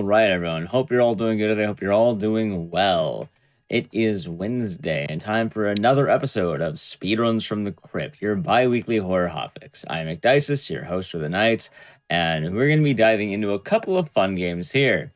right, everyone. Hope you're all doing good today. Hope you're all doing well. It is Wednesday and time for another episode of Speedruns from the Crypt, your bi-weekly horror hotfix. I'm McDices, your host for the night, and we're going to be diving into a couple of fun games here.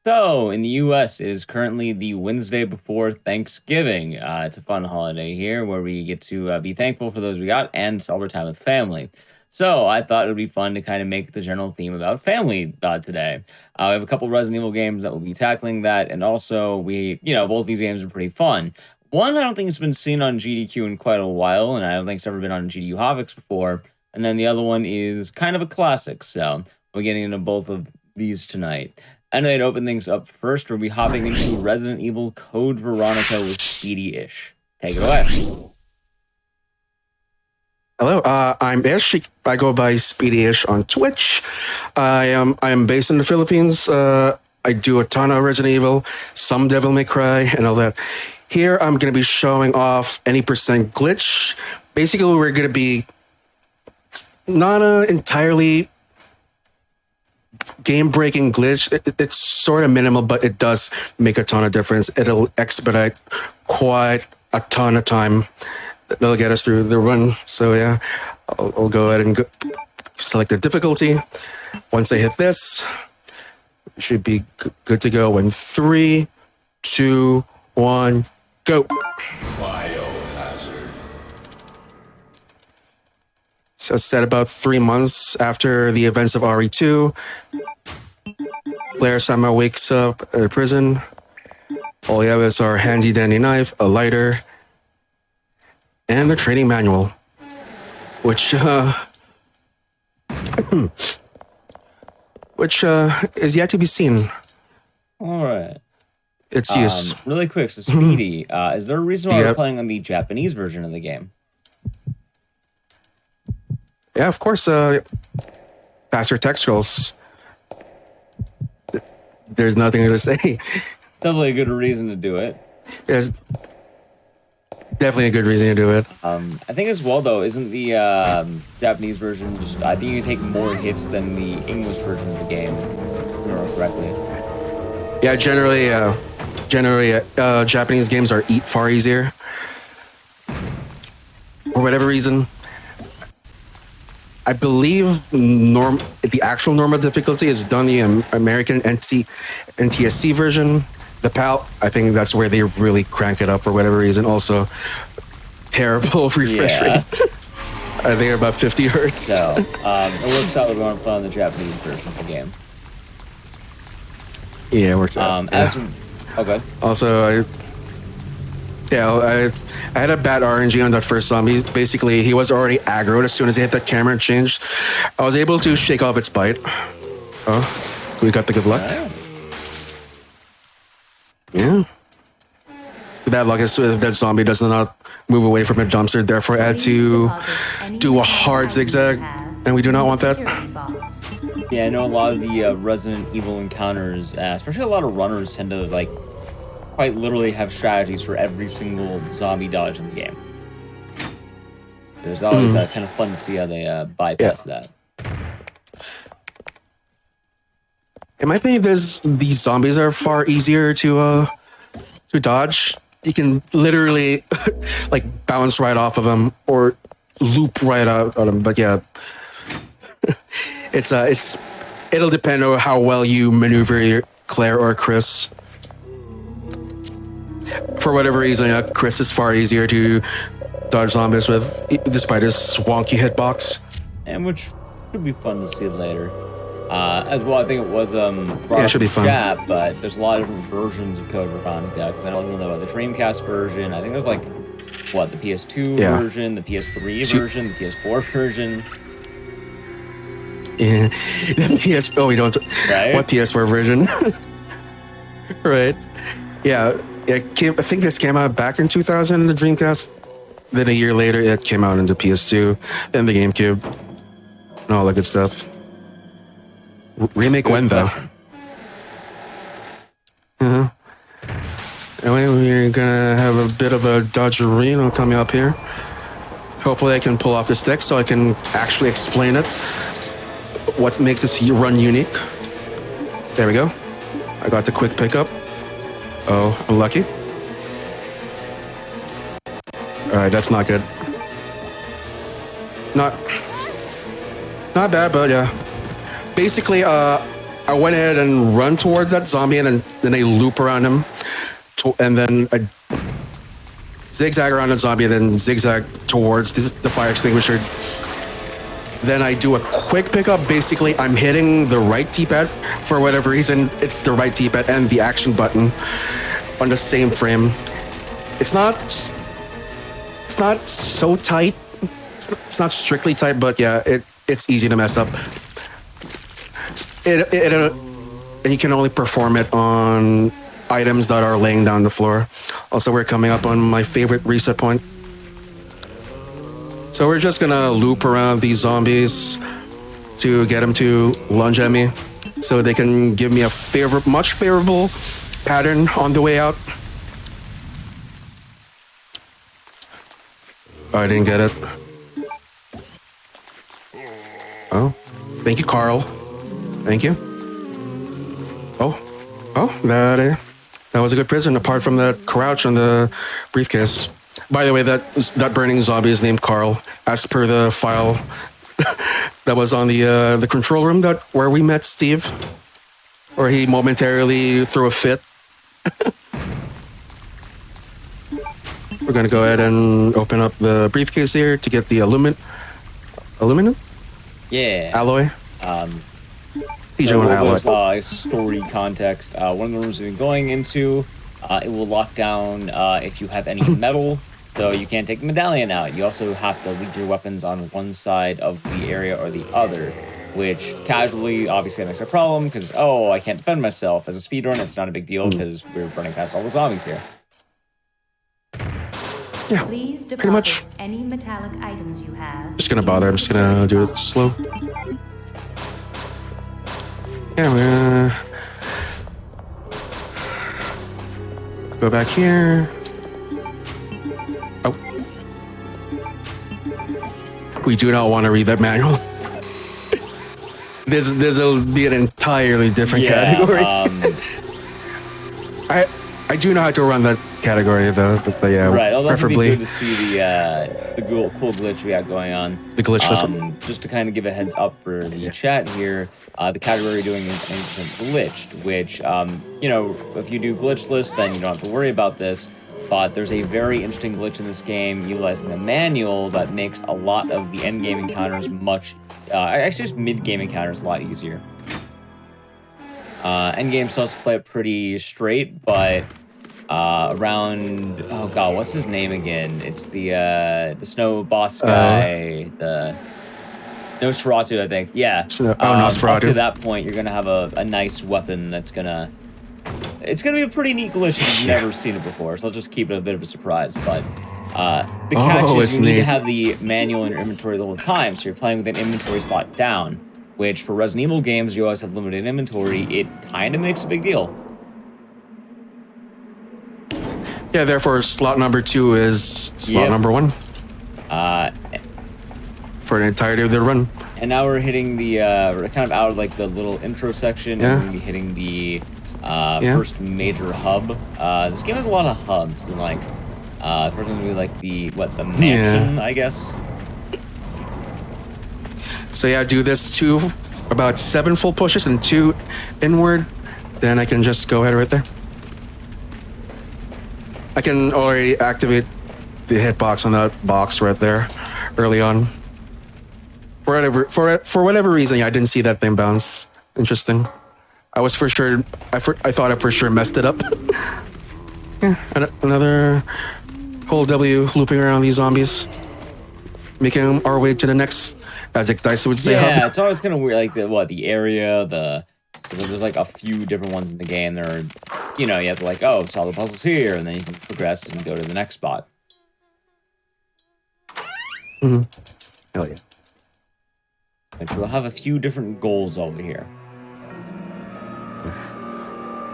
So, in the US, it is currently the Wednesday before Thanksgiving. It's a fun holiday here where we get to be thankful for those we got and celebrate time with family. So I thought it would be fun to kind of make the general theme about family today. We have a couple Resident Evil games that will be tackling that, and also both these games are pretty fun. One I don't think has been seen on GDQ in quite a while, and I don't think it's ever been on GDQ Hotfix before. And then the other one is kind of a classic, so we're getting into both of these tonight. And I'd open things up first. We'll be hopping into Resident Evil Code Veronica with Speedy-ish. Take it away. Hello, I'm Ish. I go by Speedy-ish on Twitch. I am based in the Philippines. I do a ton of Resident Evil, some Devil May Cry, and all that. Here, I'm going to be showing off any percent glitch. Basically, we're going to be not an entirely game-breaking glitch. It's sort of minimal, but it does make a ton of difference. It'll expedite quite a ton of time. They'll get us through the run. So yeah, I'll go ahead and select the difficulty. Once I hit this, it should be good to go in 3, 2, 1, go. Biohazard. So set about 3 months after the events of RE2. Claire somehow wakes up at prison. All we have is our handy dandy knife, a lighter, and the training manual, which is yet to be seen. All right. It's use. Really quick, so Speedy, is there a reason why we're playing on the Japanese version of the game? Yeah, of course. Faster text scrolls. There's nothing to say. Definitely a good reason to do it. There's definitely a good reason to do it. I think as well, though, isn't the Japanese version just... I think you can take more hits than the English version of the game, if I remember correctly. Yeah, generally, Japanese games are far easier. For whatever reason. I believe the actual normal difficulty is done the American NTSC version. The PAL, I think that's where they really crank it up for whatever reason. Also, terrible refresh rate. I think about 50 hertz. So, it works out that we want to play on the Japanese version of the game. Yeah, it works out. Okay. Also, I had a bad RNG on that first zombie. Basically, he was already aggroed as soon as he hit that camera and changed. I was able to shake off its bite. Oh, we got the good luck. Right. Yeah. The bad luck is that zombie does not move away from a dumpster, therefore I had to do a hard zigzag, and we do not want that. Yeah, I know a lot of the Resident Evil encounters, especially a lot of runners, tend to quite literally have strategies for every single zombie dodge in the game. There's always kind of fun to see how they bypass that. In my opinion, these zombies are far easier to dodge. You can literally bounce right off of them or loop right out of them. But yeah, it'll depend on how well you maneuver Claire or Chris. For whatever reason, Chris is far easier to dodge zombies with, despite his wonky hitbox. And which should be fun to see later. As well, I think it was it should be fun. Chat, but there's a lot of different versions of Code Veronica, because I don't know about the Dreamcast version. I think there's the PS2 version, the PS3 version, the PS4 version. Yeah, the we don't. Right? What PS4 version? Right. Yeah, I think this came out back in 2000 in the Dreamcast. Then a year later, it came out into PS2 and the GameCube and all that good stuff. Remake when, though? Anyway, we're gonna have a bit of a dodgerino coming up here. Hopefully I can pull off the stick so I can actually explain it. What makes this run unique. There we go. I got the quick pickup. Oh, unlucky. Alright, that's not good. Not bad, but yeah. Basically, I went ahead and run towards that zombie, and then I loop around him, and then I zigzag around the zombie, and then zigzag towards the fire extinguisher. Then I do a quick pickup. Basically, I'm hitting the right D-pad. For whatever reason, it's the right D-pad and the action button on the same frame. It's not so tight. It's not strictly tight, but yeah, it's easy to mess up. And you can only perform it on items that are laying down the floor. Also, we're coming up on my favorite reset point. So we're just gonna loop around these zombies to get them to lunge at me, so they can give me a much favorable pattern on the way out. Oh, I didn't get it. Oh, thank you, Carl. Thank you. Oh, that was a good prison, apart from that crouch on the briefcase. By the way, that burning zombie is named Carl, as per the file that was on the control room where we met Steve, where he momentarily threw a fit. We're gonna go ahead and open up the briefcase here to get the aluminum? Yeah. Alloy? Alloy. Story context. One of the rooms we've been going into, it will lock down if you have any metal, so you can't take the medallion out. You also have to leave your weapons on one side of the area or the other, which casually, obviously, makes a problem, because, I can't defend myself. As a speedrun, it's not a big deal, because we're running past all the zombies here. Yeah, Please pretty much. Any metallic items you have. Just gonna bother. I'm just gonna do it slow. Yeah, we're gonna go back here. Oh, we do not want to read that manual. This will be an entirely different category. I do know how to run that category though, but yeah, right. Although preferably it'd be good to see the cool glitch we got going on. The glitch. Just to kind of give a heads up for the chat here, the category you're doing is ancient glitched, which if you do glitchless, then you don't have to worry about this. But there's a very interesting glitch in this game utilizing the manual that makes a lot of the end game encounters actually just mid game encounters a lot easier. Endgame still has to play it pretty straight, but around what's his name again? It's the snow boss guy, the Nosferatu, I think. Yeah. Nosferatu. Up to that point, you're gonna have a nice weapon that's gonna be a pretty neat glitch if you've never seen it before. So I'll just keep it a bit of a surprise. But the catch is you need to have the manual in your inventory the whole time, so you're playing with an inventory slot down. Which, for Resident Evil games, you always have limited inventory. It kind of makes a big deal. Yeah, therefore, slot number 2 is slot number 1. For the entirety of the run. And now we're hitting we're kind of out of like the little intro section, and we're going to be hitting the first major hub. This game has a lot of hubs, and like, the first one will be like the mansion, I guess. So yeah, do this about 7 full pushes and 2 inward. Then I can just go ahead right there. I can already activate the hitbox on that box right there early on. For whatever reason, I didn't see that thing bounce. Interesting. I thought I for sure messed it up. Yeah, another whole W looping around these zombies. Making our way to the next, as Dyson would say, hub. Yeah, it's always kind of weird, like the area, there's like a few different ones in the game. There are, you have to solve the puzzles here, and then you can progress and go to the next spot. Mm-hmm. Hell yeah. And so we'll have a few different goals over here.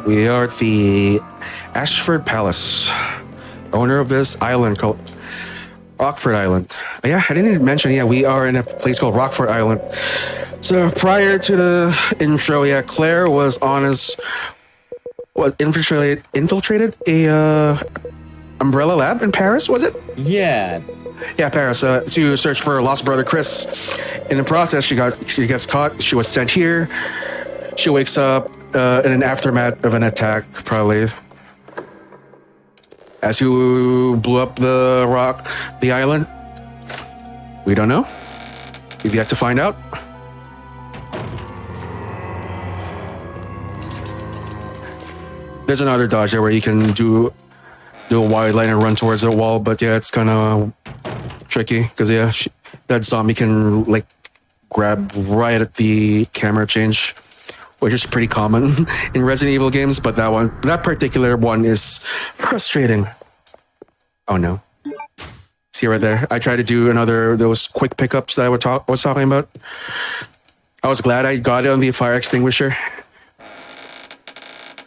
We are at the Ashford Palace, owner of this island called Rockford Island. Yeah, I didn't even mention, we are in a place called Rockford Island. So prior to the intro, Claire was on his infiltrated a umbrella lab in Paris, was it? Yeah. Yeah, Paris, to search for lost brother Chris. In the process, she gets caught. She was sent here. She wakes up in an aftermath of an attack, probably. As who blew up the island? We don't know. We've yet to find out. There's another dodge there where you can do a wide line and run towards the wall, but yeah, it's kind of tricky because yeah, that zombie can like grab right at the camera change, which is pretty common in Resident Evil games. But that particular one is frustrating. Oh no! See right there. I tried to do those quick pickups that I was talking about. I was glad I got it on the fire extinguisher.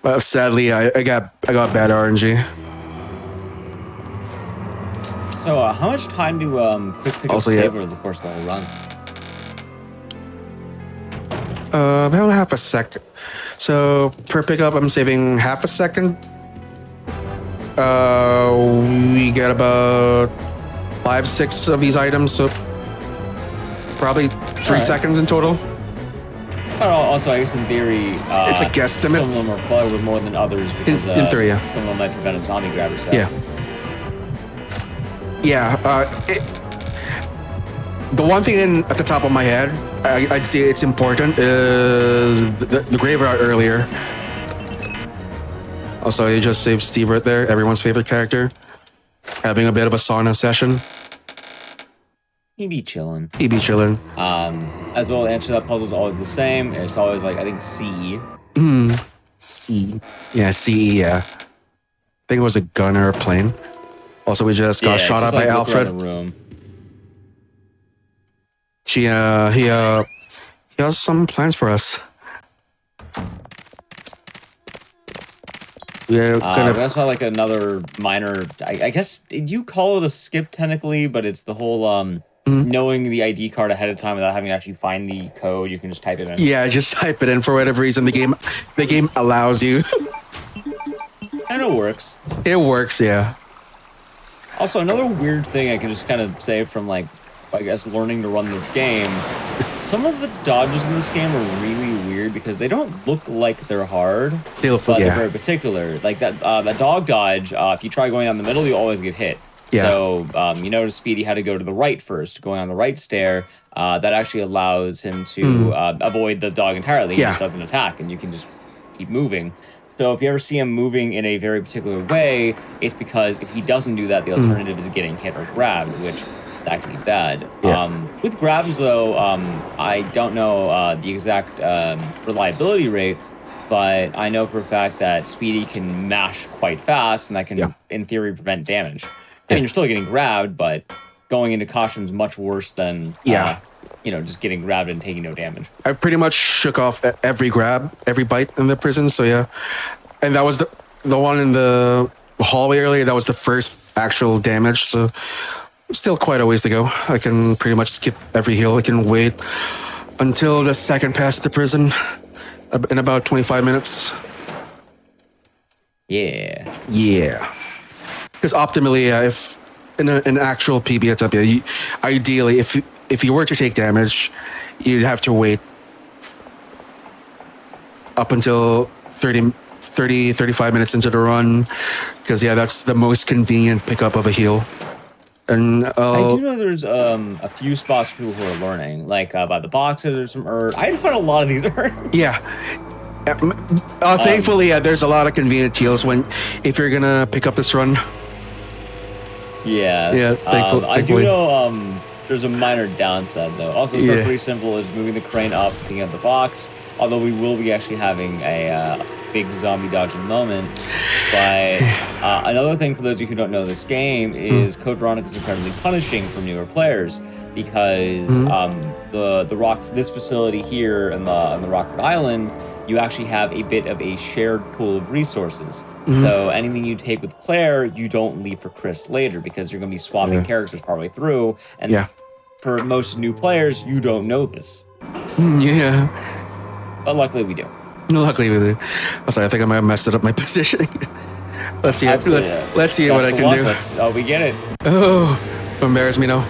But sadly, I got bad RNG. So, how much time do quick pickups save over the course of the whole run? About half a second. So per pickup, I'm saving half a second. We get about 5-6 of these items, so probably 3 seconds in total. Also, I guess in theory, it's a guesstimate. Some of them are probably worth more than others because in theory, yeah. Some of them might prevent a zombie grab or so. Yeah. Yeah. The one thing at the top of my head, I'd say it's important is the graveyard earlier. Also, you just saved Steve right there, everyone's favorite character, having a bit of a sauna session. He be chilling. As well, the answer to that puzzle is always the same. It's always like, I think C. C. Yeah, C, yeah. I think it was a gun or a plane. Also, we just got shot at by Alfred. He has some plans for us. Yeah, we also had like another minor, I guess, did you call it a skip technically? But it's the whole knowing the ID card ahead of time without having to actually find the code. You can just type it in. Yeah, just type it in for whatever reason. The game allows you. And it works. It works, yeah. Also, another weird thing I can just kind of say from like, I guess, learning to run this game, some of the dodges in this game are really weird because they don't look like they're hard. They're very particular. Like that dog dodge, if you try going down the middle, you always get hit. Yeah. So you notice Speedy had to go to the right first, going on the right stair. That actually allows him to avoid the dog entirely. He just doesn't attack, and you can just keep moving. So if you ever see him moving in a very particular way, it's because if he doesn't do that, the alternative is getting hit or grabbed, which is actually bad. Yeah. With grabs, though, I don't know the exact reliability rate, but I know for a fact that Speedy can mash quite fast, and that can, in theory, prevent damage. I mean, you're still getting grabbed, but going into caution is much worse than just getting grabbed and taking no damage. I pretty much shook off every grab, every bite in the prison, so yeah. And that was the one in the hallway earlier, that was the first actual damage, so still quite a ways to go. I can pretty much skip every heal. I can wait until the second pass at the prison in about 25 minutes. Yeah. Yeah. Because optimally, if in an actual PB attempt, ideally, if you were to take damage, you'd have to wait up until 35 minutes into the run. Because, that's the most convenient pickup of a heal. And I do know there's a few spots for people who are learning, like by the boxes, there's some urns. I had to find a lot of these urns. Yeah. Thankfully, there's a lot of convenient heals if you're gonna pick up this run. Yeah. Yeah, thankfully. I do know there's a minor downside, though. Also, it's pretty simple. It's moving the crane up, picking up the box, although we will be actually having a big zombie dodge in a moment. But another thing for those of you who don't know this game is Code Veronica is incredibly punishing for newer players because this facility here in the Rockford Island, you actually have a bit of a shared pool of resources. So anything you take with Claire, you don't leave for Chris later because you're going to be swapping characters partway through. And for most new players, you don't know this. Yeah. But luckily we do. Luckily, with it. I'm sorry. I think I might have messed it up my positioning. Let's see. Let's see what I can do. Oh, we get it. Oh, don't embarrass me now.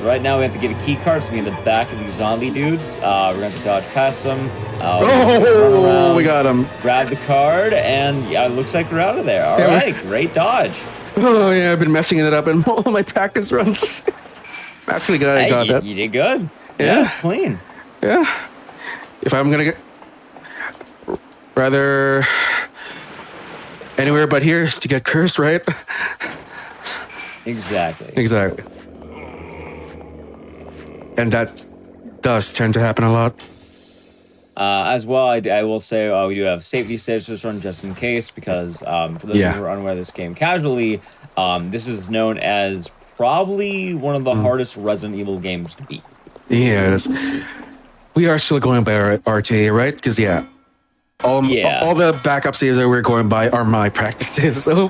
Right now, we have to get a key card to be in the back of these zombie dudes. We're going to have to dodge past them. Oh, we got him. Grab the card, and yeah, it looks like we're out of there. All right, great dodge. Oh, yeah, I've been messing it up in all my practice runs. I'm actually glad I got that. You did good. Yeah, it's clean. Yeah. If I'm going to get... Rather... Anywhere but here to get cursed, right? Exactly. Exactly. And that does tend to happen a lot. As well, I will say we do have safety saves to run just in case, because for those who are unaware of this game casually, this is known as probably one of the hardest Resident Evil games to beat. Yes. We are still going by our RTA, right? Because, all the backup saves that we're going by are my practice saves, so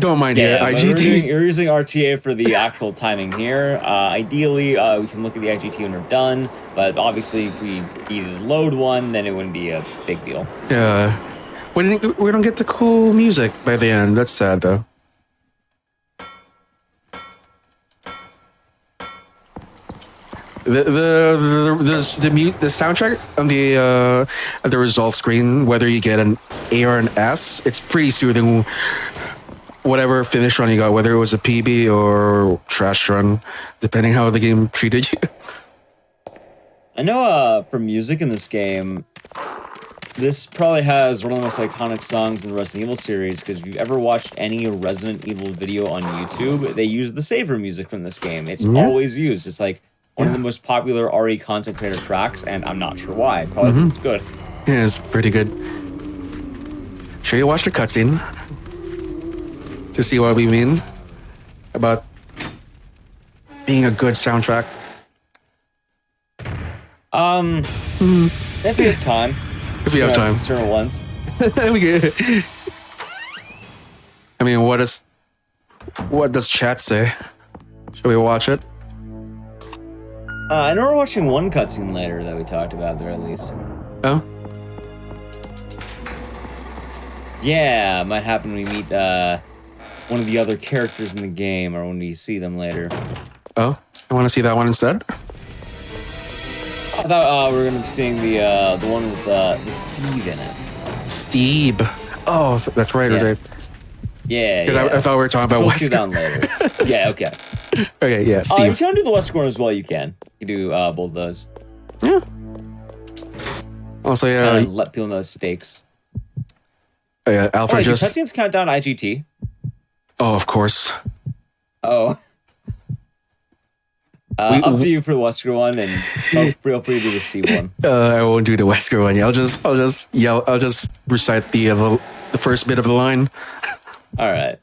don't mind it. IGT. You're using RTA for the actual timing here. Ideally, we can look at the IGT when we're done, but obviously if we needed to load one, then it wouldn't be a big deal. Yeah. We don't get the cool music by the end. That's sad, though. The soundtrack on the results screen, whether you get an A or an S, it's pretty soothing. Whatever finish run you got, whether it was a PB or trash run, depending how the game treated you. I know for music in this game, this probably has one of the most iconic songs in the Resident Evil series, because if you've ever watched any Resident Evil video on YouTube, they use the saver music from this game. It's always used. It's like one of the most popular RE content creator tracks, and I'm not sure why. Probably because it's good. Yeah, it's pretty good. Sure you watched the cutscene to see what we mean about being a good soundtrack? If we have time. If we have time. Certain ones. I mean, what does chat say? Should we watch it? I know we're watching one cutscene later that we talked about there at least. Oh? Yeah, might happen when we meet one of the other characters in the game, or when we see them later. Oh? I want to see that one instead? I thought we were going to be seeing the one with Steve in it. Steve. Oh, that's right. Yeah. Right. Yeah. I thought we were talking about We'll see down later. Yeah, okay. Okay, yeah, Steve. If you want to do the West Corner as well, you can. You can do both of those. Yeah. Also, yeah. Let people know the stakes. Yeah, Alfred just... cutscenes count down IGT? Oh, of course. Oh. Up to you for the Wesker one, and feel free to do the Steve one. I won't do the Wesker one. Yeah, I'll just yell. I'll just recite the first bit of the line. All right.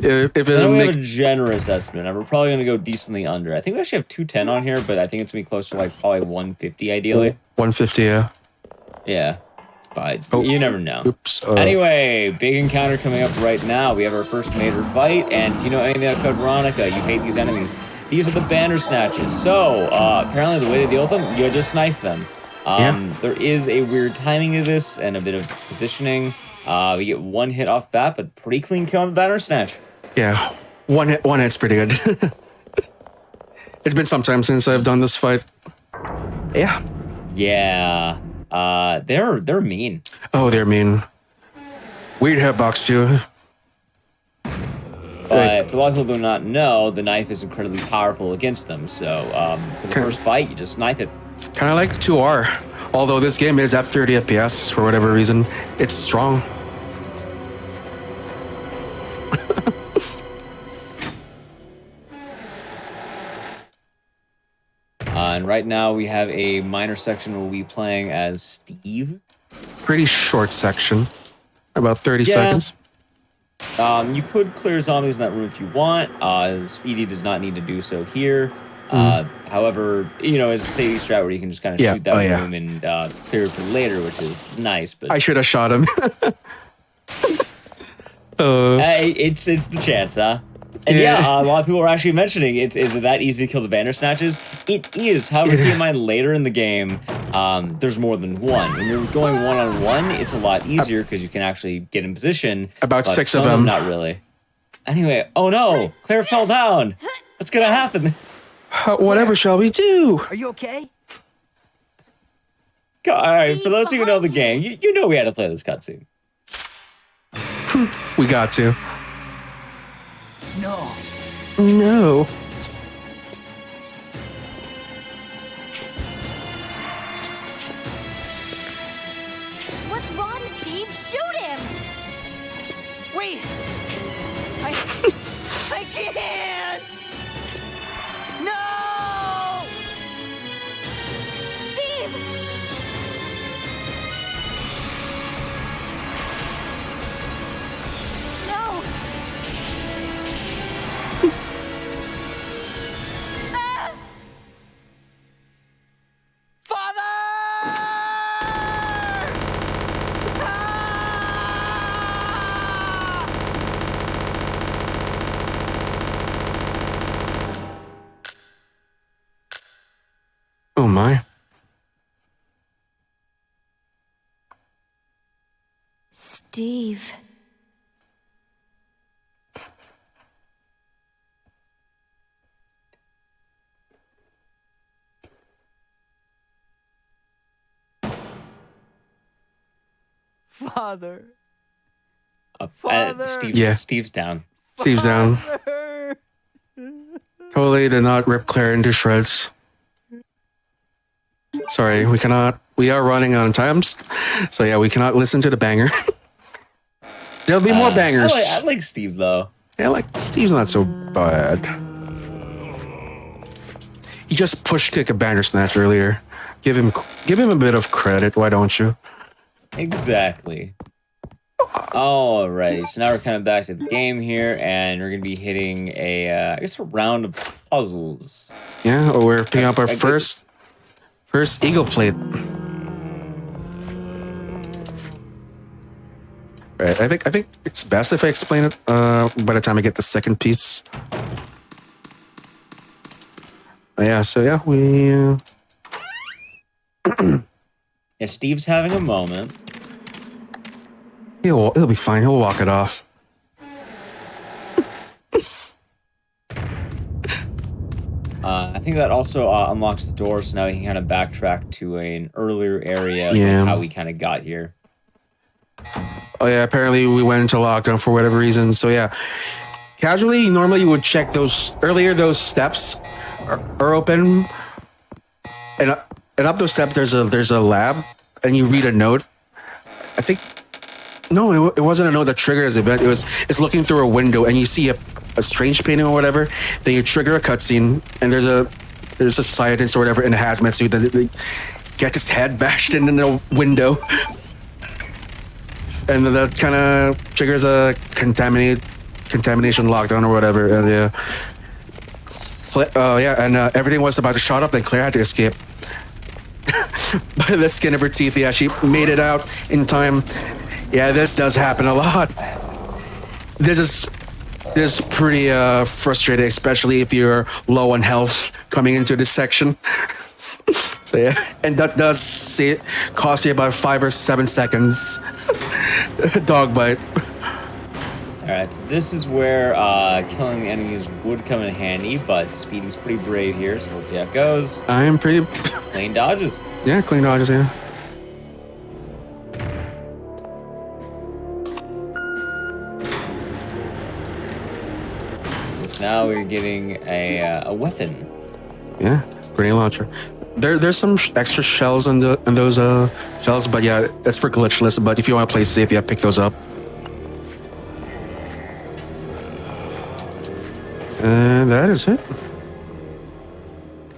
If we have a generous estimate, and we're probably gonna go decently under. I think we actually have 210 on here, but I think it's gonna be closer to probably 150 ideally. 150, yeah. Yeah. But you never know. Oops. Anyway, big encounter coming up right now. We have our first major fight, and if you know anything about Code Veronica, you hate these enemies. These are the banner snatches. So, apparently the way to deal with them, you just knife them. There is a weird timing to this and a bit of positioning. We get one hit off that, but pretty clean kill on the banner snatch. Yeah, one hit's pretty good. It's been some time since I've done this fight. Yeah. Yeah. They're mean. Oh, they're mean. Weird hitbox too. But for a lot of people who do not know, the knife is incredibly powerful against them. So for the first fight, you just knife it. Kind of like 2R. Although this game is at 30 FPS for whatever reason, it's strong. And right now we have a minor section we'll be playing as Steve. Pretty short section. About 30 seconds. You could clear zombies in that room if you want. Speedy does not need to do so here. However, it's a safety strat where you can just kind of shoot that room and clear it for later, which is nice. But I should have shot him. It's the chance, huh? And a lot of people are actually mentioning is it that easy to kill the banner snatches? It is. However, keep in mind later in the game, there's more than one. When you're going one-on-one, it's a lot easier because you can actually get in position. About 6 of them. Not really. Anyway, oh no, Claire fell down. What's gonna happen? Whatever shall we do? Are you okay? All right, Steve, for those of you who know the behind game, you know we had to play this cutscene. We got to. No. No. What's wrong, Steve? Shoot him! Wait. I can't. No. Steve! No! Ah! Father! Ah! Oh my. Steve. Father. Steve's, Yeah. Steve's down. Steve's down. Father. Totally did not rip Claire into shreds. Sorry, we cannot. We are running on times. So yeah, we cannot listen to the banger. There'll be more bangers. I like Steve though. Yeah, like Steve's not so bad. He just push kick a Bandersnatch earlier. Give him a bit of credit, why don't you? Exactly. Alrighty, so now we're kind of back to the game here, and we're gonna be hitting a round of puzzles. Yeah, or we're picking up our I get- first eagle plate. Right, I think it's best if I explain it by the time I get the second piece. Yeah, so yeah, we Yeah, Steve's having a moment. he'll be fine. He'll walk it off. I think that also unlocks the door, so now we can kind of backtrack to an earlier area Yeah. of how we kind of got here. Oh yeah, apparently we went into lockdown for whatever reason. So yeah, casually, normally you would check those earlier. Those steps are open, and up those steps there's a lab, and you read a note. I think no, it wasn't a note that triggers the event. It's looking through a window, and you see a strange painting or whatever. Then you trigger a cutscene, and there's a scientist or whatever in a hazmat suit that gets his head bashed in the window. And that kind of triggers a contamination lockdown or whatever. And yeah, everything was about to shut up. Then Claire had to escape. By the skin of her teeth, yeah, she made it out in time. Yeah, this does happen a lot. This is pretty frustrating, especially if you're low on health coming into this section. So yeah, and that does cost you about 5 or 7 seconds. Dog bite. Alright, so this is where killing the enemies would come in handy, but Speedy's pretty brave here, so let's see how it goes. I am pretty. Clean dodges. Yeah, clean dodges. Yeah. So now we're getting a weapon. Yeah, grenade launcher. There's some extra shells in those shells, but yeah, it's for glitchless. But if you want to play safe, yeah, pick those up. And that is it.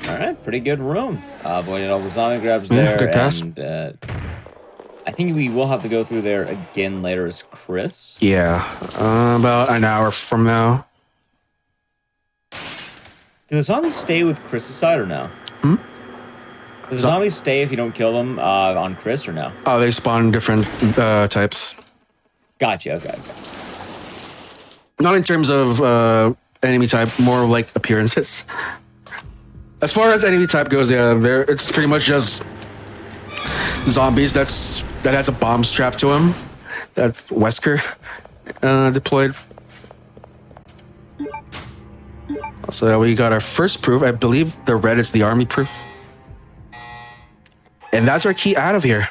Alright, pretty good room. Avoided all the zombie grabs Yeah, there. good task. And I think we will have to go through there again later as Chris. Yeah, about an hour from now. Do the zombies stay with Chris's side or no? Do the zombies stay if you don't kill them on Chris or no? Oh, they spawn different types. Gotcha, okay. Not in terms of enemy type, more like appearances. As far as enemy type goes, yeah, it's pretty much just zombies that has a bomb strapped to him that Wesker deployed. So we got our first proof. I believe the red is the army proof. And that's our key out of here.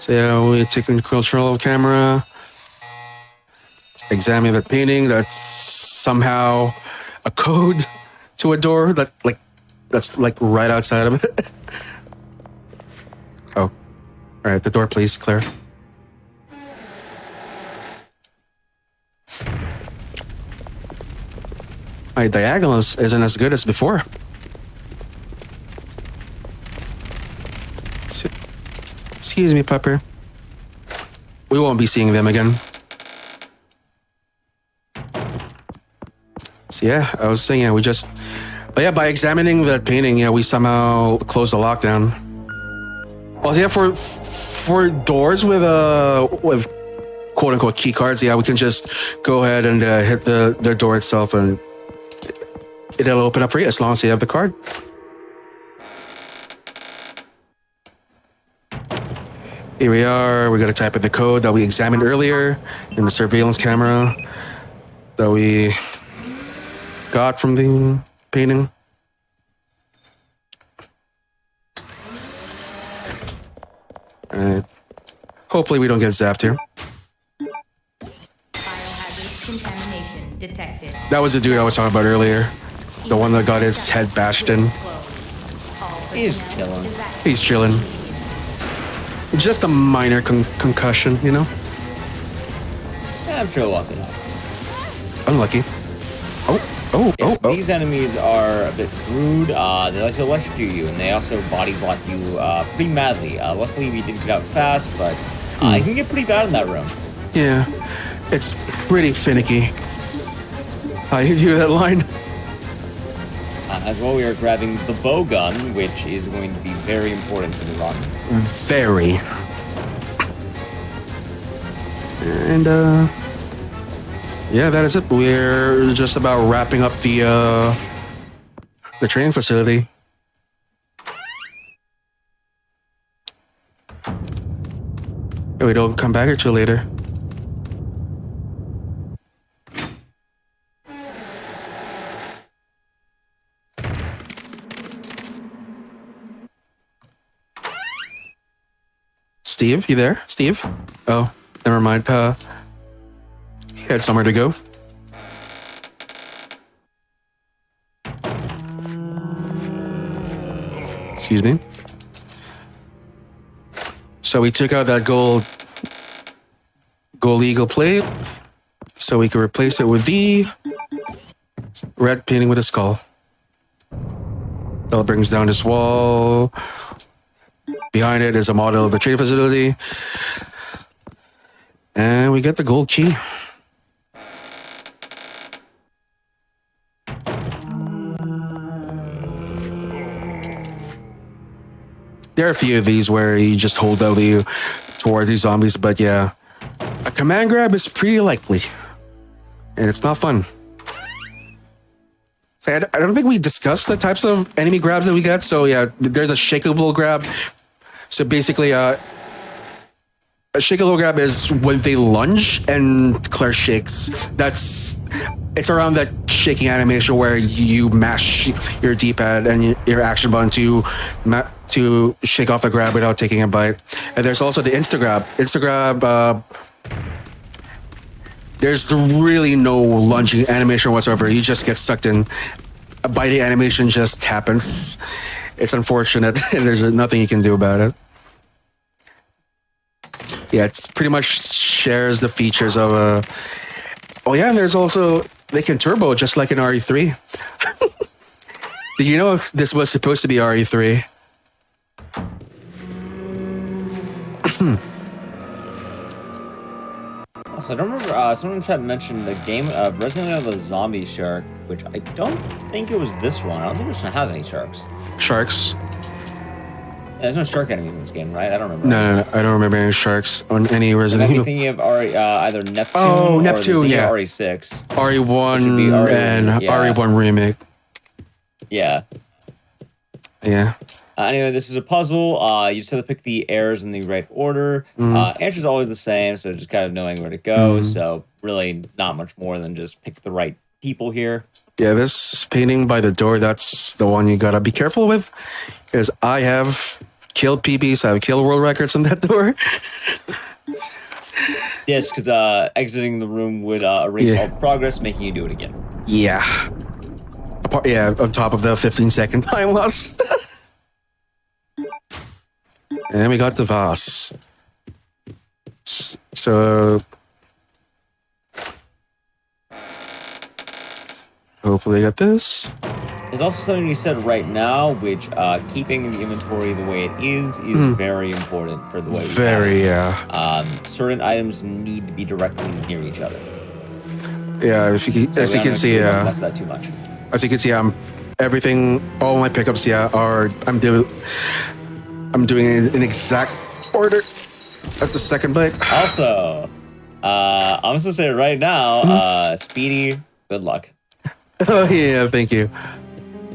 So yeah, we take control of camera. Examine the painting. That's somehow a code to a door that's right outside of it. Oh. Alright, the door please, Claire. My diagonal isn't as good as before. Excuse me, Pepper. We won't be seeing them again. So yeah, I was saying, but yeah, by examining the painting, yeah, we somehow closed the lockdown. Well, yeah, for doors with quote unquote key cards, yeah, we can just go ahead and hit the door itself, and it'll open up for you as long as you have the card. Here we are. We're gonna type in the code that we examined earlier in the surveillance camera that we got from the painting. Alright. Hopefully we don't get zapped here. Biohazard contamination detected. That was the dude I was talking about earlier. The one that got his head bashed in. He's chilling. He's chilling. Just a minor concussion, you know? Yeah, I'm sure we'll walk it up. Unlucky. Yes, these enemies are a bit rude. They like to electrocute you, and they also body block you pretty madly. Luckily, we did get out fast, but it can get pretty bad in that room. Yeah, it's pretty finicky. I hear that line. As well, we are grabbing the bow gun, which is going to be very important to the run. Very. And yeah, that is it. We're just about wrapping up the training facility. Yeah, we don't come back here till later. Steve, you there? Steve? Oh, never mind. He had somewhere to go. Excuse me. So we took out that gold eagle plate so we could replace it with the red painting with a skull. That brings down this wall. Behind it is a model of the trade facility. And we get the gold key. There are a few of these where you just hold W toward these zombies, but yeah, a command grab is pretty likely, and it's not fun. So I don't think we discussed the types of enemy grabs that we get. So yeah, there's a shakeable grab. So basically, a shakeable grab is when they lunge and Claire shakes. It's around that shaking animation where you mash your D-pad and your action button to shake off the grab without taking a bite. And there's also the Instagrab. There's really no lunging animation whatsoever. You just get sucked in. A biting animation just happens. It's unfortunate, and there's nothing you can do about it. Yeah, it's pretty much shares the features of a... Oh yeah, and there's also... They can turbo just like in RE3. Did you know if this was supposed to be RE3? Also, I don't remember, someone in the chat mentioned the game of Resident Evil the Zombie Shark, which I don't think it was this one. I don't think this one has any sharks. Sharks? Yeah, there's no shark enemies in this game, right? I don't remember. No, I don't remember any sharks on any Resident Evil. Evil. Thinking of either Neptune Oh, Neptune, or yeah. RE6. RE1 and yeah. RE1 Remake. Yeah. Yeah. Anyway, this is a puzzle. You just have to pick the errors in the right order. Answer's always the same, so just kind of knowing where to go. So really not much more than just pick the right people here. Yeah, this painting by the door, that's the one you gotta be careful with. Because I have killed PBs, I have killed world records on that door. Yes, because exiting the room would erase all progress, making you do it again. Yeah. Yeah, on top of the 15-second time loss. And we got the vase. So hopefully I got this. There's also something you said right now, which keeping the inventory the way it is very important for the way we Very, have it. Certain items need to be directly near each other. Yeah, if you, as you can see, don't mess that too much. As you can see, everything, all my pickups, I'm doing it in exact order at the second bite. Also, I'm just gonna say right now, Speedy, good luck. Oh yeah, thank you.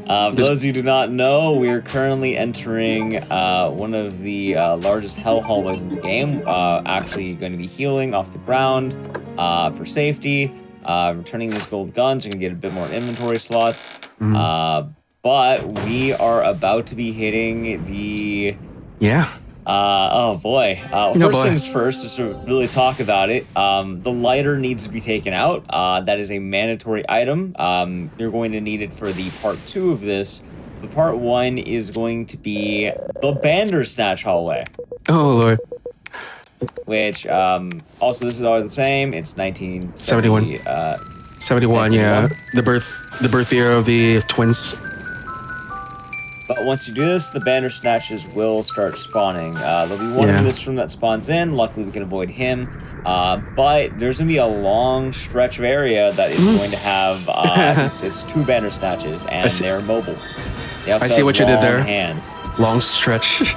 For those of you who do not know, we are currently entering one of the largest hell hallways in the game. Actually going to be healing off the ground for safety. Returning these gold guns, you can get a bit more inventory slots. But we are about to be hitting the... Yeah. Oh boy. First things first, just to really talk about it, the lighter needs to be taken out. That is a mandatory item. You're going to need it for the part 2 of this. The part 1 is going to be the Bandersnatch hallway. Oh lord. Which, also this is always the same. It's 1971. 71, yeah. The birth year of the twins. But once you do this, the Bandersnatches will start spawning. There'll be one in this room that spawns in. Luckily, we can avoid him. But there's going to be a long stretch of area that is going to have, it's 2 Bandersnatches, and they're mobile. They also I see what you did there. Hands. Long stretch.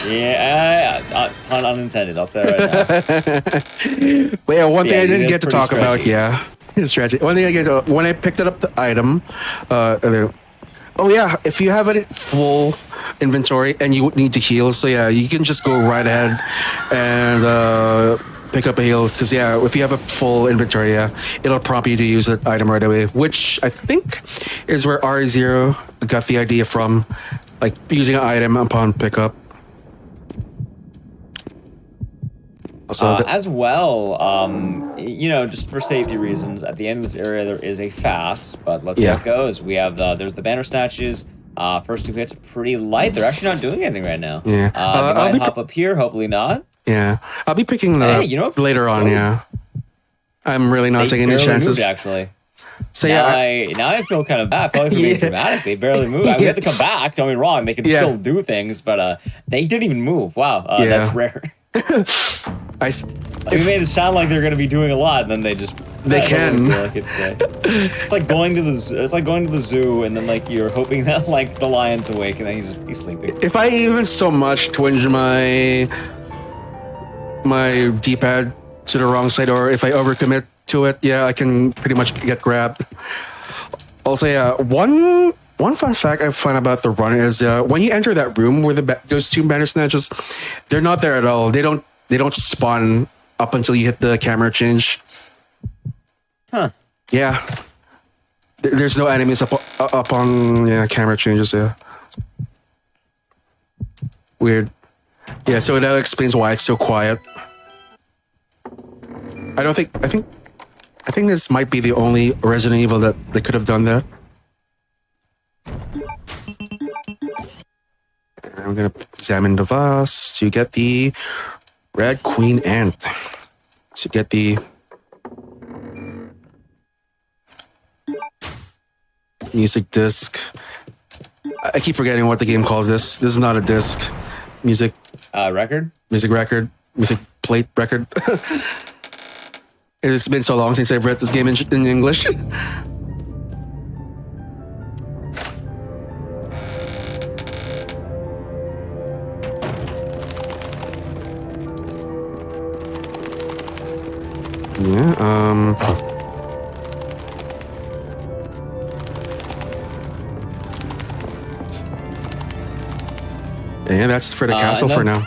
Yeah, pun unintended. I'll say it right now. Well, yeah, one thing I didn't get to talk about, is strategy. One thing I get when I picked up the item, oh yeah, if you have it full inventory and you need to heal, so yeah, you can just go right ahead and pick up a heal, because yeah, if you have a full inventory, it'll prompt you to use that item right away, which I think is where R0 got the idea from, like using an item upon pickup. So as well, just for safety reasons, at the end of this area there is a fast, but let's see how it goes. We have there's the Bandersnatches. First 2 hits pretty light. They're actually not doing anything right now. Yeah. They might hop up here. Hopefully not. Yeah. I'll be picking later on. Yeah. I'm really not taking any chances. Moved, actually. So now I feel kind of bad. I feel like we're being dramatic. They barely move. I mean, we have to come back. Don't be wrong. They can still do things, but they didn't even move. Wow. That's rare. We made it sound like they're going to be doing a lot, and then they just can. It's like going to the zoo, and then like you're hoping that like the lion's awake, and then he's sleeping. If I even so much twinge my D-pad to the wrong side, or if I overcommit to it, I can pretty much get grabbed. Also, one fun fact I find about the run is when you enter that room where those 2 Bandersnatches, they're not there at all. They don't spawn up until you hit the camera change. Huh. Yeah. There's no enemies up on camera changes. Yeah. Weird. Yeah. So that explains why it's so quiet. I think this might be the only Resident Evil that they could have done that. I'm gonna examine the vase to get the Red Queen Ant. To get the music disc. I keep forgetting what the game calls this. This is not a disc. Music. Record? Music record. Music plate record. It's been so long since I've read this game in English. Yeah, that's for the castle for now.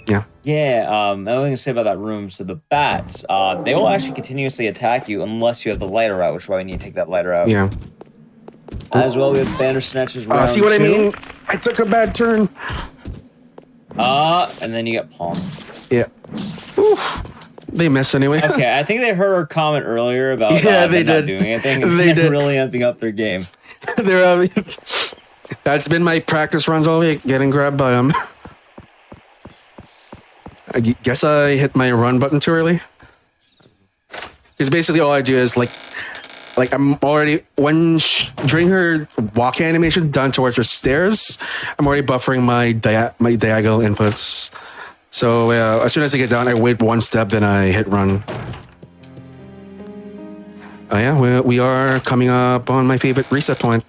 Yeah. Yeah, another thing to say about that room, so the bats, they will actually continuously attack you unless you have the lighter out, which is why we need to take that lighter out. Yeah. As well, we have Bandersnatchers round See what I 2. mean? I took a bad turn. And then you get palmed. Yeah. Oof. They missed anyway. Okay, I think they heard our comment earlier about Yeah, them they not did. doing anything. And They they're did. really amping up their game. They're, that's been my practice runs all week, getting grabbed by them. I guess I hit my run button too early. Because basically all I do is like I'm already during her walking animation down towards her stairs, I'm already buffering my diagonal inputs. So as soon as I get down, I wait one step, then I hit run. Oh yeah, we are coming up on my favorite reset point.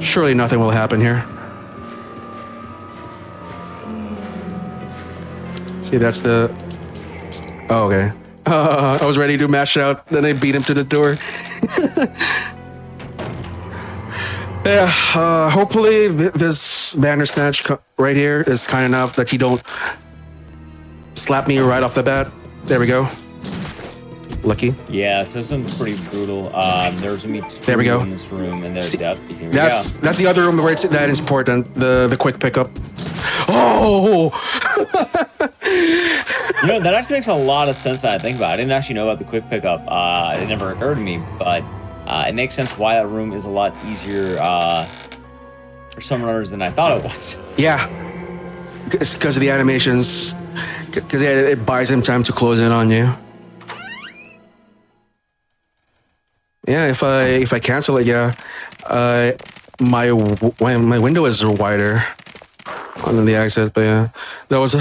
Surely nothing will happen here. See, that's the... Oh, okay. I was ready to mash out, then I beat him to the door. Yeah, hopefully this Bandersnatch right here is kind enough that you don't slap me right off the bat. There we go. Lucky. Yeah, so something pretty brutal. There's gonna be 2 There we go. in this room, and there's death. Here we That's go. the other room where it's that is important. The quick pickup. Oh! You know, that actually makes a lot of sense that I think about. I didn't actually know about the quick pickup. It never occurred to me, but it makes sense why that room is a lot easier for some runners than I thought it was. Yeah, because of the animations. Because it buys him time to close in on you. Yeah, if I cancel it, yeah, my window is wider on the exit, but yeah, that was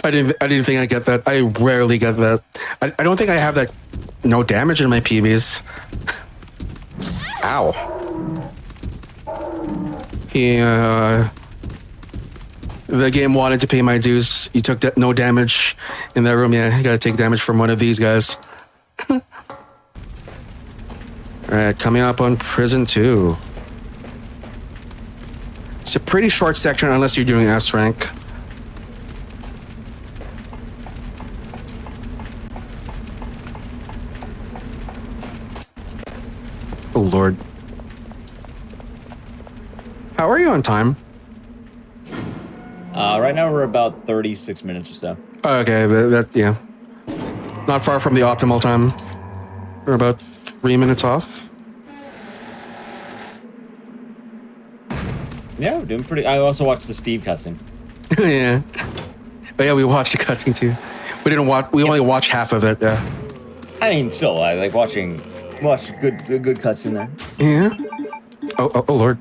I didn't think I'd get that. I rarely get that. I don't think I have that. No damage in my PBs. Ow. The game wanted to pay my dues. You took no damage in that room. Yeah, you gotta take damage from one of these guys. Alright, coming up on Prison 2. It's a pretty short section unless you're doing S rank. Oh lord. How are you on time? Right now we're about 36 minutes or so. Okay, that yeah. Not far from the optimal time. We're about 3 minutes off. Yeah, we're doing pretty. I also watched the Steve cutscene. Yeah. But yeah, we watched the cutscene too. We didn't watch. We only watched half of it. Yeah. I mean, still, I like watching a good cutscene there. Yeah. Oh lord.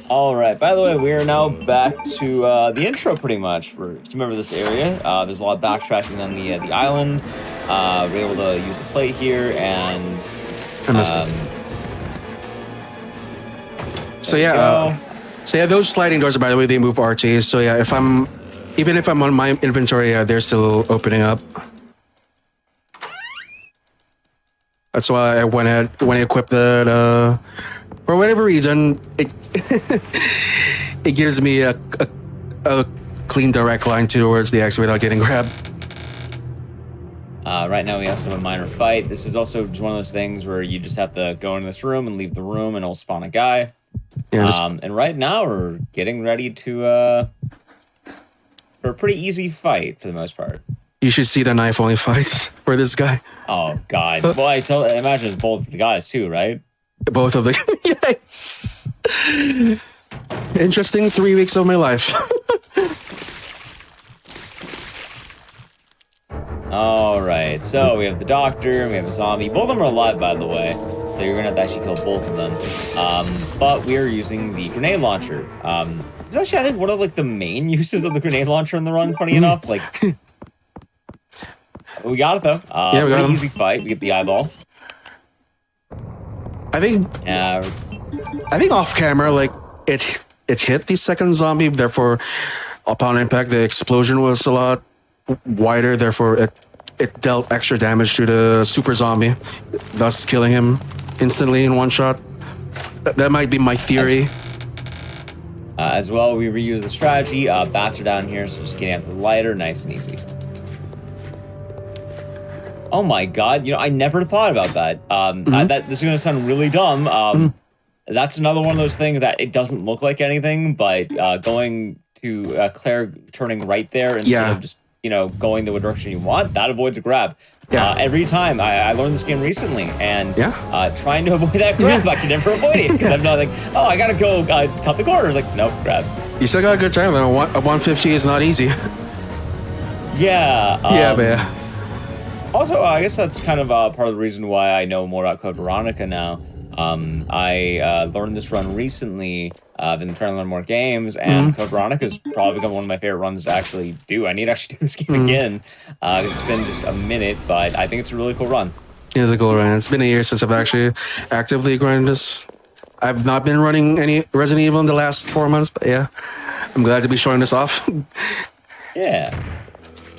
All right. By the way, we are now back to the intro, pretty much. If you remember this area, there's a lot of backtracking on the island. We're able to use the plate here, and I missed it. So yeah. Those sliding doors, by the way, they move RTs. So yeah, even if I'm on my inventory, they're still opening up. That's why I went ahead when I equipped that. For whatever reason, it it gives me a clean direct line towards the exit without getting grabbed. Right now we also have a minor fight. This is also just one of those things where you just have to go into this room and leave the room, and it'll spawn a guy. Yeah, And right now we're getting ready to for a pretty easy fight for the most part. you should see the knife only fights for this guy. Oh God! Well, I imagine it's both the guys too, right? Both of the yes. Interesting 3 weeks of my life. All right, so we have the doctor and we have a zombie. Both of them are alive, by the way. So you're gonna have to actually kill both of them. But we are using the grenade launcher. It's actually, I think, one of like the main uses of the grenade launcher in the run. Funny enough, like we got it though. Yeah, we got him. Easy fight. We get the eyeball. I think off camera, like it hit the second zombie. Therefore, upon impact, the explosion was a lot wider. Therefore, it dealt extra damage to the super zombie, thus killing him instantly in one shot. That might be my theory. As well, we reuse the strategy. Bats are down here, so just getting out the lighter, nice and easy. Oh my god, I never thought about that. This is going to sound really dumb. That's another one of those things that it doesn't look like anything, but going to Claire turning right there instead of just, going the direction you want, that avoids a grab. Every time. I learned this game recently, and trying to avoid that grab, I can never avoid it, because I'm not like, oh, I gotta go cut the corners. Like, nope, grab. You still got a good time, though. A 150 is not easy. Yeah. Yeah. Also, I guess that's kind of part of the reason why I know more about Code Veronica now. I learned this run recently. I've been trying to learn more games, and Code Veronica has probably become one of my favorite runs to actually do. I need to actually do this game again. It's been just a minute, but I think it's a really cool run. It is a cool run. It's been a year since I've actually actively grinded this. I've not been running any Resident Evil in the last 4 months, but yeah, I'm glad to be showing this off. Yeah.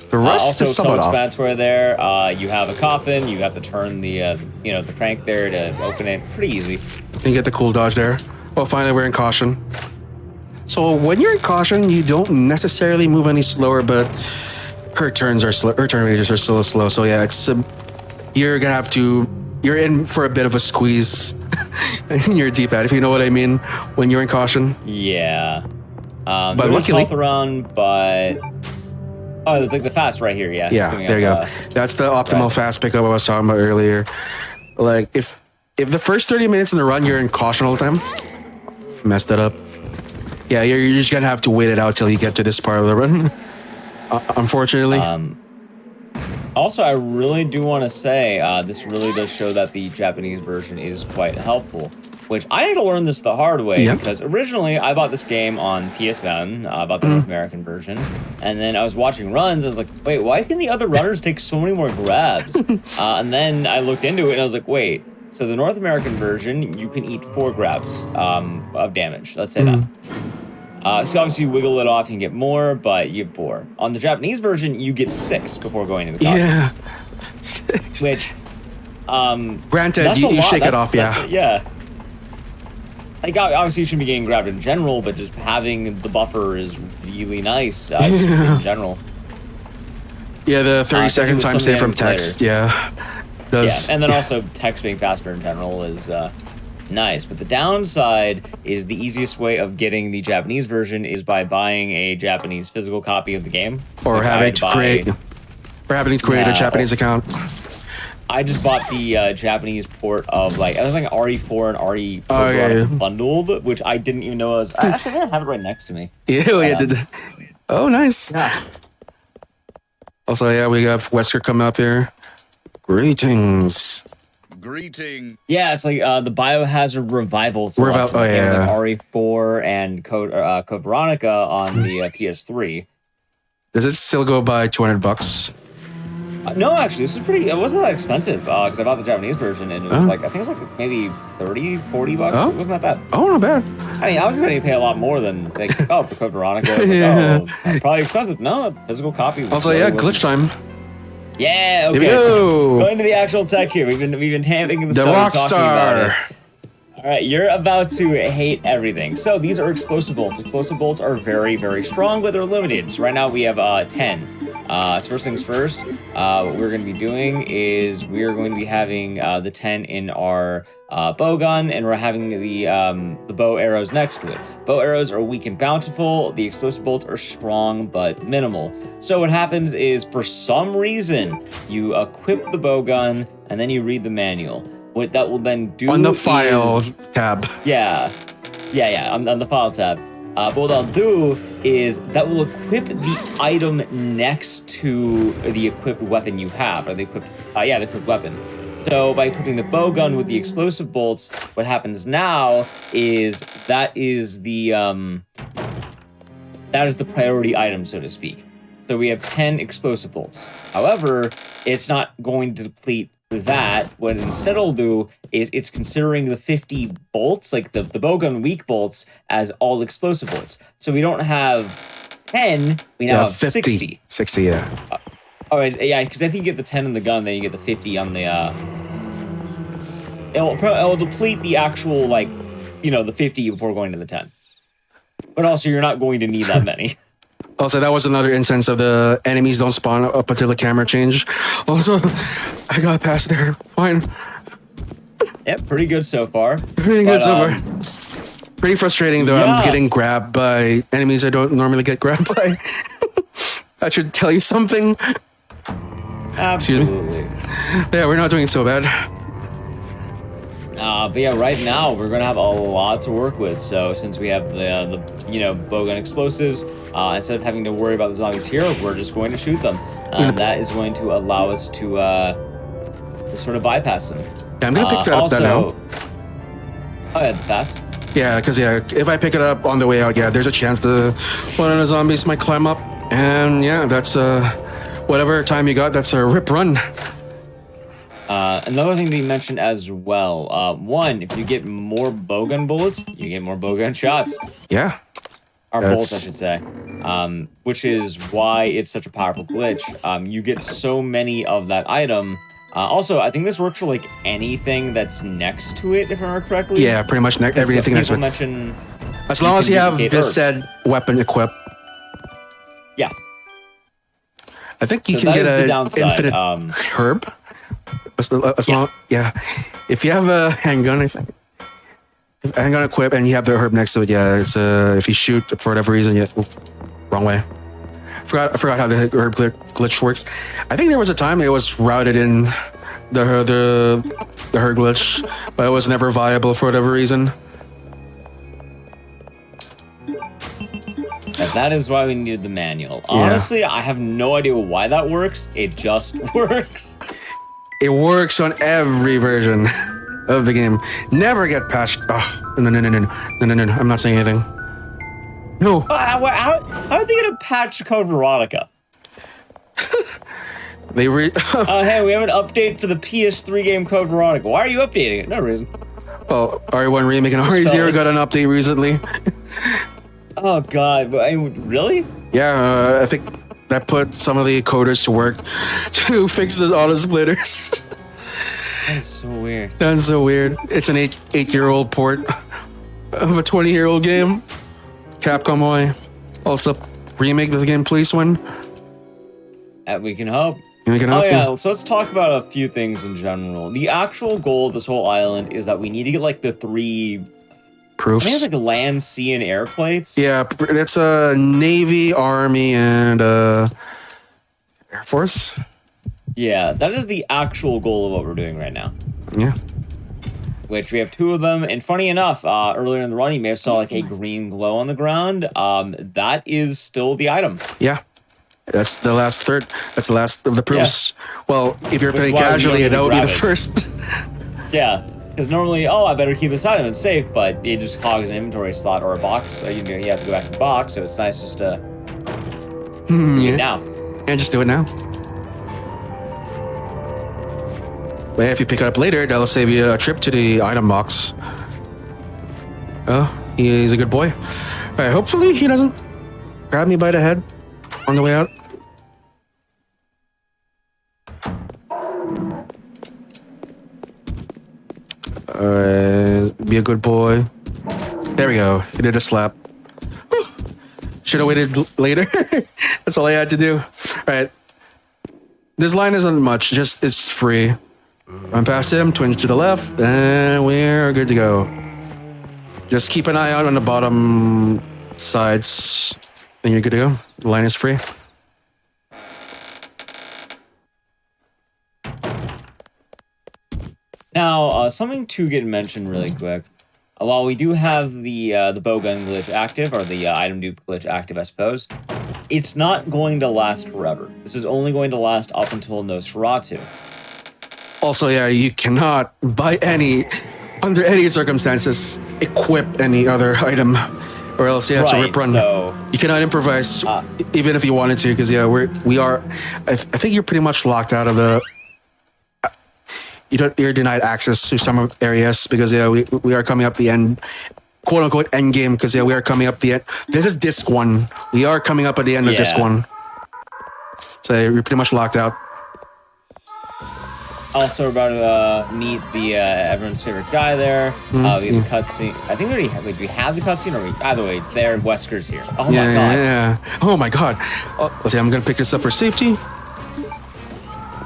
The rest also, is somewhat off. Self-explanatory there. You have a coffin. You have to turn the the crank there to open it. Pretty easy. You get the cool dodge there. Well, finally, we're in caution. So when you're in caution, you don't necessarily move any slower, but her turn ranges are still slow. So yeah, you're gonna have to. You're in for a bit of a squeeze in your D-pad, if you know what I mean. When you're in caution. Yeah. But luckily, luckily, around, but. Oh, it's like the fast right here, yeah. Yeah, there you go. That's the optimal fast pickup I was talking about earlier. Like, if the first 30 minutes in the run, you're in caution all the time, messed it up. Yeah, you're just gonna have to wait it out till you get to this part of the run. Unfortunately. Also, I really do want to say, this really does show that the Japanese version is quite helpful. Which I had to learn this the hard way, because originally I bought this game on PSN, I bought the North American version, and then I was watching runs, I was like, wait, why can the other runners take so many more grabs? And then I looked into it and I was like, wait, so the North American version, you can eat 4 grabs of damage, let's say that. So obviously you wiggle it off, you can get more, but you have 4. On the Japanese version, you get 6 before going into the cockpit. Yeah. 6. Which, granted, you shake it off, yeah. Like, obviously you shouldn't be getting grabbed in general, but just having the buffer is really nice in general. Yeah, the 30-second timestamp from text, does. Yeah, and then also text being faster in general is nice. But the downside is the easiest way of getting the Japanese version is by buying a Japanese physical copy of the game. Or having to create a Japanese account. I just bought the Japanese port of, like, it was like RE4 and RE bundled, which I didn't even know was. Actually, I have it right next to me. Oh, nice. Yeah. Also, we have Wesker coming up here. Greetings. Yeah, it's like the Biohazard Revival. RE4 and Code Veronica on the PS3. Does it still go by $200? No, actually, this is pretty. It wasn't that expensive because I bought the Japanese version and it was like, I think it was like maybe $30, $40. It wasn't that bad. Oh, not bad. I mean, I was ready to pay a lot more than for Code Veronica. Probably expensive. No, physical copy. Also, glitch time. Yeah. Okay. Here we go. So going to the actual tech here. We've been tamping the rock star. All right, you're about to hate everything. So these are explosive bolts. Explosive bolts are very, very strong, but they're limited. So right now we have 10. So first things first, what we're going to be doing is we are going to be having the 10 in our bow gun, and we're having the bow arrows next to it. Bow arrows are weak and bountiful. The explosive bolts are strong but minimal. So what happens is, for some reason, you equip the bow gun and then you read the manual. What that will then do on the file tab. Yeah, on the file tab. But what I'll do is that will equip the item next to the equipped weapon you have, or the equipped weapon. So by equipping the bow gun with the explosive bolts, what happens now is that is the priority item, so to speak. So we have 10 explosive bolts. However, it's not going to deplete that. What instead it'll do is it's considering the 50 bolts, like the bowgun weak bolts, as all explosive bolts. So we don't have 10, we now have 50. 60. 60, yeah. Alright, yeah, because I think you get the 10 in the gun, then you get the 50 on the it'll deplete the actual, like, the 50 before going to the 10. But also, you're not going to need that many. Also, that was another instance of the enemies don't spawn up until the camera change. Also, I got past there. Fine. Yep, pretty good so far. Pretty good so far. Pretty frustrating though. Yeah. I'm getting grabbed by enemies I don't normally get grabbed by. That should tell you something. Absolutely. Yeah, we're not doing so bad. But yeah, right now we're gonna have a lot to work with. So since we have the bowgun explosives, instead of having to worry about the zombies here, we're just going to shoot them. That is going to allow us to sort of bypass them. Yeah, I'm gonna pick that up also, now. Oh yeah, fast. Yeah, because if I pick it up on the way out, there's a chance one of the zombies might climb up, and that's whatever time you got, that's a rip run. Another thing to be mentioned as well. One, if you get more bowgun bullets, you get more bowgun shots. Yeah. Or bolts, I should say. Which is why it's such a powerful glitch. You get so many of that item. Also, I think this works for like anything that's next to it, if I remember correctly. Yeah, pretty much everything next to it. Mention as long as you have this herbs. said weapon equipped. Yeah. I think you So can that get is the an downside. infinite herb. As long, if you have a handgun, if handgun equipped and you have the herb next to it, it's if you shoot for whatever reason, wrong way. I forgot how the herb glitch works. I think there was a time it was routed in the herb glitch, but it was never viable for whatever reason. And that is why we needed the manual. Honestly, I have no idea why that works. It just works. It works on every version of the game. Never get patched. Oh, no. I'm not saying anything. No. How did they get a patch code Veronica? Hey, we have an update for the PS3 game Code Veronica. Why are you updating it? No reason. Well, RE1 Remake and RE0 got an update recently. Oh god, really? Yeah, I think that put some of the coders to work to fix the auto splitters. That's so weird. That's so weird. It's an 8-year-old port of a 20-year-old game. Capcom why? Also, remake this game, please, win. We can hope. We can hope. Yeah, so let's talk about a few things in general. The actual goal of this whole island is that we need to get like the 3 proofs. I think it's like land, sea, and air plates. Yeah, that's a Navy, Army, and Air Force. Yeah, that is the actual goal of what we're doing right now. Yeah. Which we have 2 of them, and funny enough, earlier in the run, you may have saw like a green glow on the ground. That is still the item. Yeah. That's the last third. That's the last of the proofs. Yeah. Well, if you're playing casually, that would be the first. Yeah. Because normally, I better keep this item, it's safe, but it just hogs an inventory slot or a box. So you have to go back to the box, so it's nice just to do it now. And just do it now. But if you pick it up later, that'll save you a trip to the item box. Oh, he's a good boy. All right, hopefully he doesn't grab me by the head on the way out. Be a good boy. There we go. He did a slap. Should have waited later. That's all I had to do. All right. This line isn't much. Just it's free. Run past him, twinge to the left, and we're good to go. Just keep an eye out on the bottom sides, and you're good to go. The line is free. Now, something to get mentioned really quick. While we do have the bowgun glitch active, or the item dupe glitch active, I suppose, it's not going to last forever. This is only going to last up until Nosferatu. Also, you cannot, under any circumstances, equip any other item, or else, it's a rip run. So, you cannot improvise, even if you wanted to, because, we are, I think you're pretty much locked out of the, you're denied access to some areas, because, we are coming up the end, quote unquote, end game, because, we are coming up the end. This is disc 1. We are coming up at the end of disc 1. So, you're pretty much locked out. Also, we're about to meet the everyone's favorite guy there. We have the cutscene. I think we already have. Wait, do we have the cutscene? Or either way, it's there. Wesker's here. Oh my god. Yeah. Oh my god. Let's see. I'm gonna pick this up for safety.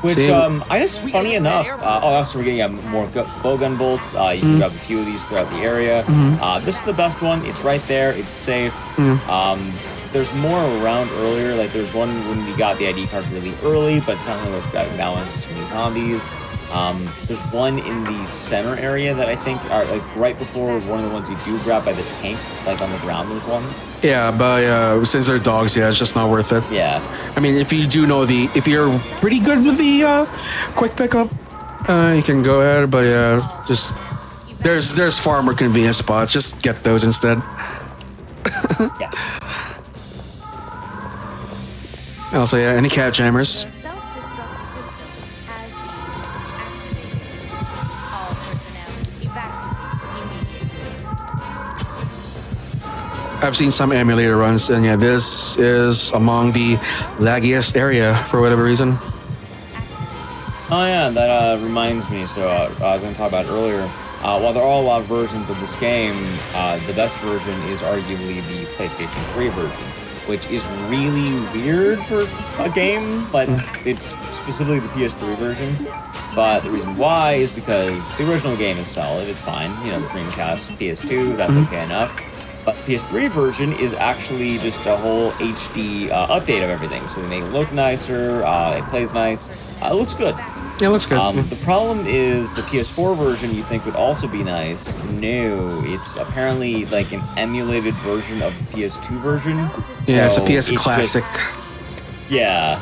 Which, See? I guess, funny enough. Also, we're getting more bowgun bolts. You can grab a few of these throughout the area. This is the best one. It's right there. It's safe. There's more around earlier. Like, there's one when we got the ID card really early, but it's not really worth grabbing that one. Just too many zombies. There's one in the center area that I think are, like, right before one of the ones you do grab by the tank. Like, on the ground, there's one. Yeah, but since they're dogs, yeah, it's just not worth it. Yeah. I mean, if you do know if you're pretty good with the quick pickup, you can go ahead. But yeah, just there's far more convenient spots. Just get those instead. Yeah. Also, yeah, any cat jammers. The self-destruct system has been activated. All personnel evacuate immediately. I've seen some emulator runs, and yeah, this is among the laggiest area for whatever reason. Oh yeah, that reminds me. So I was going to talk about it earlier. While there are a lot of versions of this game, the best version is arguably the PlayStation 3 version, which is really weird for a game, but it's specifically the PS3 version. But the reason why is because the original game is solid, it's fine. You know, the Dreamcast, PS2, that's okay enough. But PS3 version is actually just a whole HD update of everything. So they make it look nicer, it plays nice, it looks good. Yeah, looks good. The problem is the PS4 version you think would also be nice. No, it's apparently like an emulated version of the PS2 version. Yeah, it's a So PS Classic. Yeah.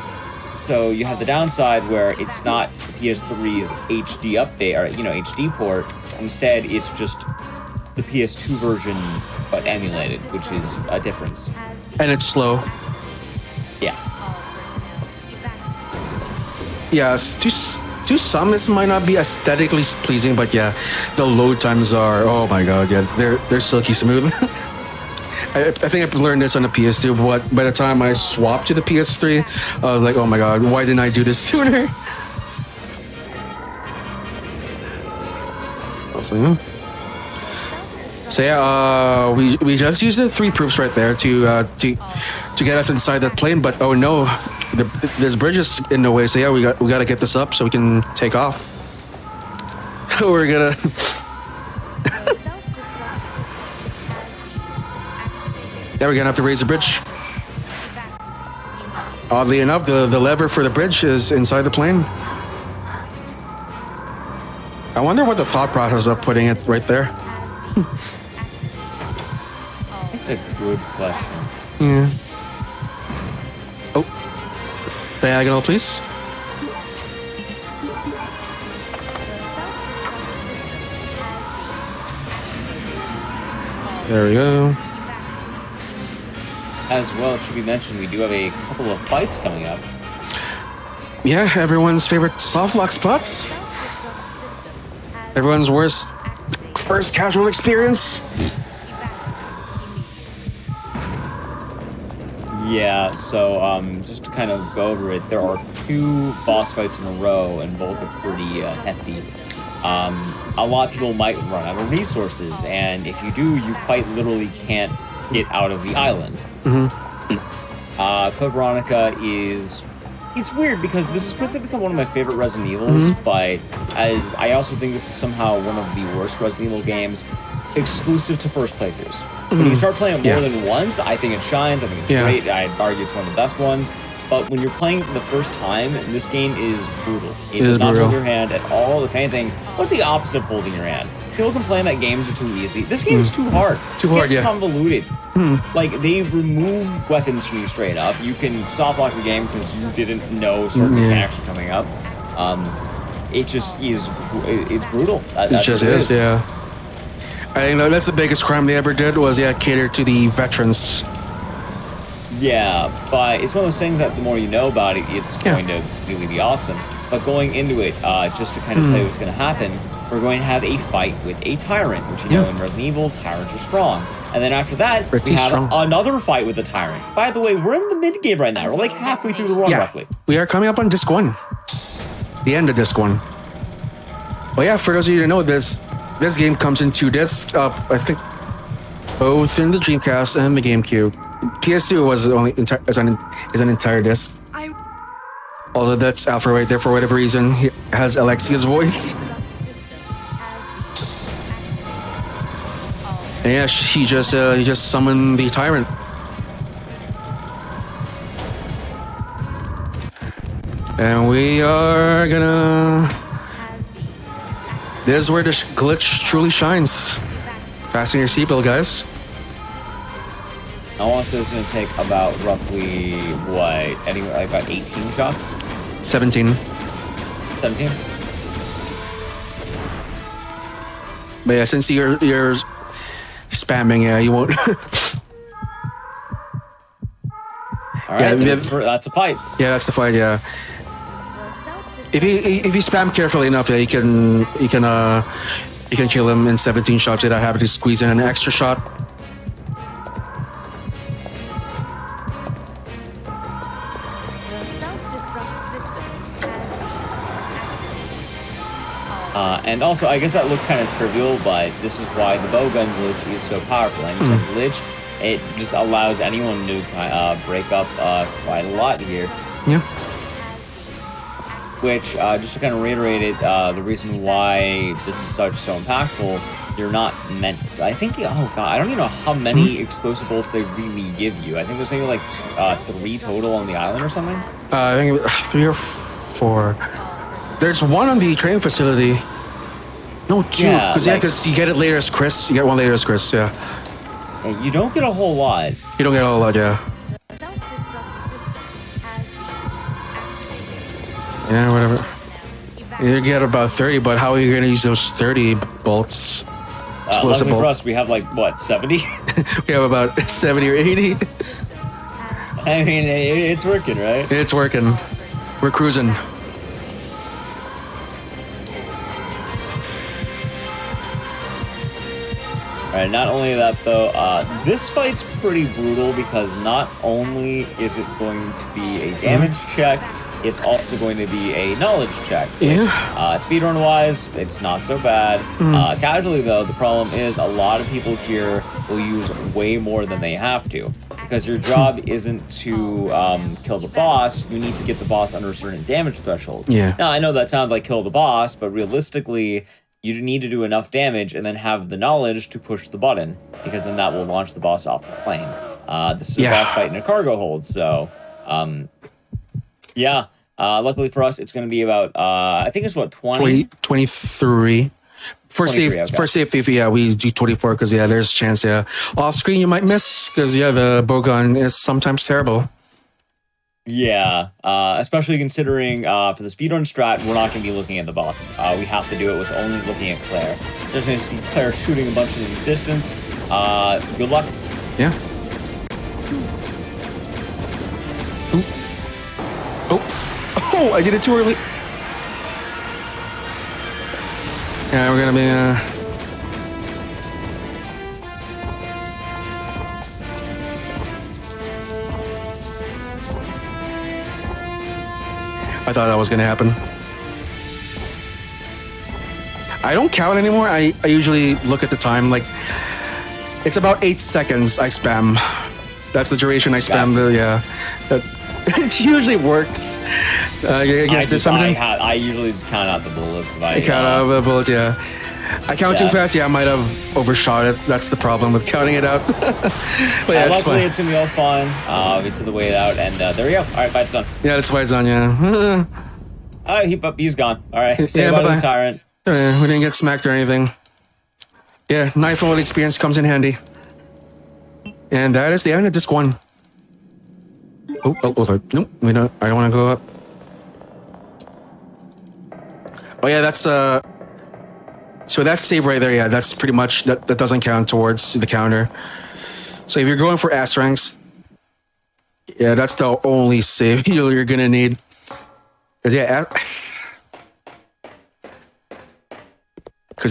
So you have the downside where it's not the PS3's HD update or HD port. Instead, it's just the PS2 version but emulated, which is a difference. And it's slow. Yeah. Yeah, to some it might not be aesthetically pleasing, but yeah, the load times are, oh my god, yeah, they're silky smooth. I think I've learned this on the PS2, but by the time I swapped to the PS3, I was like, oh my god, why didn't I do this sooner? So yeah, we just used the 3 proofs right there to get us inside that plane, but oh no, this bridge is in the way. So yeah, we got to get this up so we can take off. We're gonna. Yeah, we're gonna have to raise the bridge. Oddly enough, the lever for the bridge is inside the plane. I wonder what the thought process of putting it right there. That's a good question. Yeah. Oh. Diagonal, please. There we go. As well, it should be mentioned, we do have a couple of fights coming up. Yeah, everyone's favorite soft lock spots. Everyone's first casual experience. Yeah, so just to kind of go over it, there are 2 boss fights in a row, and both are pretty hefty. A lot of people might run out of resources, and if you do, you quite literally can't get out of the island. Code Veronica it's weird because this has quickly become one of my favorite Resident Evils, but as I also think this is somehow one of the worst Resident Evil games exclusive to first playthroughs. When you start playing it more than once, I think it shines, I think it's great, I'd argue it's one of the best ones. But when you're playing it for the first time, this game is brutal. It does not hold your hand at all. If anything, what's the opposite of holding your hand? People complain that games are too easy. This game is too hard. This game's convoluted. Like, they remove weapons from you straight up. You can soft lock the game because you didn't know certain mechanics are coming up. It just is, it's brutal. It just is, yeah. I think that's the biggest crime they ever did was, cater to the veterans. Yeah, but it's one of those things that the more you know about it, it's going to really be awesome. But going into it, just to kind of tell you what's going to happen, we're going to have a fight with a tyrant, which you know in Resident Evil, tyrants are strong. And then after that, we have another fight with a tyrant. By the way, we're in the mid-game right now. We're like halfway through the run, roughly. We are coming up on disc 1. The end of disc 1. Well, yeah, for those of you who know, this game comes in 2 discs. I think both in the Dreamcast and the GameCube. PS2 was only is an entire disc. Although that's Alpha right there for whatever reason. He has Alexia's voice. And yeah, he just summoned the tyrant. And we are gonna. This is where the glitch truly shines. Fasten your seatbelt, guys. I want to say it's going to take about roughly, what, anywhere, like about 18 shots? 17. 17? But yeah, since you're spamming, yeah, you won't. All right, Yeah, that's a fight. Yeah, that's the fight. Yeah, if you spam carefully enough, yeah, you can kill him in 17 shots without having to squeeze in an extra shot. And also, I guess that looked kind of trivial, but this is why the bowgun glitch is so powerful. And it's a glitch, it just allows anyone to break up quite a lot here. Yeah. Which, just to kind of reiterate it, the reason why this is so impactful, you're not meant. I think, oh god, I don't even know how many explosive bolts they really give you. I think there's maybe like 3 total on the island or something. I think 3 or 4. There's 1 on the training facility. No, 2. Because you get it later as Chris. You get 1 later as Chris. Yeah. And you don't get a whole lot. You don't get a whole lot. Yeah. Yeah, whatever. You get about 30, but how are you going to use those 30 bolts? Luckily for us, we have like, what, 70? We have about 70 or 80. I mean, it's working, right? It's working. We're cruising. Alright, not only that though, this fight's pretty brutal because not only is it going to be a damage check, it's also going to be a knowledge check. Yeah. Speedrun wise, it's not so bad. Casually though, the problem is a lot of people here will use way more than they have to. Because your job isn't to kill the boss, you need to get the boss under a certain damage threshold. Yeah. Now, I know that sounds like kill the boss, but realistically, you need to do enough damage and then have the knowledge to push the button, because then that will launch the boss off the plane. This is a boss fight in a cargo hold, so yeah. Luckily for us, it's going to be about, I think it's what, 23. For safety, yeah, we do 24 because, yeah, there's a chance, yeah. Off screen, you might miss because, yeah, the bowgun is sometimes terrible. Yeah, especially considering for the speedrun strat, we're not going to be looking at the boss. We have to do it with only looking at Claire. Just going to see Claire shooting a bunch in the distance. Good luck. Yeah. Ooh. Oh, I did it too early. Yeah, we're gonna be I thought that was gonna happen. I don't count anymore. I usually look at the time. Like, it's about 8 seconds I spam. That's the duration I spam. It usually works. I usually just count out the bullets. I count out the bullets, yeah. I count too fast, yeah, I might have overshot it. That's the problem with counting it out. But yeah, it's luckily, fine. it's going to be all fun. It's to the way out, and there we go. All right, fight's done. Yeah, that's fight's done, yeah. All right, he's gone. All right, say yeah, bye to the tyrant. We didn't get smacked or anything. Yeah, knife and experience comes in handy. And that is the end of disc 1. Oh, nope, I don't want to go up. Oh yeah, that's so that's save right there. Yeah, that's pretty much that doesn't count towards the counter. So if you're going for S ranks, yeah, that's the only save you're gonna need. Cause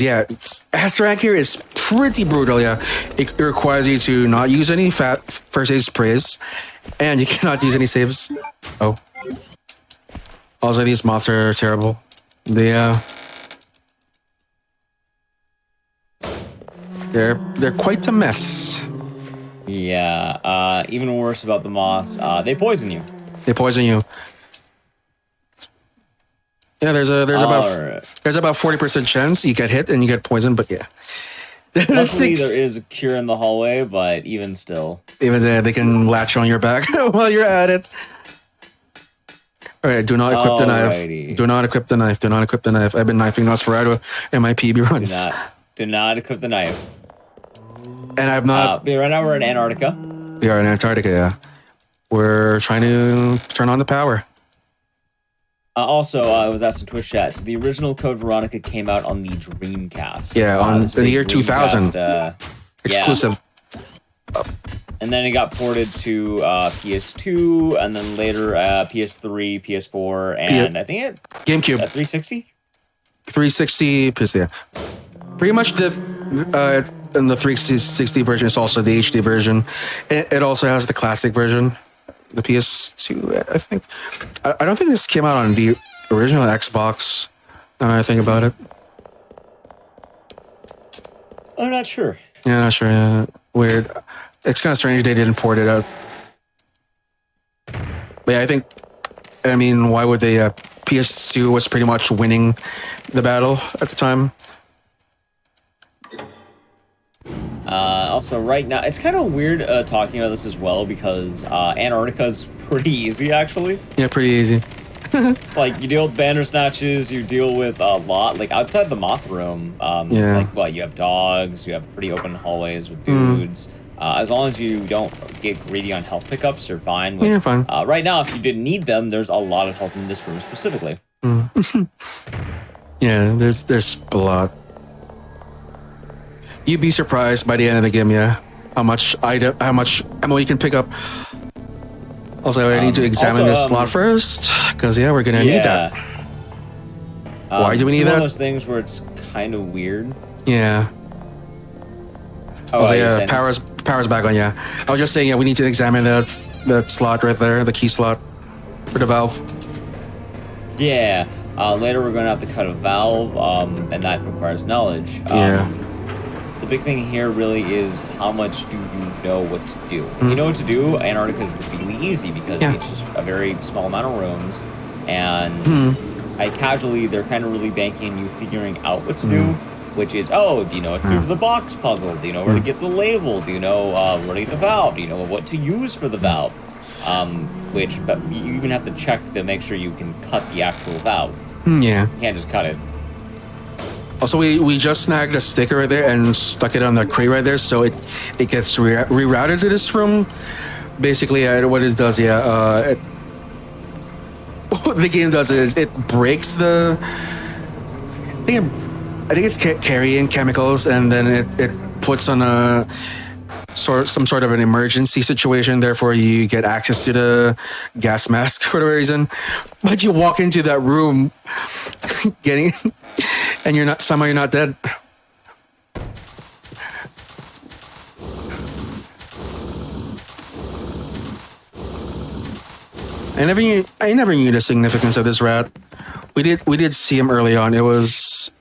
yeah, S rank here is pretty brutal. Yeah, it requires you to not use any first aid sprays, and you cannot use any saves. Oh, also these moths are terrible. They They're quite a mess. Yeah. Even worse about the moths. They poison you. They poison you. Yeah, there's Alright. about 40% chance you get hit and you get poisoned, but yeah. Luckily, there is a cure in the hallway, but even still. Even then, they can latch on your back while you're at it. All right, do not equip the Alrighty. knife. Do not equip the knife. Do not equip the knife. I've been knifing Nosferatu in my PB runs. Do not equip the knife. And I've not... Right now we're in Antarctica. We are in Antarctica, yeah. We're trying to turn on the power. Also, I was asked in Twitch chat, so the original Code Veronica came out on the Dreamcast. Yeah, in the year 2000. Exclusive. Yeah. And then it got ported to PS2, and then later PS3, PS4, and I think it... GameCube. 360? 360, yeah. Pretty much in the 360 version, it's also the HD version. It also has the classic version. The PS2, I think. I don't think this came out on the original Xbox. Now that I think about it. I'm not sure. Yeah, not sure. Yeah. Weird. It's kind of strange they didn't port it out. But yeah, I mean, why would they? PS2 was pretty much winning the battle at the time. Also, right now, it's kind of weird talking about this as well, because Antarctica's pretty easy, actually. Yeah, pretty easy. Like, you deal with Bandersnatches, you deal with a lot, like, outside the moth room, yeah. like, well, you have dogs, you have pretty open hallways with dudes. As long as you don't get greedy on health pickups, you're fine. Which, yeah, fine. Right now, if you didn't need them, there's a lot of health in this room specifically. Yeah, there's a lot. You'd be surprised by the end of the game, yeah, how much ammo you can pick up. Also, I need to examine this slot first, because yeah, we're gonna need that. Why do we need that? One of those things where it's kind of weird. Yeah. Oh, also, yeah, power's back on. Yeah, I was just saying, yeah, we need to examine that slot right there, the key slot for the valve. Yeah. Later, we're gonna have to cut a valve, and that requires knowledge. Yeah. The big thing here really is how much do you know what to do. If you know what to do, Antarctica is really easy because it's just a very small amount of rooms, and they're kind of really banking on you figuring out what to do, which is, do you know what to do for the box puzzle? Do you know where to get the label? Do you know where to get the valve? Do you know what to use for the valve? But you even have to check to make sure you can cut the actual valve. Yeah. You can't just cut it. Also, we just snagged a sticker right there and stuck it on the crate right there, so it gets rerouted to this room. Basically, what it does, what the game does is it breaks the. I think it's carrying chemicals, and then it puts on some sort of an emergency situation. Therefore, you get access to the gas mask for whatever reason. But you walk into that room, and you're not dead. I never knew the significance of this rat. We did see him early on. It was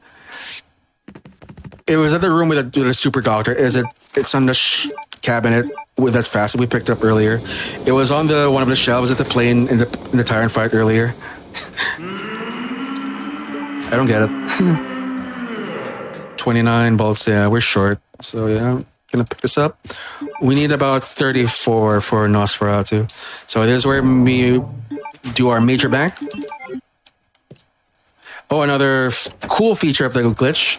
at the room with a super doctor. It's on the cabinet with that fast we picked up earlier. It was on one of the shelves at the plane in the Tyrant fight earlier. I don't get it. 29 bolts, yeah, we're short. So yeah, I'm gonna pick this up. We need about 34 for Nosferatu. So this is where we do our major bank. Oh, another cool feature of the glitch.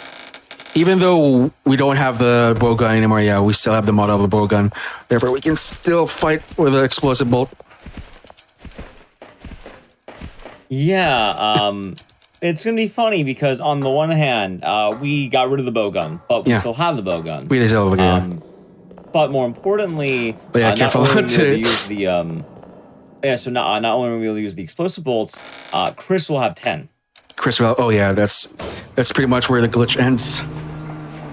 Even though we don't have the bow gun anymore, yeah, we still have the model of the bow gun. Therefore, we can still fight with an explosive bolt. Yeah, it's gonna be funny because on the one hand, we got rid of the bow gun, but we still have the bow gun. We still have the But more importantly, careful not only not will to we use the not only will we be able to use the explosive bolts, Chris will have 10. Chris will. Oh yeah, that's pretty much where the glitch ends.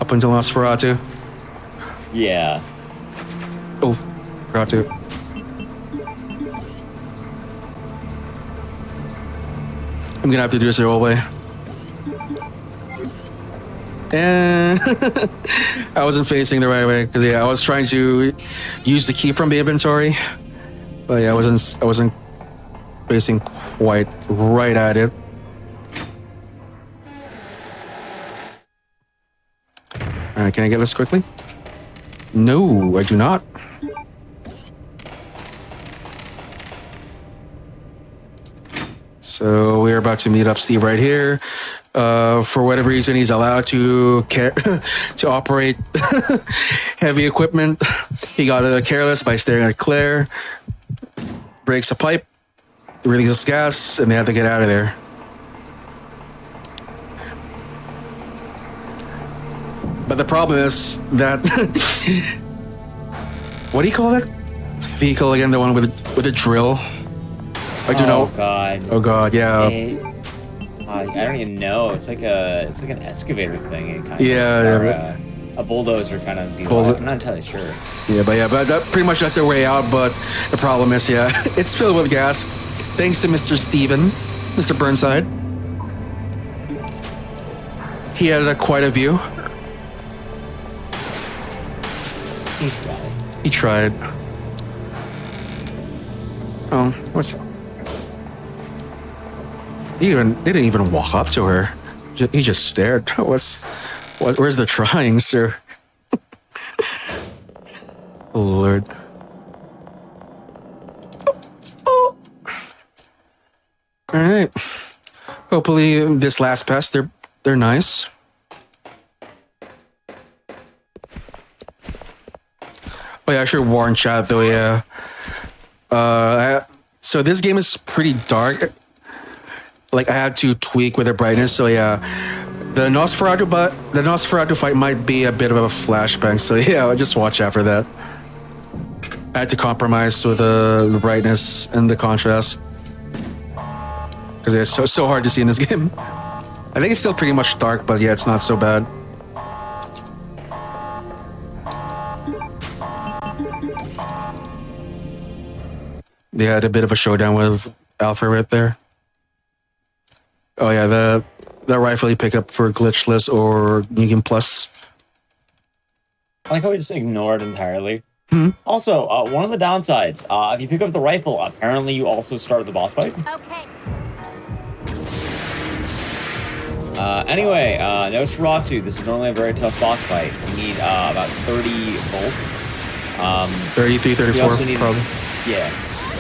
Up until Nosferatu. Yeah. Oh, forgot to. I'm gonna have to do this the whole way. And I wasn't facing the right way because I was trying to use the key from the inventory, but I wasn't facing quite right at it. All right, can I get this quickly? No, I do not. So we're about to meet up Steve right here. For whatever reason, he's allowed to to operate heavy equipment. He got careless by staring at Claire, breaks a pipe, releases gas, and they have to get out of there. But the problem is that what do you call that vehicle again? The one with the drill. I do know. God. Oh God, yeah. I don't even know. It's like an excavator thing. Kind of, Yeah, or a bulldozer kind of deal. I'm not entirely sure. But that pretty much that's their way out. But the problem is, it's filled with gas. Thanks to Mr. Steven, Mr. Burnside. He had quite a view. He tried. Oh, what's... They didn't even walk up to her. He just stared. Where's the trying, sir? Oh, Lord. Oh. All right. Hopefully, this last pass, they're nice. Oh yeah, I should warn chat though. Yeah. So this game is pretty dark. Like I had to tweak with the brightness. So yeah, the Nosferatu fight might be a bit of a flashbang. So yeah, just watch out for that. I had to compromise with the brightness and the contrast because it's so hard to see in this game. I think it's still pretty much dark, but yeah, it's not so bad. They had a bit of a showdown with Alpha right there. Oh yeah, the rifle you pick up for glitchless or Negan Plus. I like how we just ignored entirely. Also, one of the downsides, if you pick up the rifle, apparently you also start the boss fight. Okay. Anyway, Nosferatu, this is normally a very tough boss fight. You need about 30 volts. 33, 34, probably. Yeah.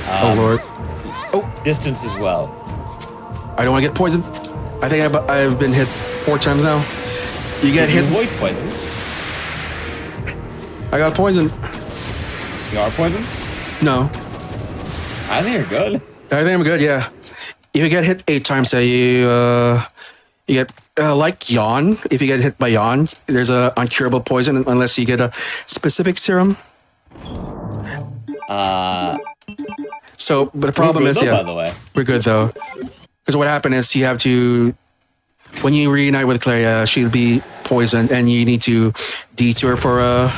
Oh Lord. Oh, distance as well. I don't want to get poisoned. I think I've been hit 4 times now. You get hit. Avoid poison. I got poisoned. You are poisoned? No. I think you're good. I think I'm good. Yeah. If you get hit 8 times, say you get like yawn. If you get hit by yawn, there's a uncurable poison unless you get a specific serum. So, but the problem is, by the way, we're good though. Because what happened is you have to, when you reunite with Claire, she'll be poisoned, and you need to detour for a.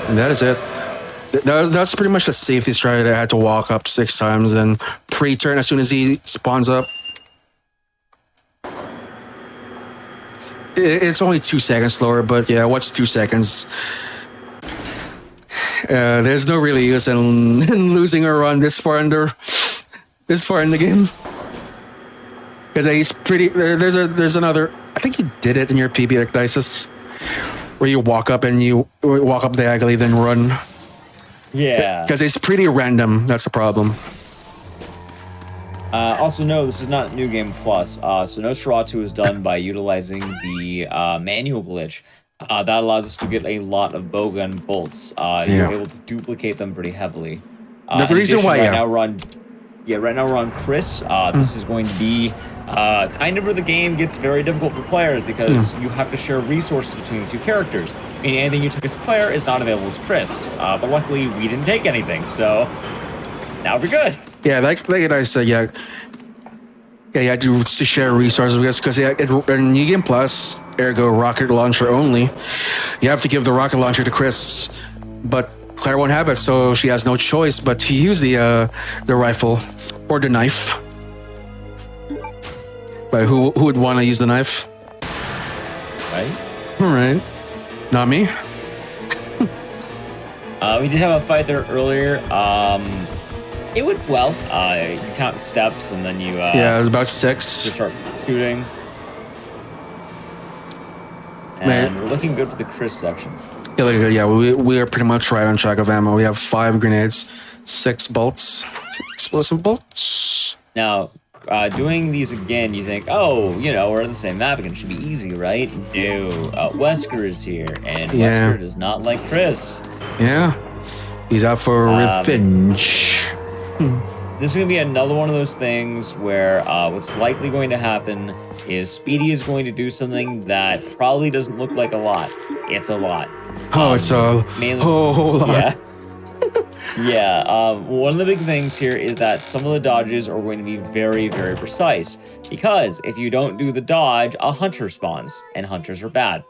And that is it. That's pretty much the safety strategy. I had to walk up 6 times, then pre-turn as soon as he spawns up. It's only 2 seconds slower, but yeah, what's 2 seconds? There's no really use in losing a run this far in the game. Because he's pretty. There's another. I think you did it in your PB Crisis, where you walk up diagonally, then run. Yeah. Because it's pretty random. That's the problem. Also, no, this is not New Game Plus. So Nosferatu is done by utilizing the manual glitch. That allows us to get a lot of bowgun bolts. You're able to duplicate them pretty heavily. The reason why, right now we're on Chris. This is going to be kind of where the game gets very difficult for players because you have to share resources between the 2 characters. Meaning anything you took as Claire is not available as Chris. But luckily, we didn't take anything, so now we're good. Yeah, like I said, yeah, you had to share resources because in New Game Plus, ergo rocket launcher only, you have to give the rocket launcher to Chris, but Claire won't have it, so she has no choice but to use the rifle or the knife. But who would want to use the knife? Right? All right. Not me. We did have a fight there earlier. It went well. You count steps and then you Yeah, it was about just 6. start shooting. Man. And we're looking good for the Chris section. Yeah, we are pretty much right on track of ammo. We have 5 grenades, 6 bolts, explosive bolts. Now, doing these again, you think, oh, you know, we're in the same map again. It should be easy, right? No. Wesker is here, and Yeah. Wesker does not like Chris. Yeah, he's out for revenge. This is going to be another one of those things where what's likely going to happen is Speedy is going to do something that probably doesn't look like a lot. It's a lot. Oh, it's a whole lot. Yeah. Yeah. One of the big things here is that some of the dodges are going to be very, very precise. Because if you don't do the dodge, a hunter spawns. And hunters are bad.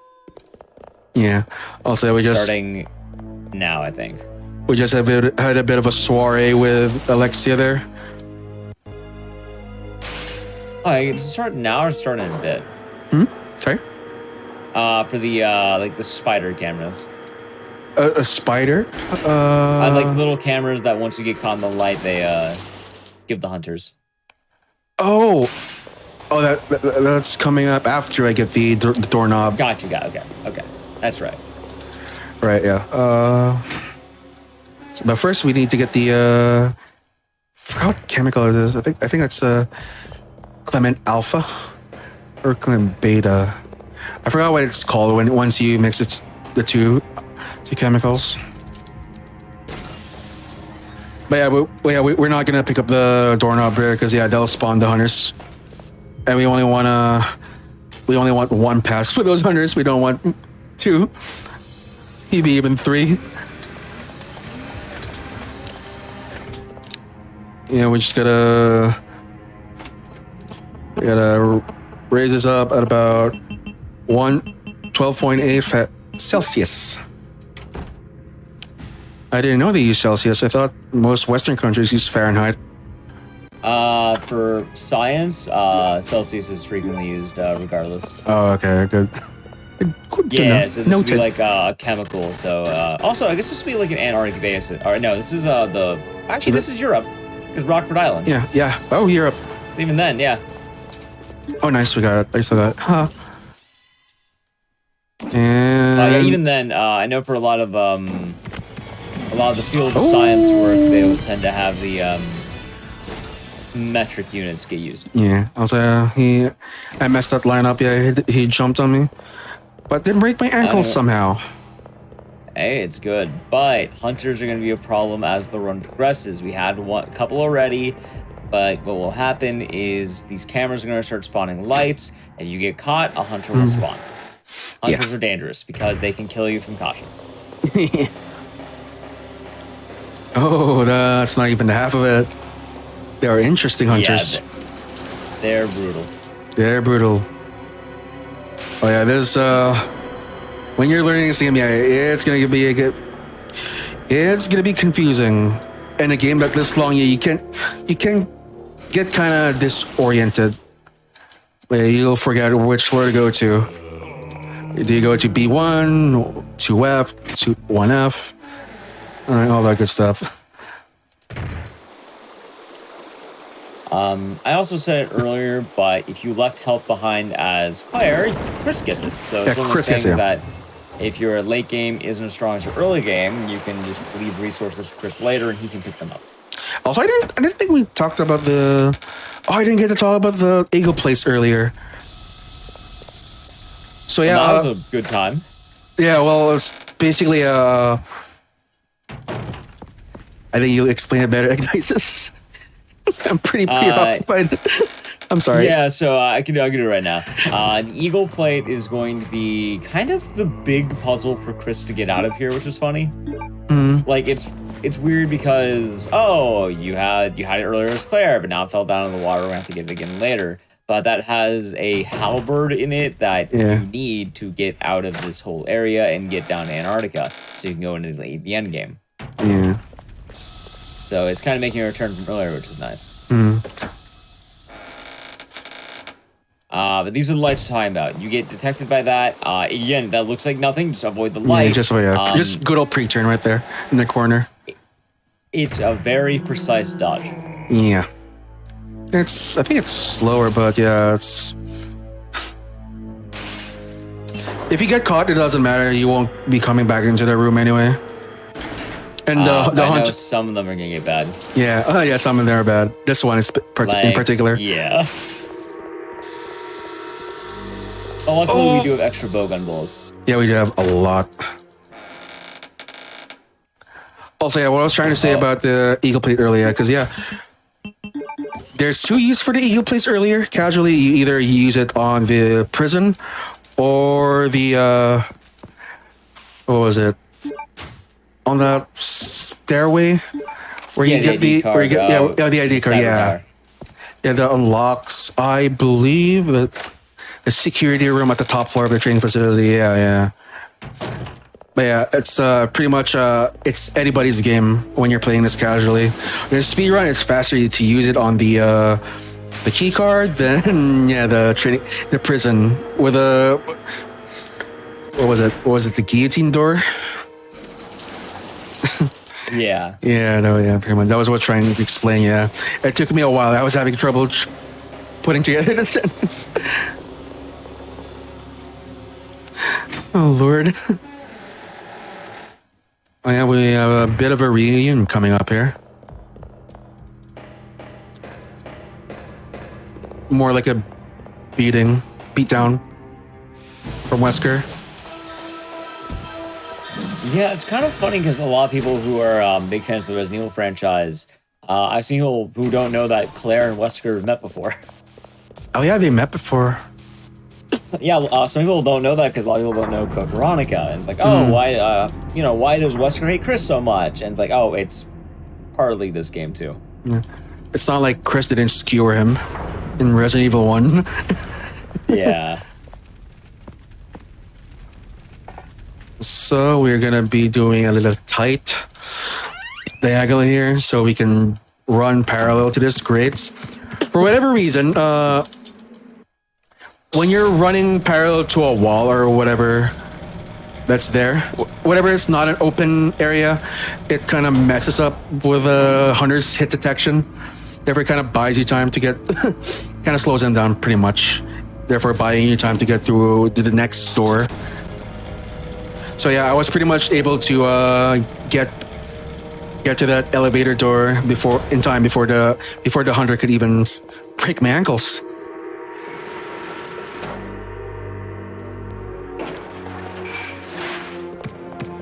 Yeah. Also, we just Starting now, I think. had a bit of a soiree with Alexia there. Oh, I get to start now or start in a bit? Sorry? For the like the spider cameras. A spider? I like little cameras that once you get caught in the light, they give the hunters. Oh, that's coming up after I get the doorknob. Got you. Okay. That's right. Right. Yeah. But first we need to get the forgot what chemical it is. I think that's Clement Alpha or Clement Beta. I forgot what it's called once you mix the two chemicals. But yeah, we're not gonna pick up the doorknob here because they'll spawn the hunters, and we only want one pass for those hunters. We don't want 2, maybe even 3. Yeah, we gotta raise this up at about 12.8 Celsius. I didn't know they use Celsius. I thought most Western countries use Fahrenheit. For science, Celsius is frequently used, regardless. Oh, okay, good. Good to know. Yeah, so this would Noted. be like a chemical. So, also, I guess this would be like an Antarctic base. Or no, this is this is Europe. It's Rockford Island. Yeah. Oh, Europe. Even then, yeah. Oh, nice. We got it. I saw that. Huh. And Yeah, even then, I know for a lot of the field of science work, they will tend to have the metric units get used. yeah. Also, I messed that line up. Yeah, he jumped on me, but didn't break my ankle somehow. Hey, it's good, but hunters are going to be a problem as the run progresses. We had a couple already, but what will happen is these cameras are going to start spawning lights. If you get caught, a hunter will spawn. Hunters are dangerous because they can kill you from caution. Oh, that's not even half of it. They are interesting hunters. Yeah, they're brutal. They're brutal. Oh yeah, there's when you're learning this game, it's gonna be confusing. In a game like this long, you can get kind of disoriented. You'll forget which floor to go to. Do you go to B1, 2F, 1F, all that good stuff. I also said it earlier, but if you left health behind as Claire, Chris gets it. So it's one of those things that if your late game isn't as strong as your early game, you can just leave resources for Chris later and he can pick them up. Also, I didn't think we talked about the... Oh, I didn't get to talk about the Eagle place earlier. So yeah... Well, that was a good time. Yeah, well, it's basically I think you explain it better, Ignatius. I'm pretty preoccupied. I'm sorry. Yeah, so I can do it right now. An Eagle plate is going to be kind of the big puzzle for Chris to get out of here, which is funny. Like it's weird because you had it earlier as Claire, but now it fell down in the water. We're gonna have to get it again later. But that has a halberd in it that you need to get out of this whole area and get down to Antarctica, so you can go into the end game. Yeah. So it's kind of making a return from earlier, which is nice. But these are the lights we're talking about. You get detected by that. Again, that looks like nothing. Just avoid the light. Just good old pre-turn right there in the corner. It's a very precise dodge. Yeah. I think it's slower, but yeah, it's... If you get caught, it doesn't matter. You won't be coming back into the room anyway. And the I hunt... know some of them are gonna get bad. Yeah, yeah, some of them are bad. This one is in particular. Yeah. Oh, luckily we do have extra bowgun bullets. Yeah, we do have a lot. Also, yeah, what I was trying to say about the Eagle Plate earlier, because yeah, there's two uses for the Eagle Plates earlier. Casually, you either use it on the prison or the what was it? On the stairway where you get the card, the ID card, yeah. Yeah, that unlocks, I believe, the security room at the top floor of the training facility. Yeah. But yeah, it's pretty much it's anybody's game when you're playing this casually. The speedrun, it's faster to use it on the key card than the prison with a what was it? What was it? The guillotine door? Yeah. Pretty much. That was what I was trying to explain. Yeah, it took me a while. I was having trouble putting together the sentence. Oh Lord. Oh yeah, we have a bit of a reunion coming up here. More like a beatdown from Wesker. Yeah, it's kind of funny because a lot of people who are big fans of the Resident Evil franchise, I've seen people who don't know that Claire and Wesker met before. Oh yeah, they met before. Yeah, some people don't know that because a lot of people don't know Code Veronica, and it's like, oh, why does Wesker hate Chris so much? And it's like, oh, it's partly this game too. Yeah. It's not like Chris didn't skewer him in Resident Evil 1. Yeah. So we're gonna be doing a little tight diagonal here so we can run parallel to this grid. For whatever reason, when you're running parallel to a wall or whatever that's there, whatever it's not an open area, it kind of messes up with hunter's hit detection. Therefore, it kind of buys you time to get, kind of slows them down pretty much. Therefore, buying you time to get through to the next door. So yeah, I was pretty much able to get to that elevator door in time before the hunter could even break my ankles.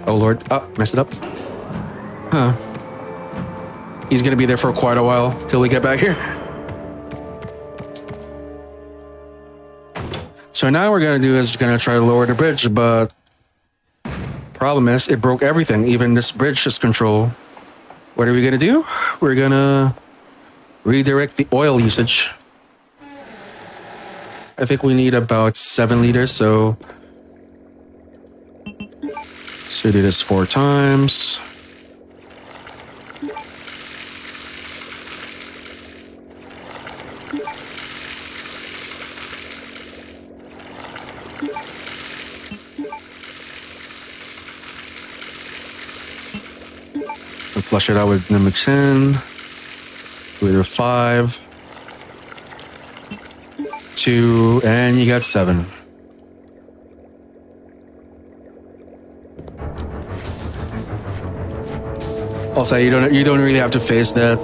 Oh Lord, messed it up. Huh. He's gonna be there for quite a while till we get back here. So now we're gonna try to lower the bridge, but problem is it broke everything, even this bridge's control. What are we gonna do? We're gonna redirect the oil usage. I think we need about 7 liters, so do this 4 times. And flush it out with number 10. Liter 5. 2, and you got 7. Also, you don't really have to face the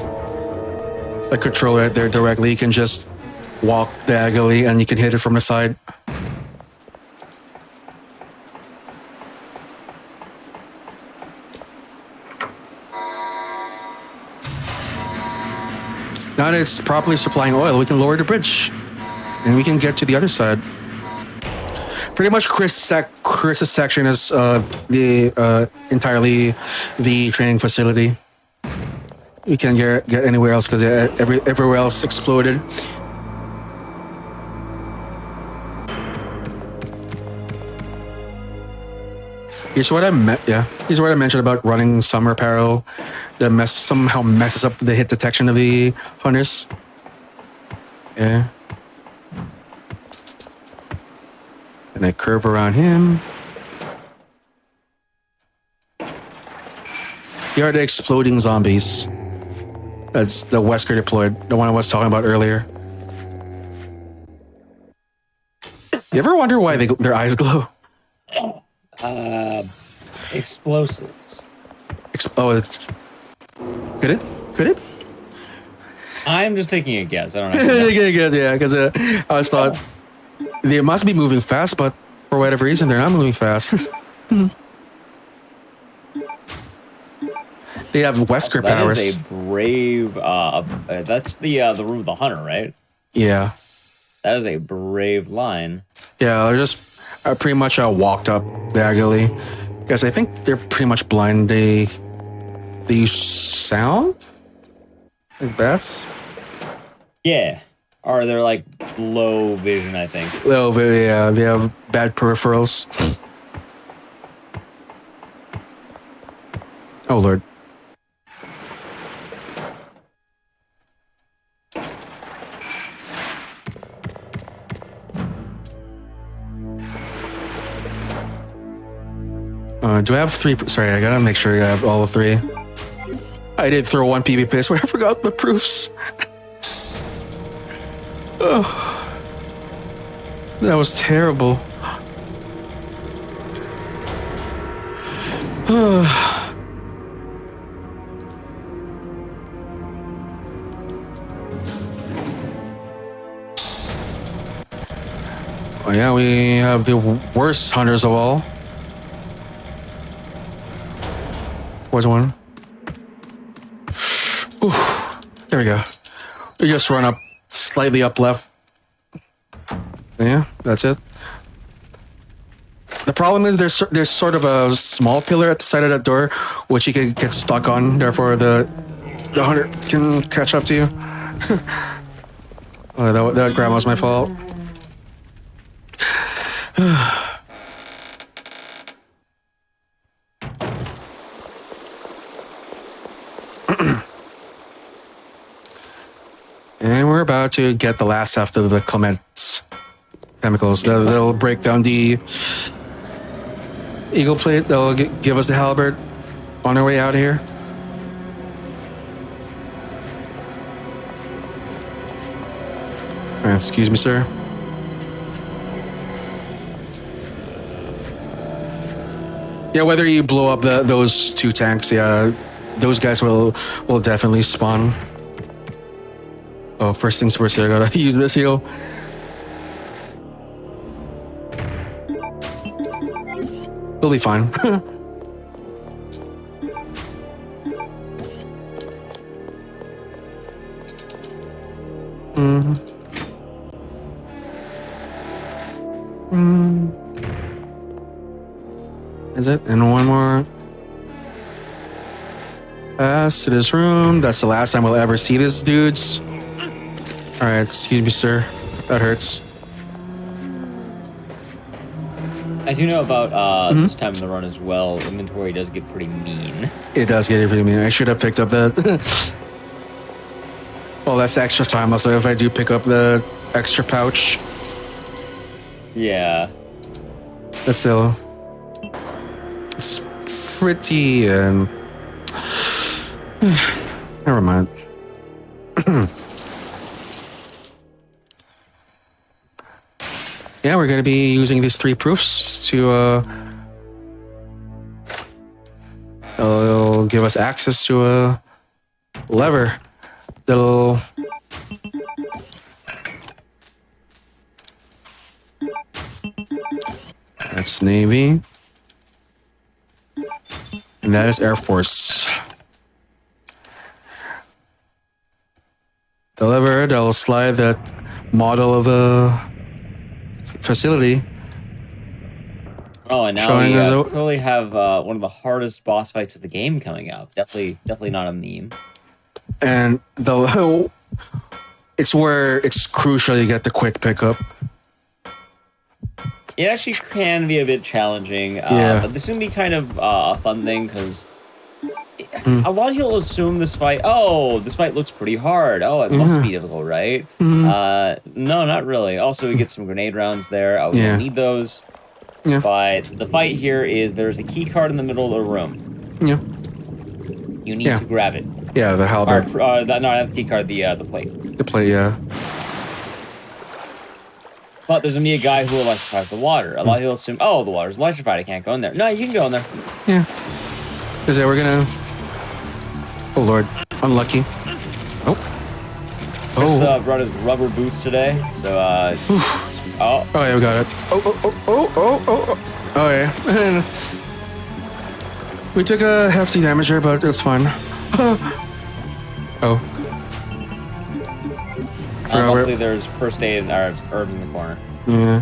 controller right there directly. You can just walk diagonally and you can hit it from the side. Now that it's properly supplying oil, we can lower the bridge and we can get to the other side. Pretty much Chris's section is entirely the training facility. We can't get anywhere else because everywhere else exploded. Here's what I mentioned about running summer apparel that somehow messes up the hit detection of the hunters. Yeah. And I curve around him. Here are the exploding zombies. That's the Wesker deployed, the one I was talking about earlier. You ever wonder why their eyes glow? Explosives. Could it? Could it? I'm just taking a guess. I don't know. Yeah, because I always thought they must be moving fast, but for whatever reason, they're not moving fast. They have Wesker powers. That is a brave. That's the room of the hunter, right? Yeah. That is a brave line. Yeah, they're just pretty much walked up diagonally. Because I think they're pretty much blind. They use sound? Like bats? Yeah. Or they're like low vision, I think. Oh, yeah, they have bad peripherals. Oh, Lord. Do I have three? Sorry, I gotta make sure I have all three. I did throw one PB piss where I forgot the proofs. Oh, that was terrible. Oh yeah, we have the worst hunters of all. Where's one? Ooh, there we go. We just run up, slightly up left. Yeah, that's it. The problem is there's sort of a small pillar at the side of that door, which you can get stuck on. Therefore, the hunter can catch up to you. Oh, that grandma's my fault. And we're about to get the last half of the Clement's chemicals. They'll break down the eagle plate. They'll give us the halberd on our way out of here. Excuse me, sir. Yeah, whether you blow up those two tanks, yeah, those guys will definitely spawn. Oh, first things first, I gotta use this heal. We'll be fine. Is it? And one more. Pass to this room. That's the last time we'll ever see these dudes. Alright, excuse me, sir. That hurts. I do know about this time in the run as well. Inventory does get pretty mean. It does get pretty mean. I should have picked up that. Well, that's the extra time. Also, if I do pick up the extra pouch. Yeah. But still. It's pretty. Never mind. Yeah, we're going to be using these three proofs to it'll give us access to a lever that'll that's Navy, and that is Air Force. The lever that'll slide that model of the facility. Oh, and now we clearly have one of the hardest boss fights of the game coming up. Definitely not a meme. And it's where it's crucial you get the quick pickup. It actually can be a bit challenging, but this is gonna be kind of a fun thing because a lot of people assume this fight looks pretty hard. Oh, it must be difficult, right? No, not really. Also, we get some grenade rounds there. We don't need those. Yeah. But the fight here is there's a key card in the middle of the room. Yeah. You need to grab it. Yeah, the halberd. No, not the key card, the plate. The plate, yeah. But there's gonna be a guy who electrifies the water. A lot of people assume, oh, the water's electrified, I can't go in there. No, you can go in there. Yeah. Is that we're gonna... Oh, Lord. Unlucky. Oh. Chris brought his rubber boots today, so, Oh, yeah, we got it. Oh, yeah. We took a hefty damage here, but it's fine. Oh. Luckily, there's first aid or herbs in the corner. Yeah.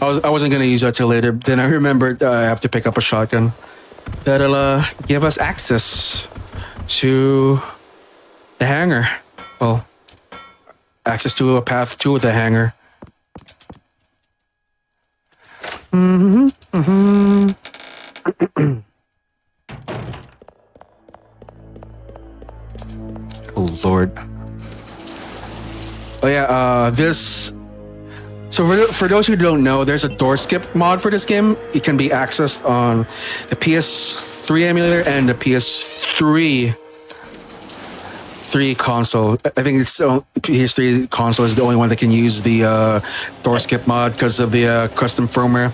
I wasn't gonna use that till later. Then I remembered I have to pick up a shotgun. That'll give us access to the hangar. Well, access to a path to the hangar. Oh, Lord. Oh yeah, this... So for those who don't know, there's a door skip mod for this game. It can be accessed on the PS3 emulator and the PS3 console. I think it's PS3 console is the only one that can use the door skip mod because of the custom firmware.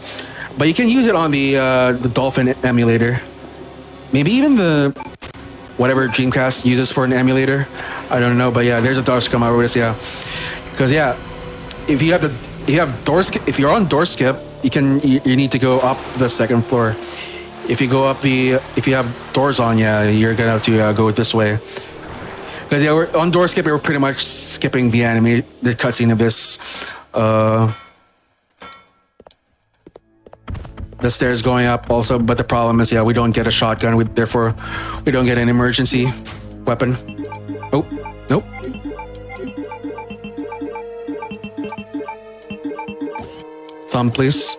But you can use it on the Dolphin emulator. Maybe even the whatever Dreamcast uses for an emulator. I don't know, but yeah, there's a door skip mod for this, yeah. Because yeah, if you have door skip, if you're on door skip, you need to go up the second floor. If you have doors on, yeah, you're gonna have to go this way. Because yeah, we're on door skip, we're pretty much skipping the cutscene of this. The stairs going up also, but the problem is, yeah, we don't get a shotgun, therefore we don't get an emergency weapon. Oh, nope. Thumb, please.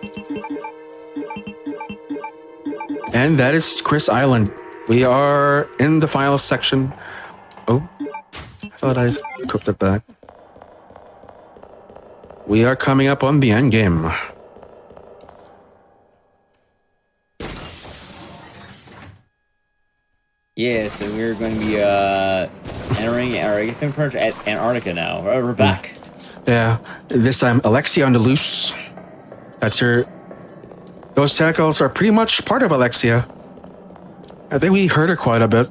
And that is Chris Island. We are in the final section. Oh, I thought I equipped it back. We are coming up on the end game. Yeah, so we're going to be entering at Antarctica now. We're back. Yeah, this time Alexia on the loose. That's her. Those tentacles are pretty much part of Alexia. I think we heard her quite a bit.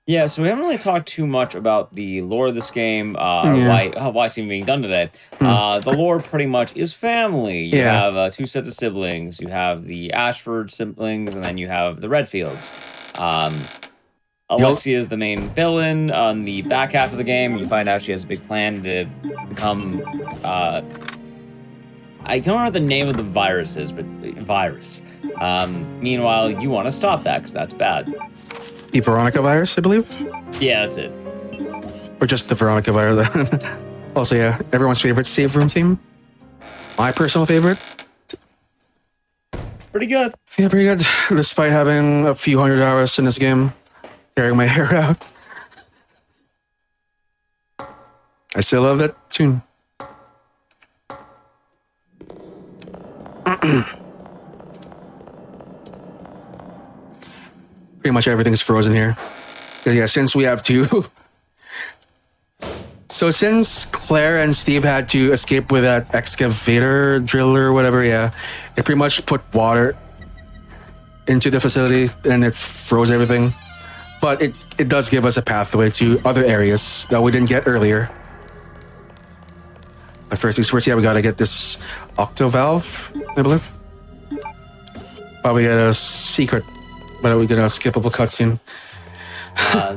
Yeah, so we haven't really talked too much about the lore of this game, why it's even being done today. The lore pretty much is family. You have two sets of siblings. You have the Ashford siblings, and then you have the Redfields. Alexia is the main villain. On the back half of the game, you find out she has a big plan to become... I don't know what the name of the virus is, but virus. Meanwhile, you want to stop that, because that's bad. The Veronica virus, I believe? Yeah, that's it. Or just the Veronica virus. Also, yeah, everyone's favorite save room theme. My personal favorite. Pretty good. Yeah, pretty good. Despite having a few hundred hours in this game, tearing my hair out. I still love that tune. Pretty much everything's frozen here. Yeah, since we have to. So since Claire and Steve had to escape with that excavator driller or whatever, yeah, it pretty much put water into the facility and it froze everything. But it does give us a pathway to other areas that we didn't get earlier. But first things first, yeah, we gotta get this octo valve, I believe. Probably get a secret, but we get a skippable cutscene.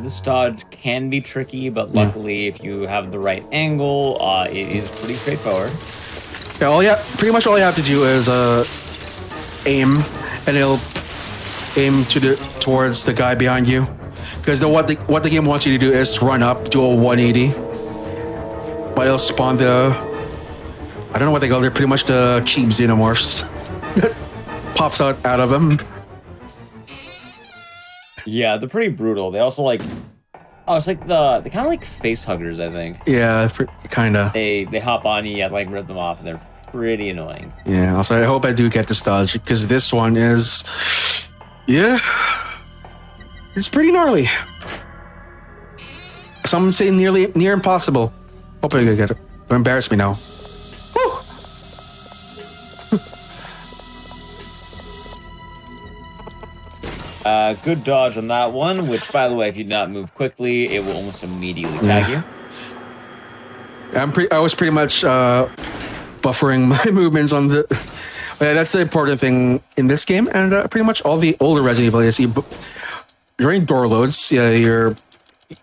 This dodge can be tricky, but luckily, if you have the right angle, it is pretty straightforward. Yeah, pretty much all you have to do is aim, and it'll aim towards the guy behind you. Because what the game wants you to do is run up, do a 180, but it'll spawn I don't know what they call. They're pretty much the cheap xenomorphs that pops out of them. Yeah, they're pretty brutal. They also it's like they kind of like face huggers, I think. Yeah, kind of. They hop on you, rip them off, and they're pretty annoying. Yeah, also I hope I do get this dodge because this one is, yeah, it's pretty gnarly. Some say near impossible. Hope I get it. Don't embarrass me now. Whew. Good dodge on that one, which, by the way, if you do not move quickly, it will almost immediately tag you. I was pretty much buffering my movements on the. Yeah, that's the important thing in this game, and pretty much all the older Resident Evil. You see, during door loads, yeah, you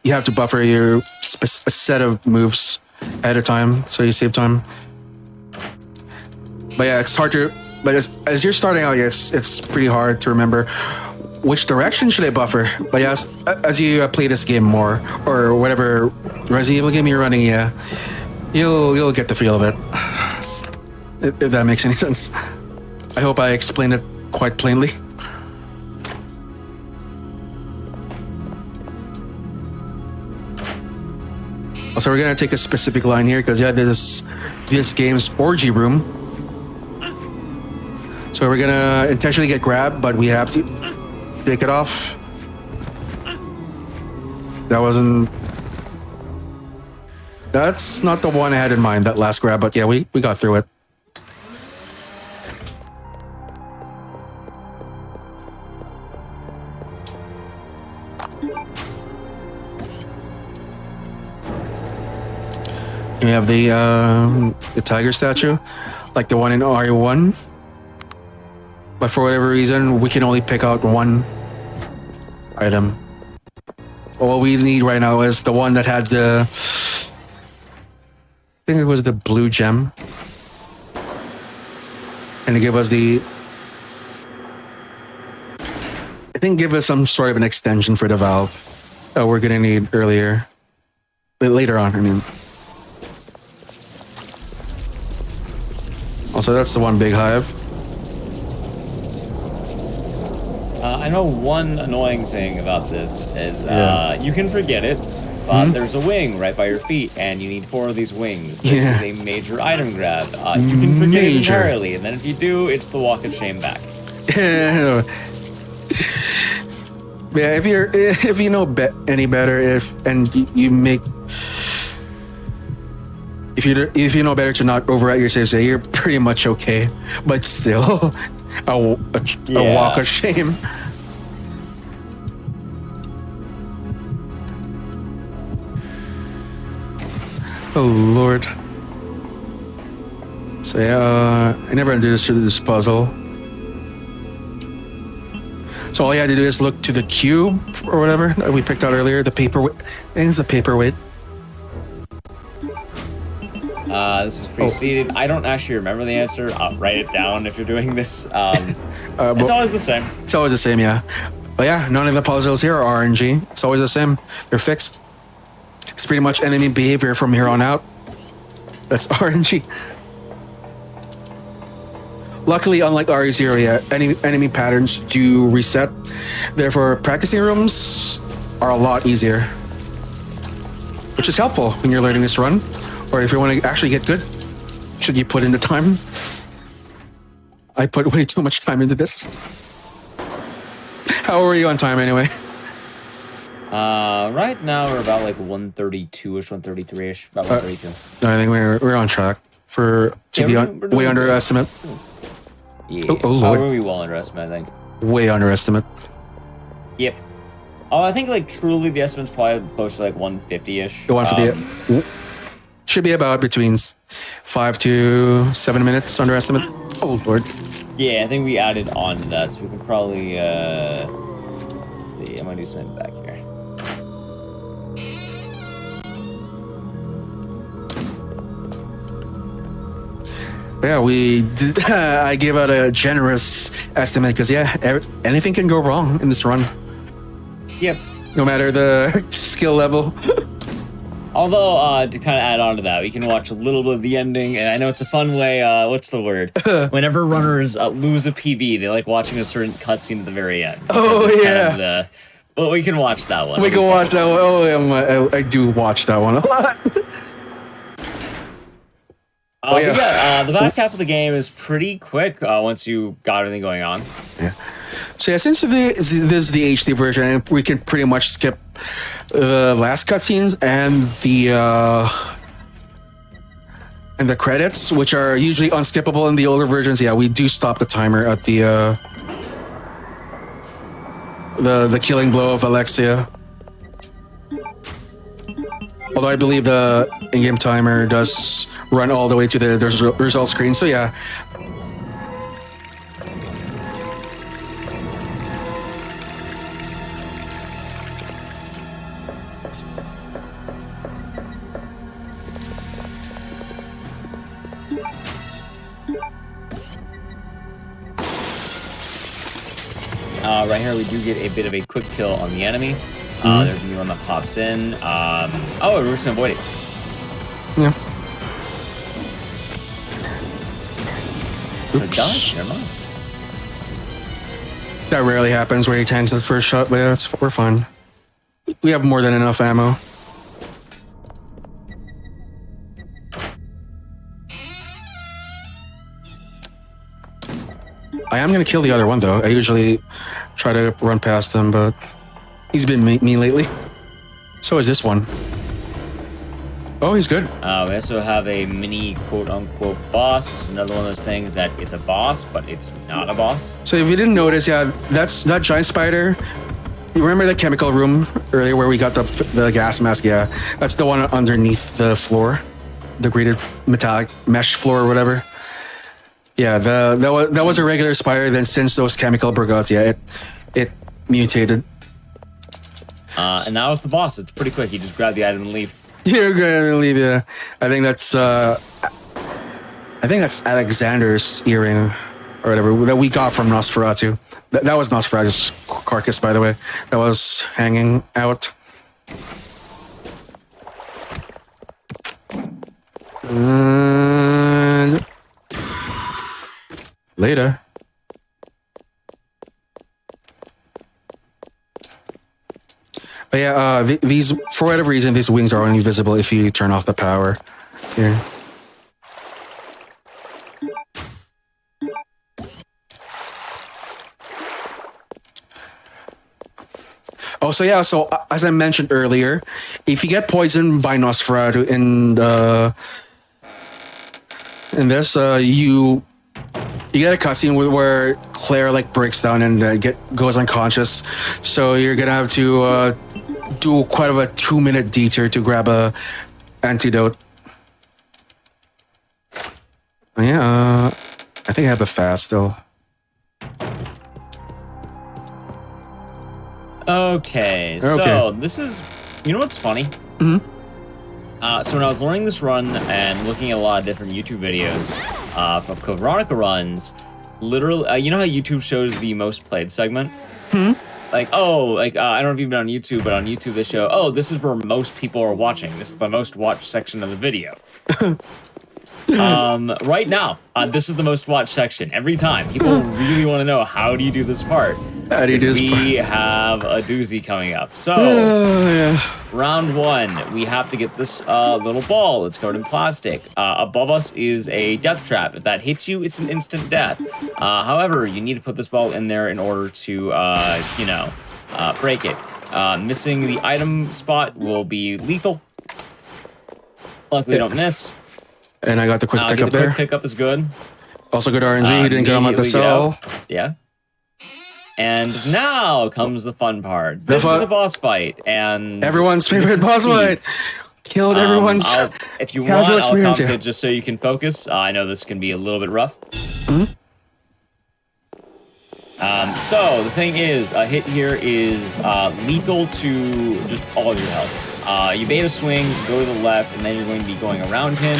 have to buffer a set of moves at a time, so you save time. But yeah, it's hard to. But as you're starting out, yeah, it's pretty hard to remember which direction should I buffer. But yeah, as you play this game more, or whatever Resident Evil game you're running, yeah, you'll get the feel of it. If that makes any sense. I hope I explained it quite plainly. Also, we're gonna take a specific line here because yeah, this game's orgy room. So we're gonna intentionally get grabbed, but we have to take it off. That's not the one I had in mind, that last grab, but yeah, we got through it. We have the tiger statue, like the one in RE1. But for whatever reason, we can only pick out one item. All we need right now is the one that had the... I think it was the blue gem. And it gave us the... I think give us some sort of an extension for the valve that we're gonna need earlier. But later on, I mean. Also, that's the one big hive. I know one annoying thing about this is you can forget it, but there's a wing right by your feet, and you need 4 of these wings. This is a major item grab. You can forget it entirely, and then if you do, it's the walk of shame back. Yeah, if you know any better, if you know better to not overwrite your save state, you're pretty much okay. But still, a walk of shame. Oh Lord. So yeah, I never understood this puzzle. So all you had to do is look to the cube or whatever that we picked out earlier, the paperweight. I think it's the paperweight. This is preceded. I don't actually remember the answer. I'll write it down if you're doing this. It's always the same. It's always the same, yeah. But yeah, none of the puzzles here are RNG. It's always the same. They're fixed. It's pretty much enemy behavior from here on out. That's RNG. Luckily, unlike RE0, yeah, enemy patterns do reset. Therefore, practicing rooms are a lot easier. Which is helpful when you're learning this run. Or if you want to actually get good, should you put in the time? I put way too much time into this. How are you on time anyway? Right now we're about like 132-ish, 133-ish, about 132. I think we're on track to be way under estimate. Yeah. Oh Lord. We're well under estimate, I think. Way under estimate. Yep. Oh, I think like truly the estimate's probably close to like 150-ish. The 150. Should be about between 5 to 7 minutes under estimate. Oh Lord. Yeah, I think we added on to that, so we can probably see. I'm gonna do something back here. Yeah, we did, I gave out a generous estimate because yeah, anything can go wrong in this run. Yep. No matter the skill level. Although, to kind of add on to that, we can watch a little bit of the ending, and I know it's a fun way, what's the word? Whenever runners lose a PB, they like watching a certain cutscene at the very end. Oh, yeah. Kind of well, we can watch that one. We can watch that one. Oh, I do watch that one a lot. But yeah, the back half of the game is pretty quick once you got everything going on. Yeah. So yeah, since this is the HD version, we can pretty much skip the last cutscenes and the credits, which are usually unskippable in the older versions. Yeah, we do stop the timer at the killing blow of Alexia. Although I believe the in-game timer does run all the way to the result screen. So yeah. Right here, we do get a bit of a quick kill on the enemy. There's a new one that pops in. Oh, we're just gonna avoid it. Yeah. Oops. Dodge? Never mind. That rarely happens where he tanks the first shot, but yeah, we're fine. We have more than enough ammo. I am gonna kill the other one though. I usually try to run past him, but he's been mean lately. So is this one. Oh, he's good. We also have a mini quote-unquote boss. It's another one of those things that it's a boss, but it's not a boss. So if you didn't notice, yeah, that's that giant spider. You remember the chemical room earlier where we got the gas mask? Yeah, that's the one underneath the floor, the grated metallic mesh floor or whatever. Yeah, that was a regular spider. Then since those chemical brigades, yeah, it mutated. And that was the boss. It's pretty quick. You just grab the item and leave. You're gonna leave, yeah. I think that's Alexander's earring or whatever that we got from Nosferatu. That was Nosferatu's carcass, by the way. That was hanging out. And later. But yeah, these, for whatever reason, these wings are only visible if you turn off the power here. Oh, so yeah, so as I mentioned earlier, if you get poisoned by Nosferatu in this, you get a cutscene where Claire like breaks down and goes unconscious. So you're gonna have to do quite of a 2-minute detour to grab a antidote. Yeah, I think I have a fast still. Okay, so this is, you know what's funny? Mm-hmm. So when I was learning this run and looking at a lot of different YouTube videos of Veronica runs, literally, you know how YouTube shows the most played segment? Like, I don't know if you've been on YouTube, but on YouTube they show, oh, this is where most people are watching. This is the most watched section of the video. Right now, this is the most watched section. Every time, people really want to know, how do you do this part? How do you do this part? We have a doozy coming up. So, round one, we have to get this little ball. It's covered in plastic. Above us is a death trap. If that hits you, it's an instant death. However, you need to put this ball in there in order to, break it. Missing the item spot will be lethal. Luckily, don't miss. And I got the quick pickup there. Quick pickup is good. Also good RNG. He didn't get him at the cell. Yeah. And now comes the fun part. This is a boss fight, and everyone's favorite boss fight. Killed everyone's. If you want, I'll count it just so you can focus. I know this can be a little bit rough. So the thing is, a hit here is lethal to just all of your health. You bait a swing, go to the left, and then you're going to be going around him.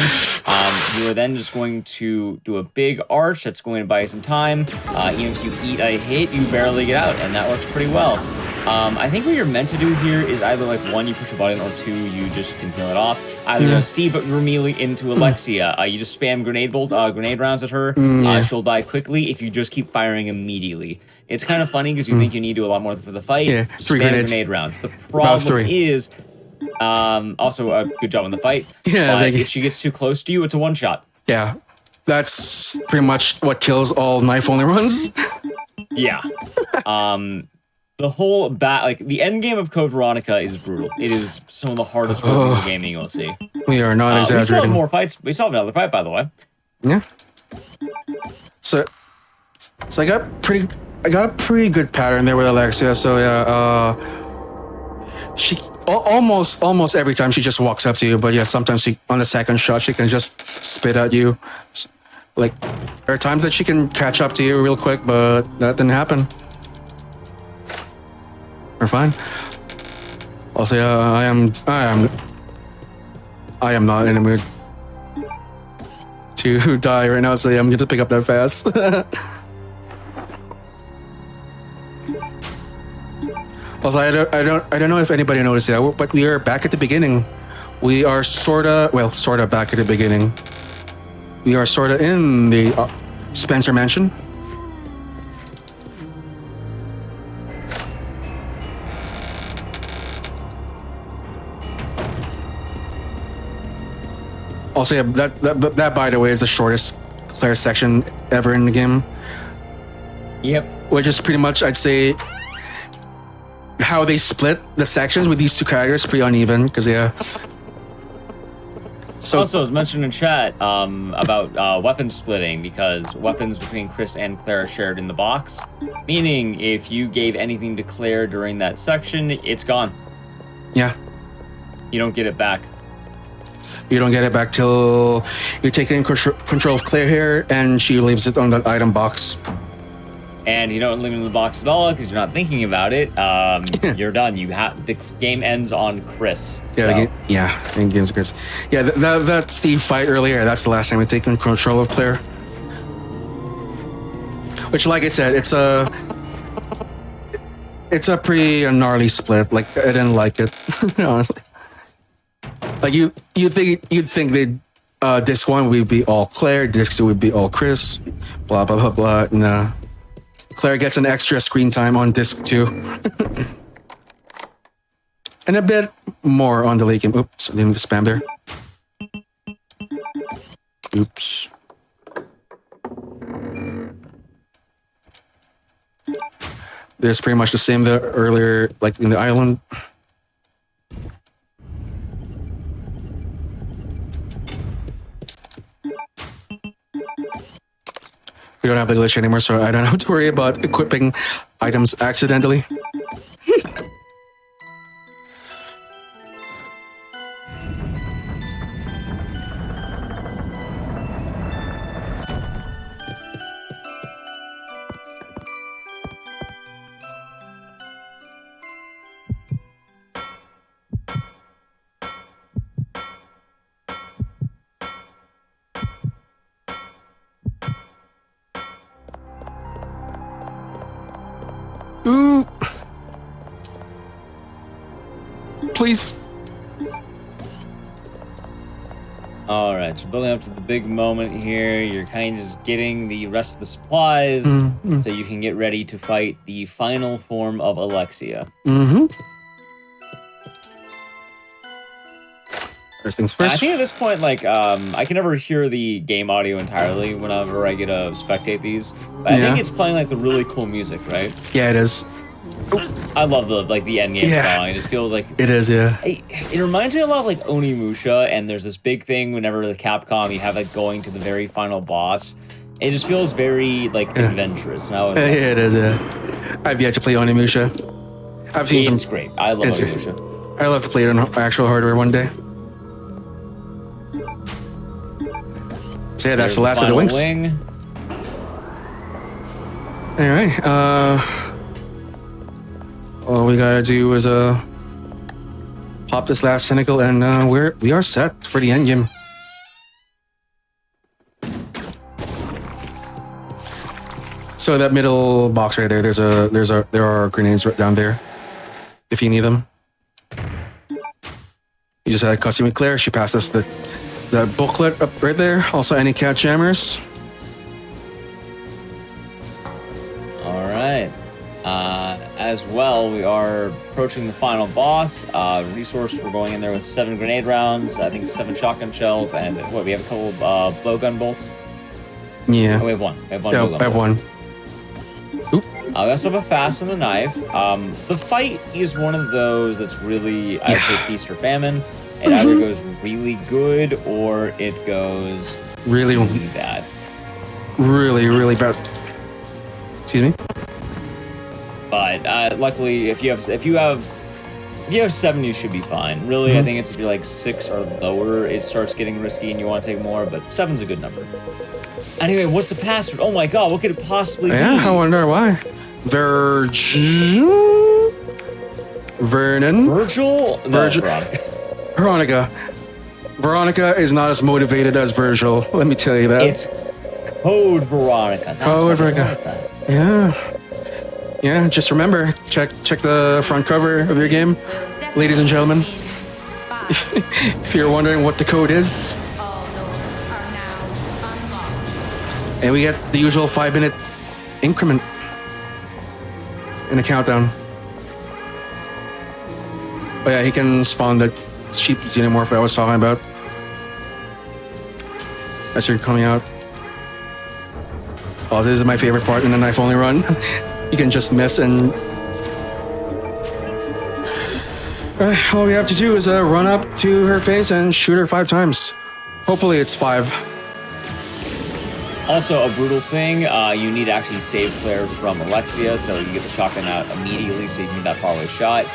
You are then just going to do a big arch that's going to buy you some time. Even if you eat a hit, you barely get out, and that works pretty well. I think what you're meant to do here is either like 1, you push a button, or 2, you just can kill it off. Either Steve immediately into Alexia. You just spam grenade rounds at her. She'll die quickly if you just keep firing immediately. It's kind of funny because you think you need to do a lot more for the fight. Yeah, 3 grenades. Grenade rounds. The problem is, also a good job on the fight. Yeah, but if she gets too close to you, it's a one-shot. Yeah, that's pretty much what kills all knife only runs. Yeah. The whole like the end game of Code Veronica is brutal. It is some of the hardest runs in the gaming you'll see. We are not We still have exaggerating. more fights. We still have another fight, by the way. Yeah. So I got a pretty good pattern there with Alexia. So yeah, she almost every time she just walks up to you, but yeah, sometimes on the second shot she can just spit at you. Like there are times that she can catch up to you real quick, but that didn't happen. We're fine. Also, yeah, I am not in the mood to die right now, so yeah, I'm going to pick up that fast. Also, I don't know if anybody noticed that, but we are back at the beginning. We are sorta back at the beginning. We are sorta in the Spencer Mansion. Also, yeah, that by the way is the shortest Claire section ever in the game. Yep. Which is pretty much, I'd say, how they split the sections with these two characters pretty uneven. Because yeah. So Also, as mentioned in chat about weapon splitting, because weapons between Chris and Claire are shared in the box, meaning if you gave anything to Claire during that section, it's gone. yeah, You don't get it back. you don't get it back till you take in control of Claire here, and she leaves it on that item box. And you don't leave it in the box at all because you're not thinking about it. You're done. The game ends on Chris. Yeah, So, in games of Chris. Yeah, that Steve fight earlier, that's the last time we take control of Claire. Which, like I said, it's a pretty gnarly split. Like, I didn't like it, honestly. Like you'd think they'd disc 1 would be all Claire, disc 2 would be all Chris, blah blah blah blah. Nah. Claire gets an extra screen time on disc 2. And a bit more on the late game. Oops, I didn't mean to spam there. Oops. There's pretty much the same there earlier, like in the island. We don't have the glitch anymore, so I don't have to worry about equipping items accidentally. Ooh. Please. all right, so building up to the big moment here. You're kind of just getting the rest of the supplies so you can get ready to fight the final form of Alexia. Mm-hmm. First things And I first. think at this point, like, I can never hear the game audio entirely whenever I get to spectate these. But I think Yeah. it's playing like the really cool music, right? Yeah, it is. I love the end game Yeah. song. It just feels like It is, yeah. it reminds me a lot of like Onimusha, and there's this big thing whenever the Capcom you have like going to the very final boss. It just feels very like adventurous. Now Yeah, it is, yeah. I've yet to play Onimusha. I've seen it's some. great. I love it's- Onimusha. I'd love to play it on actual hardware one day. So yeah, that's There's the last of the final wings. wing. All right. All we gotta do is pop this last cynical, and we are set for the end game. So that middle box right there, there are grenades right down there. If you need them, you just had a cussing with Claire. She passed us the booklet up right there. Also, any cat jammers. All right. as well, we are approaching the final boss. Resource, we're going in there with 7 grenade rounds, I think 7 shotgun shells, and what, we have a couple of blowgun bolts? Yeah. Oh, we have one. We have one Yeah, blowgun I have bolt. one. Oop. We also have a fast and the knife. The fight is one of those that's really, I'd say, feast or famine. It either goes really good or it goes Really, really bad. really bad. Excuse me? But luckily, if you have 7, you should be fine. Really, I think it's if you're like 6 or lower, it starts getting risky and you want to take more. But 7's a good number. Anyway, what's the password? Oh my god, what could it possibly be? Yeah, I wonder why. Vernon? Virgil? No, Virgil. Veronica. Veronica is not as motivated as Virgil. Let me tell you that. It's Code Veronica. That's Code what they Veronica. call it. Yeah. Yeah, just remember, check the front cover of your game, ladies and gentlemen. If you're wondering what the code is. All doors are now unlocked. And we get the usual 5-minute increment in a countdown. Oh yeah, he can spawn the cheap xenomorph I was talking about. As you're coming out. Oh, this is my favorite part in the knife only run. You can just miss and... all we have to do is run up to her face and shoot her 5 times. Hopefully it's 5. Also, a brutal thing, you need to actually save Claire from Alexia, so you get the shotgun out immediately so you can get that faraway shot.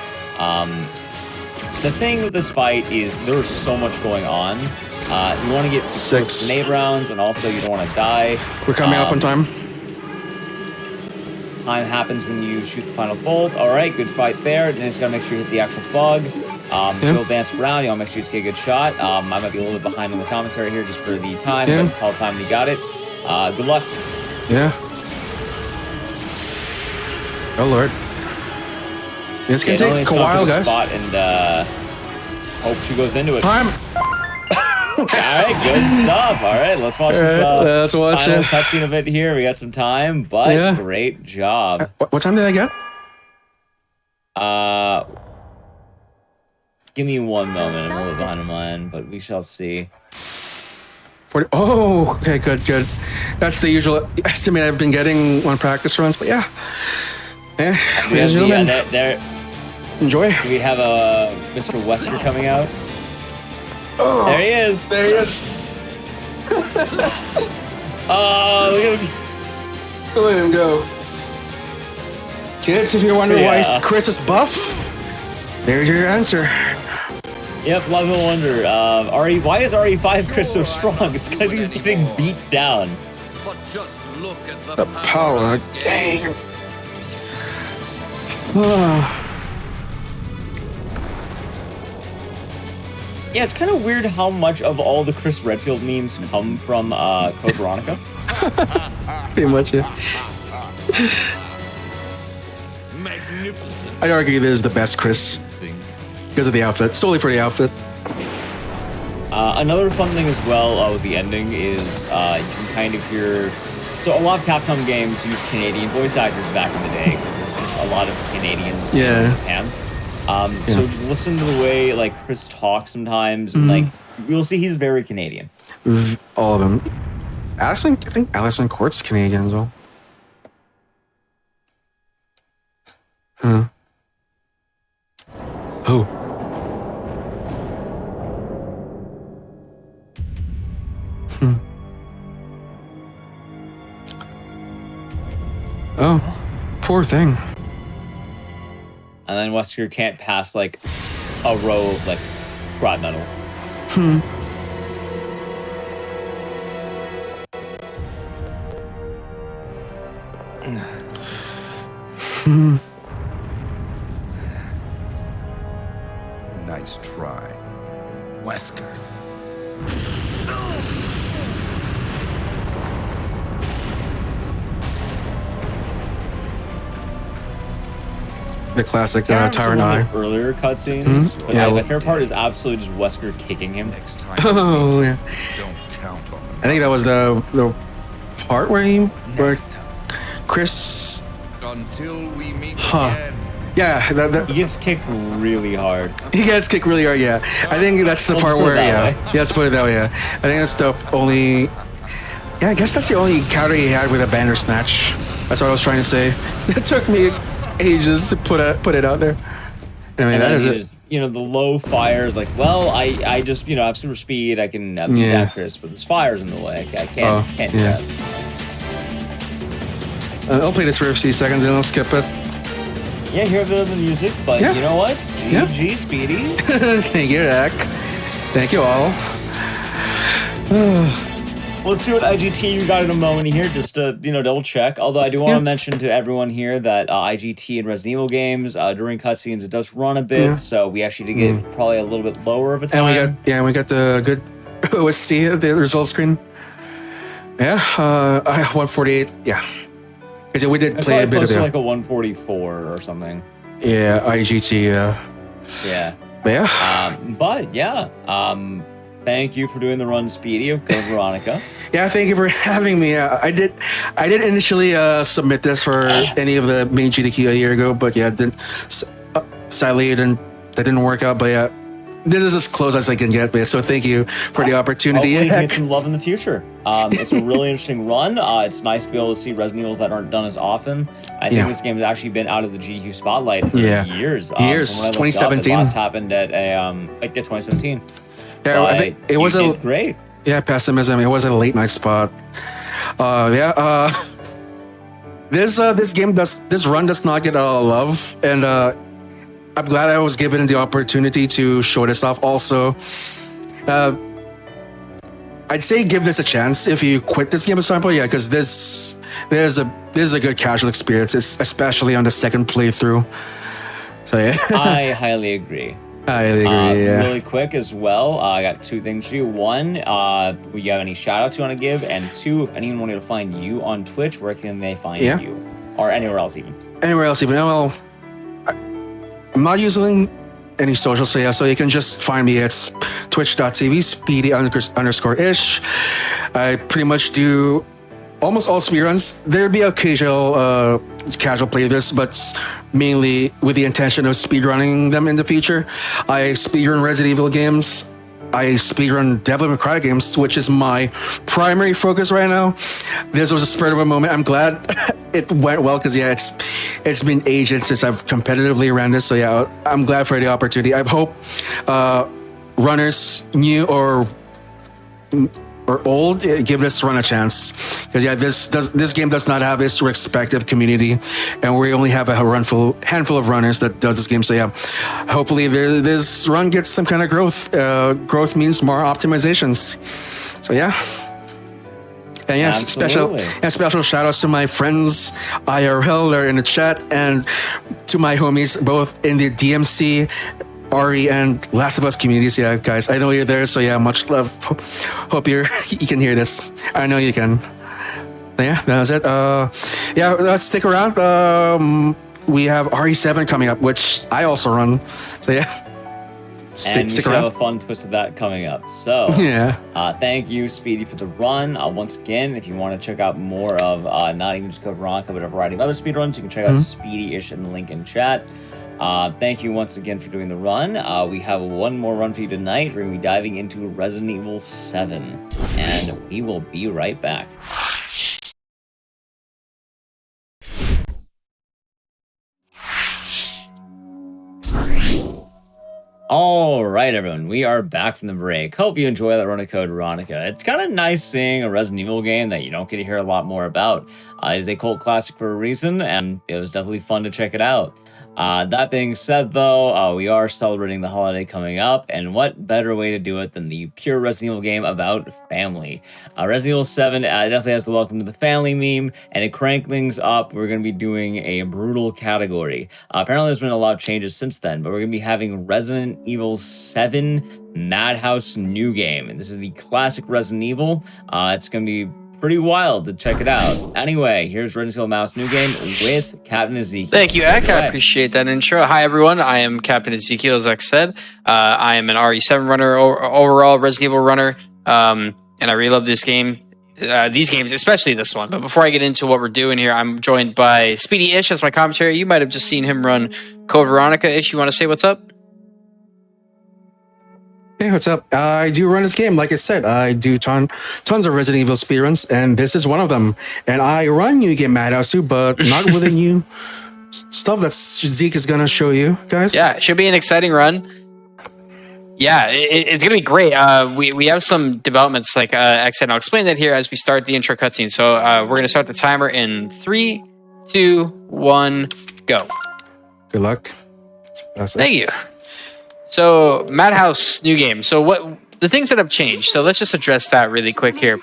The thing with this fight is there's so much going on. You want to get 6 grenade rounds, and also you don't want to die. We're coming up on time. Time happens when you shoot the final bolt. All right, good fight there. Then just gotta make sure you hit the actual bug. She'll dance around. You want to make sure you get a good shot. I might be a little bit behind on the commentary here just for the time, Yeah. but call time when you got it. Good luck. Yeah. Oh lord. This can take a while, guys. Spot and hope she goes into it. Time. All right, good stuff. All right, let's watch this let's watch final it. cutscene of it here. We got some time, but Yeah. great job. What time did I get? Give me one moment. I'm a little behind on mine, but we shall see. 40. Oh, okay, good. That's the usual estimate I've been getting on practice runs, but yeah. We Ladies have and the, gentlemen, there, enjoy. we have Mr. Wesker coming out. Oh, There he is. there he is. Oh, look at him. Let him go. Kids, if you're wondering why Yeah. Chris is buff, there's your answer. Yep, love no wonder. Why is RE5 Chris so strong? It's because he's getting beat down. But just look at The power. Dang. Yeah, it's kind of weird how much of all the Chris Redfield memes come from Code Veronica. Pretty much, yeah. magnificent. I'd argue this is the best Chris Thing. because of the outfit, solely for the outfit. Another fun thing as well with the ending is you can kind of hear... So a lot of Capcom games use Canadian voice actors back in the day because there's just a lot of Canadians Yeah. in Japan. So just listen to the way like Chris talks sometimes, and like you'll see he's very Canadian. All of them. I think Alison Court's Canadian as well. Huh. Who? Oh, poor thing. And then Wesker can't pass like a row of like Rod Nuddle. Nice try. Wesker. The classic Yeah, Tyrant some Eye. of the earlier cutscenes, but Yeah, my well- favorite part is absolutely just Wesker kicking him. Next time. Oh yeah. Don't count on him. I think that was the part where Next time. Chris Until we meet Huh. again. Yeah, He gets kicked really hard. he gets kicked really hard. Yeah, I think that's the Let's part put it where that yeah, let's put it that way. Yeah, I think that's the only. Yeah, I guess that's the only counter he had with a banner snatch. That's what I was trying to say. It took me ages to put it out there. Anyway, And that then is he it. just, the low fires, like, well, I just, have super speed. I can beat Yeah. that Chris, but this fire's in the way. I can't do yeah. that. I'll play this for a few seconds and I'll skip it. Yeah, hear a bit of the music, but Yeah. you know what? Yeah. GG, Speedy. Thank you, Dak. Thank you all. Let's see what IGT you got in a moment here, just to double check. Although I do want to Yeah. mention to everyone here that IGT in Resident Evil games during cutscenes it does run a bit, Yeah. so we actually did get probably a little bit lower of a time. And we got the good OSC, the result screen. Yeah, I have 148. Yeah, because we did It's play a probably bit of close to it. like a 144 or something. Yeah, IGT. Yeah. But yeah. Thank you for doing the run, Speedy, of Code Veronica. Yeah, thank you for having me. I did initially submit this for any of the main GDQ a year ago, but yeah, sadly that didn't work out. But yeah, this is as close as I can get. So thank you for the opportunity. Hopefully you get some love in the future. It's a really interesting run. It's nice to be able to see Resident Evils that aren't done as often. I think this game has actually been out of the GDQ spotlight for years. From when I looked up, 2017. It last happened at a 2017. Yeah, I think it was did great. Yeah, pessimism. It was a late night spot. This run does not get a lot of love, and I'm glad I was given the opportunity to show this off. Also, I'd say give this a chance if you quit this game at some point. Yeah, because this is a good casual experience, especially on the second playthrough. So yeah, I highly agree. I agree. Yeah. Really quick as well, I got two things for you. One, do you have any shout outs you want to give? And two, if anyone wanted to find you on Twitch, where can they find you? Or anywhere else even? Anywhere else even. Well, I'm not using any social, so you can just find me at twitch.tv, speedy_ish. I pretty much do almost all speedruns. There'd be occasional casual playlists, but mainly with the intention of speedrunning them in the future. I speedrun Resident Evil games. I speedrun Devil May Cry games, which is my primary focus right now. This was a spur of a moment. I'm glad it went well because it's been ages since I've competitively ran this. So yeah, I'm glad for the opportunity. I hope runners, new or old, give this run a chance, because yeah, this game does not have its respective community, and we only have a handful of runners that does this game. So yeah, hopefully this run gets some kind of growth. Growth means more optimizations. So yeah. And yeah, special shout outs to my friends IRL that are in the chat, and to my homies both in the DMC, RE, and Last of Us communities. Yeah, guys, I know you're there, so yeah, much love. Hope you can hear this. I know you can. Yeah, that was it. Yeah, let's stick around. We have RE7 coming up, which I also run. So yeah, and we stick should around. have a fun twist of that coming up. So Yeah. Thank you, Speedy, for the run. Once again, if you want to check out more of not even just Code Veronica, but a variety of other speedruns, you can check out Speedy-ish in the link in chat. Thank you once again for doing the run. We have one more run for you tonight. We're going to be diving into Resident Evil 7, and we will be right back. All right, everyone, we are back from the break. Hope you enjoy that run of Code Veronica. It's kind of nice seeing a Resident Evil game that you don't get to hear a lot more about. It is a cult classic for a reason, and it was definitely fun to check it out. That being said, though, we are celebrating the holiday coming up, and what better way to do it than the pure Resident Evil game about family? Resident Evil 7 definitely has the welcome to the family meme, and to crank things up, we're going to be doing a brutal category. Apparently, there's been a lot of changes since then, but we're going to be having Resident Evil 7 Madhouse New Game, and this is the classic Resident Evil. It's going to be pretty wild to check it out. Anyway, here's Resident Evil Mouse New Game with Captain Ezekiel. Thank you, Ek. I appreciate that intro. Hi, everyone. I am Captain Ezekiel, as Ek said. I am an RE7 runner, overall Resident Evil runner, and I really love this game. these games, especially this one. But before I get into what we're doing here, I'm joined by Speedy Ish as my commentary. You might have just seen him run Code Veronica. Ish, you want to say what's up? Hey, what's up? I do run this game. Like I said, I do tons of Resident Evil speedruns, and this is one of them. And I run New Game Madhouse too, but not with the new stuff that Zeke is gonna show you guys. Yeah, it should be an exciting run. Yeah, it's gonna be great. We have some developments, like X said. I'll explain that here as we start the intro cutscene. So we're gonna start the timer in 3, 2, 1, go. Good luck. Thank you. So Madhouse new game. So what the things that have changed? So let's just address that really quick here.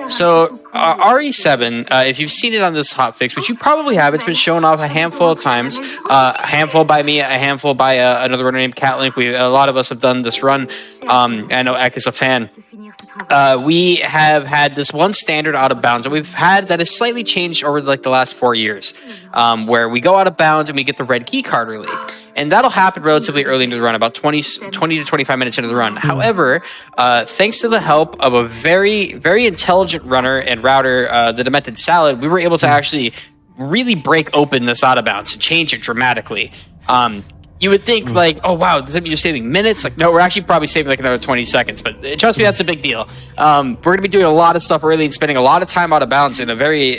So RE7, if you've seen it on this hotfix, which you probably have, it's been shown off a handful of times. A handful by me, a handful by another runner named Catlink. A lot of us have done this run. I know Ek is a fan. We have had this one standard out of bounds that we've had that has slightly changed over like the last 4 years, where we go out of bounds and we get the red key card early. And that'll happen relatively early into the run, about 20 to 25 minutes into the run. However, thanks to the help of a very, very intelligent runner and router, the Demented Salad, we were able to actually really break open this out of bounds and change it dramatically. You would think like, oh wow, does that mean you're saving minutes? Like, no, we're actually probably saving like another 20 seconds. But trust me, that's a big deal. We're gonna be doing a lot of stuff early and spending a lot of time out of bounds in a very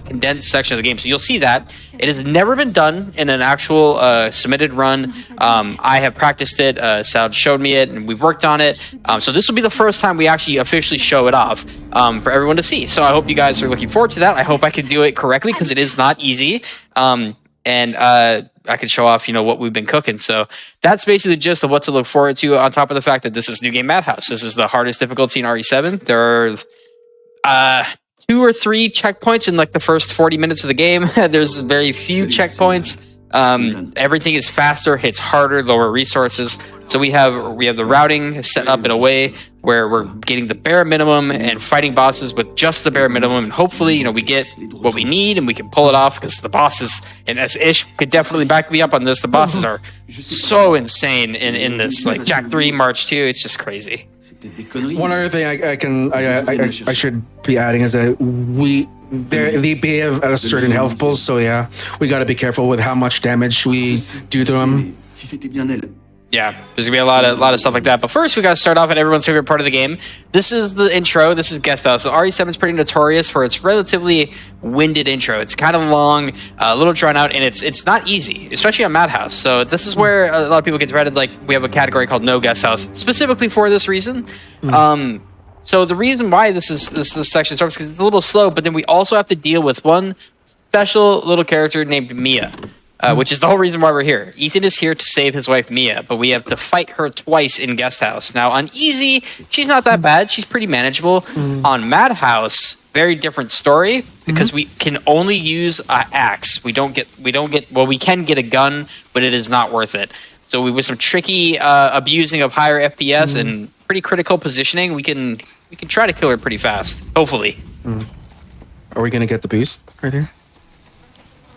condensed section of the game. So you'll see that it has never been done in an actual submitted run. I have practiced it. Sal showed me it, and we've worked on it. So this will be the first time we actually officially show it off for everyone to see. So I hope you guys are looking forward to that. I hope I can do it correctly because it is not easy. I can show off, what we've been cooking. So that's basically the gist of what to look forward to, on top of the fact that this is New Game Madhouse. This is the hardest difficulty in RE7. There are 2 or 3 checkpoints in like the first 40 minutes of the game. There's very few checkpoints. Everything is faster, hits harder, lower resources. So we have the routing set up in a way where we're getting the bare minimum and fighting bosses with just the bare minimum. And hopefully, we get what we need and we can pull it off, because the bosses, and as Ish could definitely back me up on this, the bosses are so insane in this. Like Jack 3, March 2, it's just crazy. One other thing I should be adding is that they behave at a certain health pool, so yeah, we got to be careful with how much damage we do to them. Yeah, there's gonna be a lot of stuff like that. But first, we gotta start off at everyone's favorite part of the game. This is the intro. This is Guest House. So RE7 is pretty notorious for its relatively winded intro. It's kind of long, a little drawn out, and it's not easy, especially on Madhouse. So this is where a lot of people get dreaded. Like, we have a category called No Guest House, specifically for this reason. So the reason why this section starts because it's a little slow, but then we also have to deal with one special little character named Mia. Which is the whole reason why we're here. Ethan is here to save his wife, Mia, but we have to fight her twice in Guest House. Now, on Easy, she's not that bad. She's pretty manageable. On Madhouse, very different story, because we can only use an axe. We can get a gun, but it is not worth it. So with some tricky abusing of higher FPS and pretty critical positioning, we can try to kill her pretty fast, hopefully. Are we going to get the boost right here?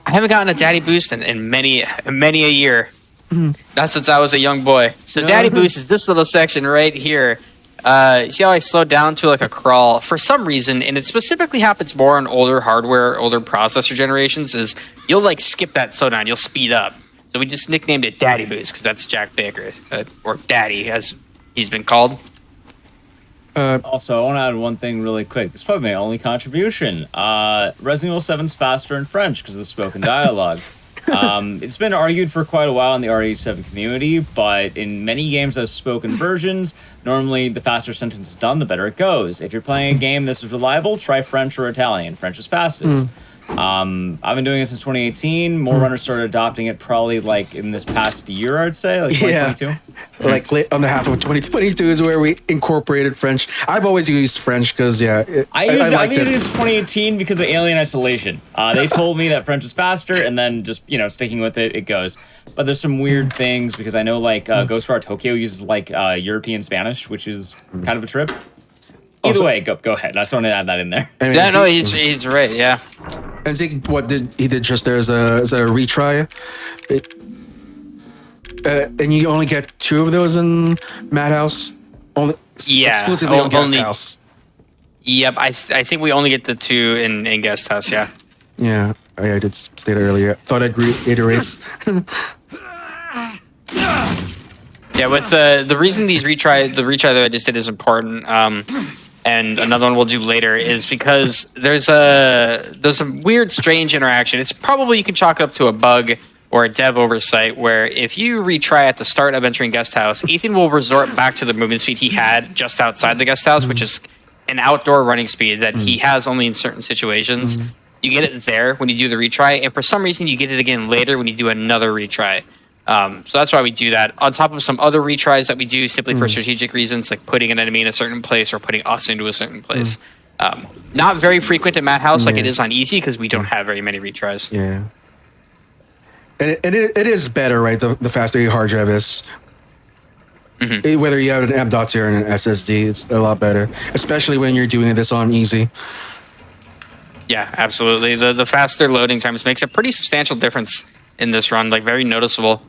I haven't gotten a daddy boost in many a year. Not since I was a young boy. So daddy boost is this little section right here. See how I slowed down to like a crawl? For some reason, and it specifically happens more on older hardware, older processor generations, is you'll like skip that slowdown, you'll speed up. So we just nicknamed it Daddy Boost because that's Jack Baker, or Daddy as he's been called. Also, I want to add one thing really quick. This is probably my only contribution. Resident Evil 7's faster in French because of the spoken dialogue. It's been argued for quite a while in the RE7 community, but in many games as spoken versions, normally the faster sentence is done, the better it goes. If you're playing a game this is reliable, try French or Italian. French is fastest. I've been doing it since 2018. More runners started adopting it probably like in this past year, I'd say, like 2022. Yeah. Like late on the half of 2022 is where we incorporated French. I've always used French because I've used it since 2018 because of Alien Isolation. They told me that French was faster, and then just sticking with it, it goes. But there's some weird things because I know like Ghostwire Tokyo uses like European Spanish, which is kind of a trip. Either way, go ahead. I just want to add that in there. Yeah, no, he's right. Yeah. And Zeke, what he did just there is a retry. And you only get 2 of those in Madhouse. Exclusively on Guest House. Yep, I think we only get the 2 in guest house. Yeah. Yeah, I did state it earlier. Thought I'd reiterate. Yeah, with the reason the retry that I just did is important, and another one we'll do later is because there's a weird, strange interaction. It's probably you can chalk it up to a bug or a dev oversight where if you retry at the start of entering guest house, Ethan will resort back to the movement speed he had just outside the guest house, which is an outdoor running speed that he has only in certain situations. You get it there when you do the retry, and for some reason you get it again later when you do another retry. So that's why we do that. On top of some other retries that we do simply for strategic reasons, like putting an enemy in a certain place or putting us into a certain place. Not very frequent at Madhouse like it is on Easy because we don't have very many retries. Yeah. And it is better, right? The faster your hard drive is. Whether you have an M.2 or an SSD, it's a lot better. Especially when you're doing this on Easy. Yeah, absolutely. The faster loading times makes a pretty substantial difference in this run, like very noticeable.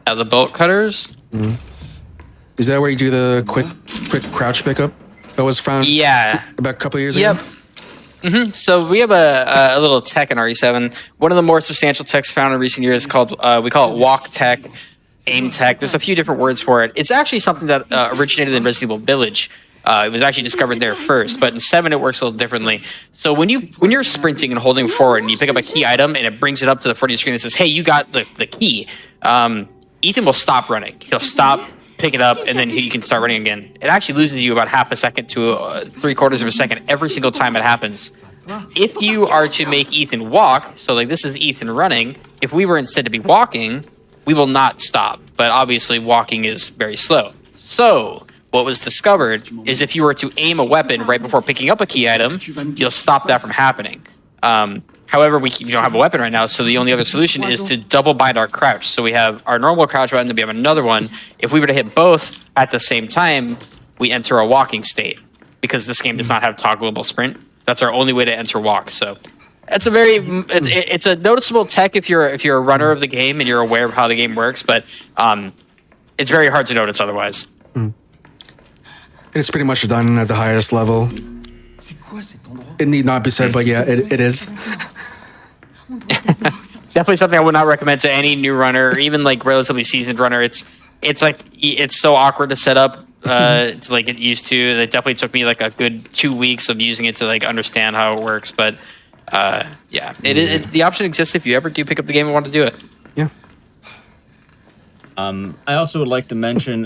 The bolt cutters. Is that where you do the quick crouch pickup that was found? Yeah, about a couple of years ago. So we have a little tech in RE7. One of the more substantial techs found in recent years is called we call it walk tech, aim tech. There's a few different words for it. It's actually something that originated in Resident Evil Village. It was actually discovered there first, but in 7 it works a little differently. So when you're sprinting and holding forward and you pick up a key item and it brings it up to the front of your screen and says, "Hey, you got the key," Ethan will stop running. He'll stop, pick it up, and then you can start running again. It actually loses you about half a second to 3/4 of a second every single time it happens. If you are to make Ethan walk, so like this is Ethan running, if we were instead to be walking, we will not stop. But obviously walking is very slow. So what was discovered is if you were to aim a weapon right before picking up a key item, you'll stop that from happening. However, we don't have a weapon right now, so the only other solution is to double bind our crouch. So we have our normal crouch button, then we have another one. If we were to hit both at the same time, we enter a walking state because this game does not have toggleable sprint. That's our only way to enter walk. So it's it's a noticeable tech if you're a runner of the game and you're aware of how the game works, but it's very hard to notice otherwise. It's pretty much done at the highest level. It need not be said, but yeah, it is. Definitely something I would not recommend to any new runner or even like relatively seasoned runner. It's so awkward to set up to like get used to. It definitely took me like a good 2 weeks of using it to like understand how it works. But the option exists if you ever do pick up the game and want to do it. Yeah. I also would like to mention,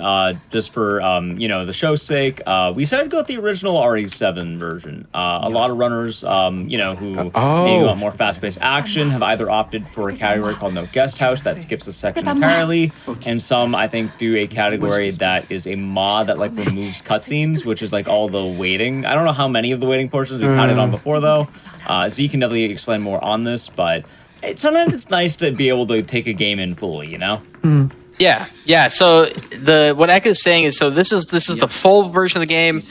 just for the show's sake, we decided to go with the original RE7 version. A lot of runners, who maybe want more fast-paced action, have either opted for a category called No Guest House that skips a section entirely, and some I think do a category that is a mod that like removes cutscenes, which is like all the waiting. I don't know how many of the waiting portions we've had it on before though. Z can definitely explain more on this, but sometimes it's nice to be able to take a game in fully, you know. Yeah. So what Eka is saying is, so this is the full version of the game.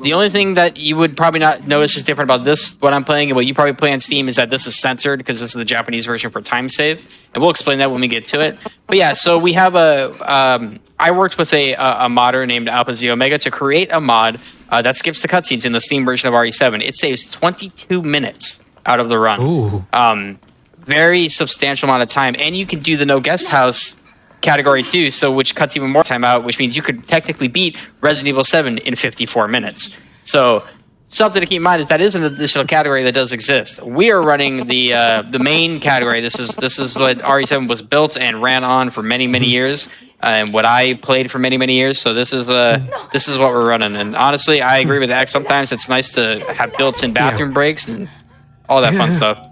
The only thing that you would probably not notice is different about this, what I'm playing, and what you probably play on Steam, is that this is censored because this is the Japanese version for time save, and we'll explain that when we get to it. But yeah, so we have I worked with a modder named Alpha Z Omega to create a mod that skips the cutscenes in the Steam version of RE7. It saves 22 minutes out of the run. Ooh. Very substantial amount of time, and you can do the No Guest House category too, so which cuts even more time out, which means you could technically beat Resident Evil 7 in 54 minutes. So something to keep in mind is that is an additional category that does exist. We are running the main category. This is what RE7 was built and ran on for many years, and what I played for many years. So this is what we're running. And honestly, I agree with that. Sometimes it's nice to have built-in bathroom breaks and all that fun stuff.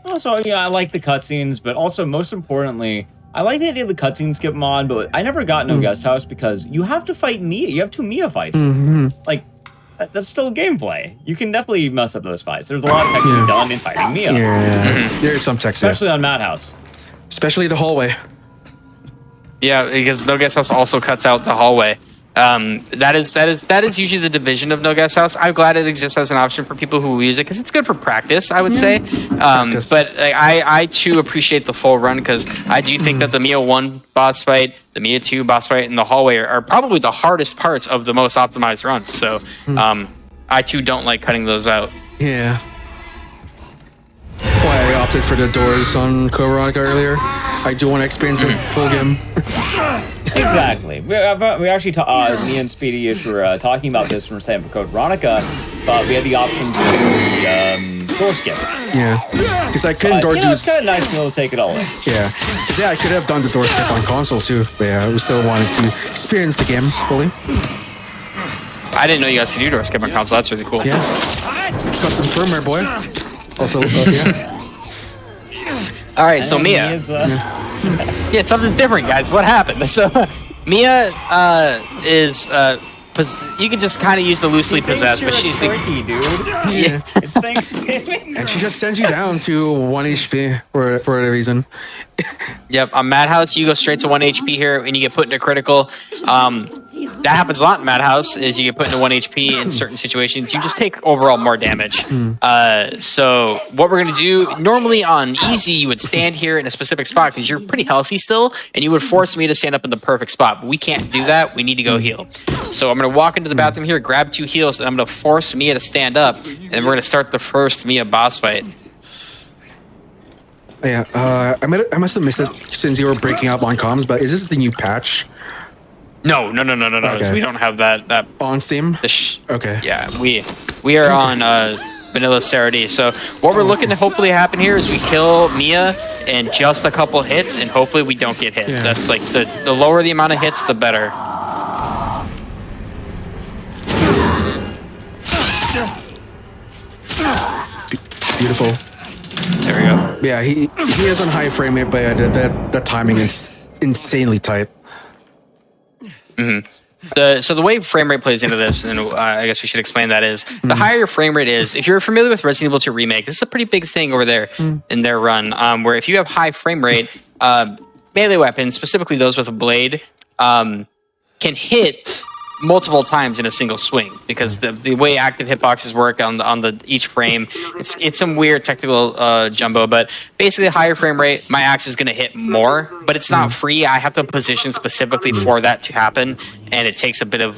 Also, I like the cutscenes, but also most importantly, I like the idea of the cutscene skip mod, but I never got No Guest House because you have to fight Mia. You have 2 Mia fights. Like, that's still gameplay. You can definitely mess up those fights. There's a lot of tech to be done in fighting Mia. There's some tech, especially on Madhouse. Especially the hallway. Yeah, because No Guest House also cuts out the hallway. That is usually the division of No Guest House. I'm glad it exists as an option for people who use it because it's good for practice, I would say. But I too appreciate the full run because I do think that the Mia 1 boss fight, the Mia 2 boss fight, and the hallway are probably the hardest parts of the most optimized runs. So I too don't like cutting those out. Yeah. Why I opted for the doors on Veronica earlier. I do want to experience the full game. Exactly. We actually, me and Speedy were talking about this when we were setting up code Veronica, but we had the option to do the door skip. Yeah. Because I couldn't door it's kind of nice to be able to take it all in. Yeah. 'Cause, yeah, I could have done the door skip on console too, but yeah, we still wanted to experience the game fully. I didn't know you guys could do door skip on console. That's really cool. Yeah. Custom firmware, boy. Also, yeah. All right, so Mia. Yeah, something's different, guys. What happened? So Mia is you can just kind of use the loosely possessed, but she's turkey, dude. Yeah. It's Thanksgiving. And she just sends you down to 1 HP for a reason. Yep, on Madhouse, you go straight to 1 HP here, and you get put into critical. That happens a lot in Madhouse, is you get put into 1 HP in certain situations. You just take overall more damage. So what we're going to do, normally on easy, you would stand here in a specific spot because you're pretty healthy still, and you would force me to stand up in the perfect spot. But we can't do that. We need to go heal. So I'm going to walk into the bathroom here, grab 2 heals, and I'm going to force Mia to stand up, and we're going to start the first Mia boss fight. Yeah, I must have missed it since you were breaking up on comms, but is this the new patch? No. Okay. We don't have that On Steam? Okay. Yeah, we are on vanilla Saradi. So what we're looking to hopefully happen here is we kill Mia in just a couple hits, and hopefully we don't get hit. Yeah. That's like the lower the amount of hits, the better. Beautiful. There we go. Yeah, he is on high frame rate, but the timing is insanely tight. So the way frame rate plays into this, and I guess we should explain that, is the higher your frame rate is. If you're familiar with Resident Evil 2 Remake, this is a pretty big thing over there in their run, where if you have high frame rate, melee weapons, specifically those with a blade, can hit multiple times in a single swing because the way active hitboxes work on the each frame, it's some weird technical jumbo, but basically higher frame rate, my axe is going to hit more, but it's not free. I have to position specifically for that to happen, and it takes a bit of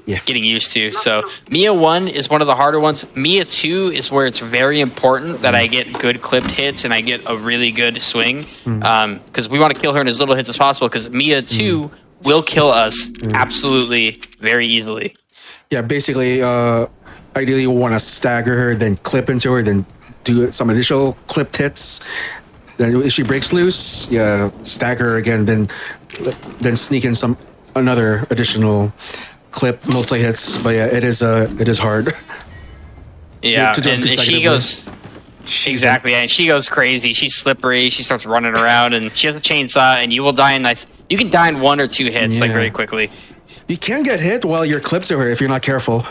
getting used to. So Mia 1 is one of the harder ones. Mia 2 is where it's very important that I get good clipped hits and I get a really good swing, because we want to kill her in as little hits as possible, because Mia 2 will kill us absolutely very easily. Yeah, basically, ideally you want to stagger her, then clip into her, then do some additional clipped hits. Then if she breaks loose, yeah, stagger her again, then sneak in another additional clip, multi hits. But yeah, it is hard. Yeah, to do and she goes. Exactly, and she goes crazy. She's slippery. She starts running around, and she has a chainsaw, and you will die in you can die in 1 or 2 hits like very quickly. You can get hit while you're clipped to her if you're not careful.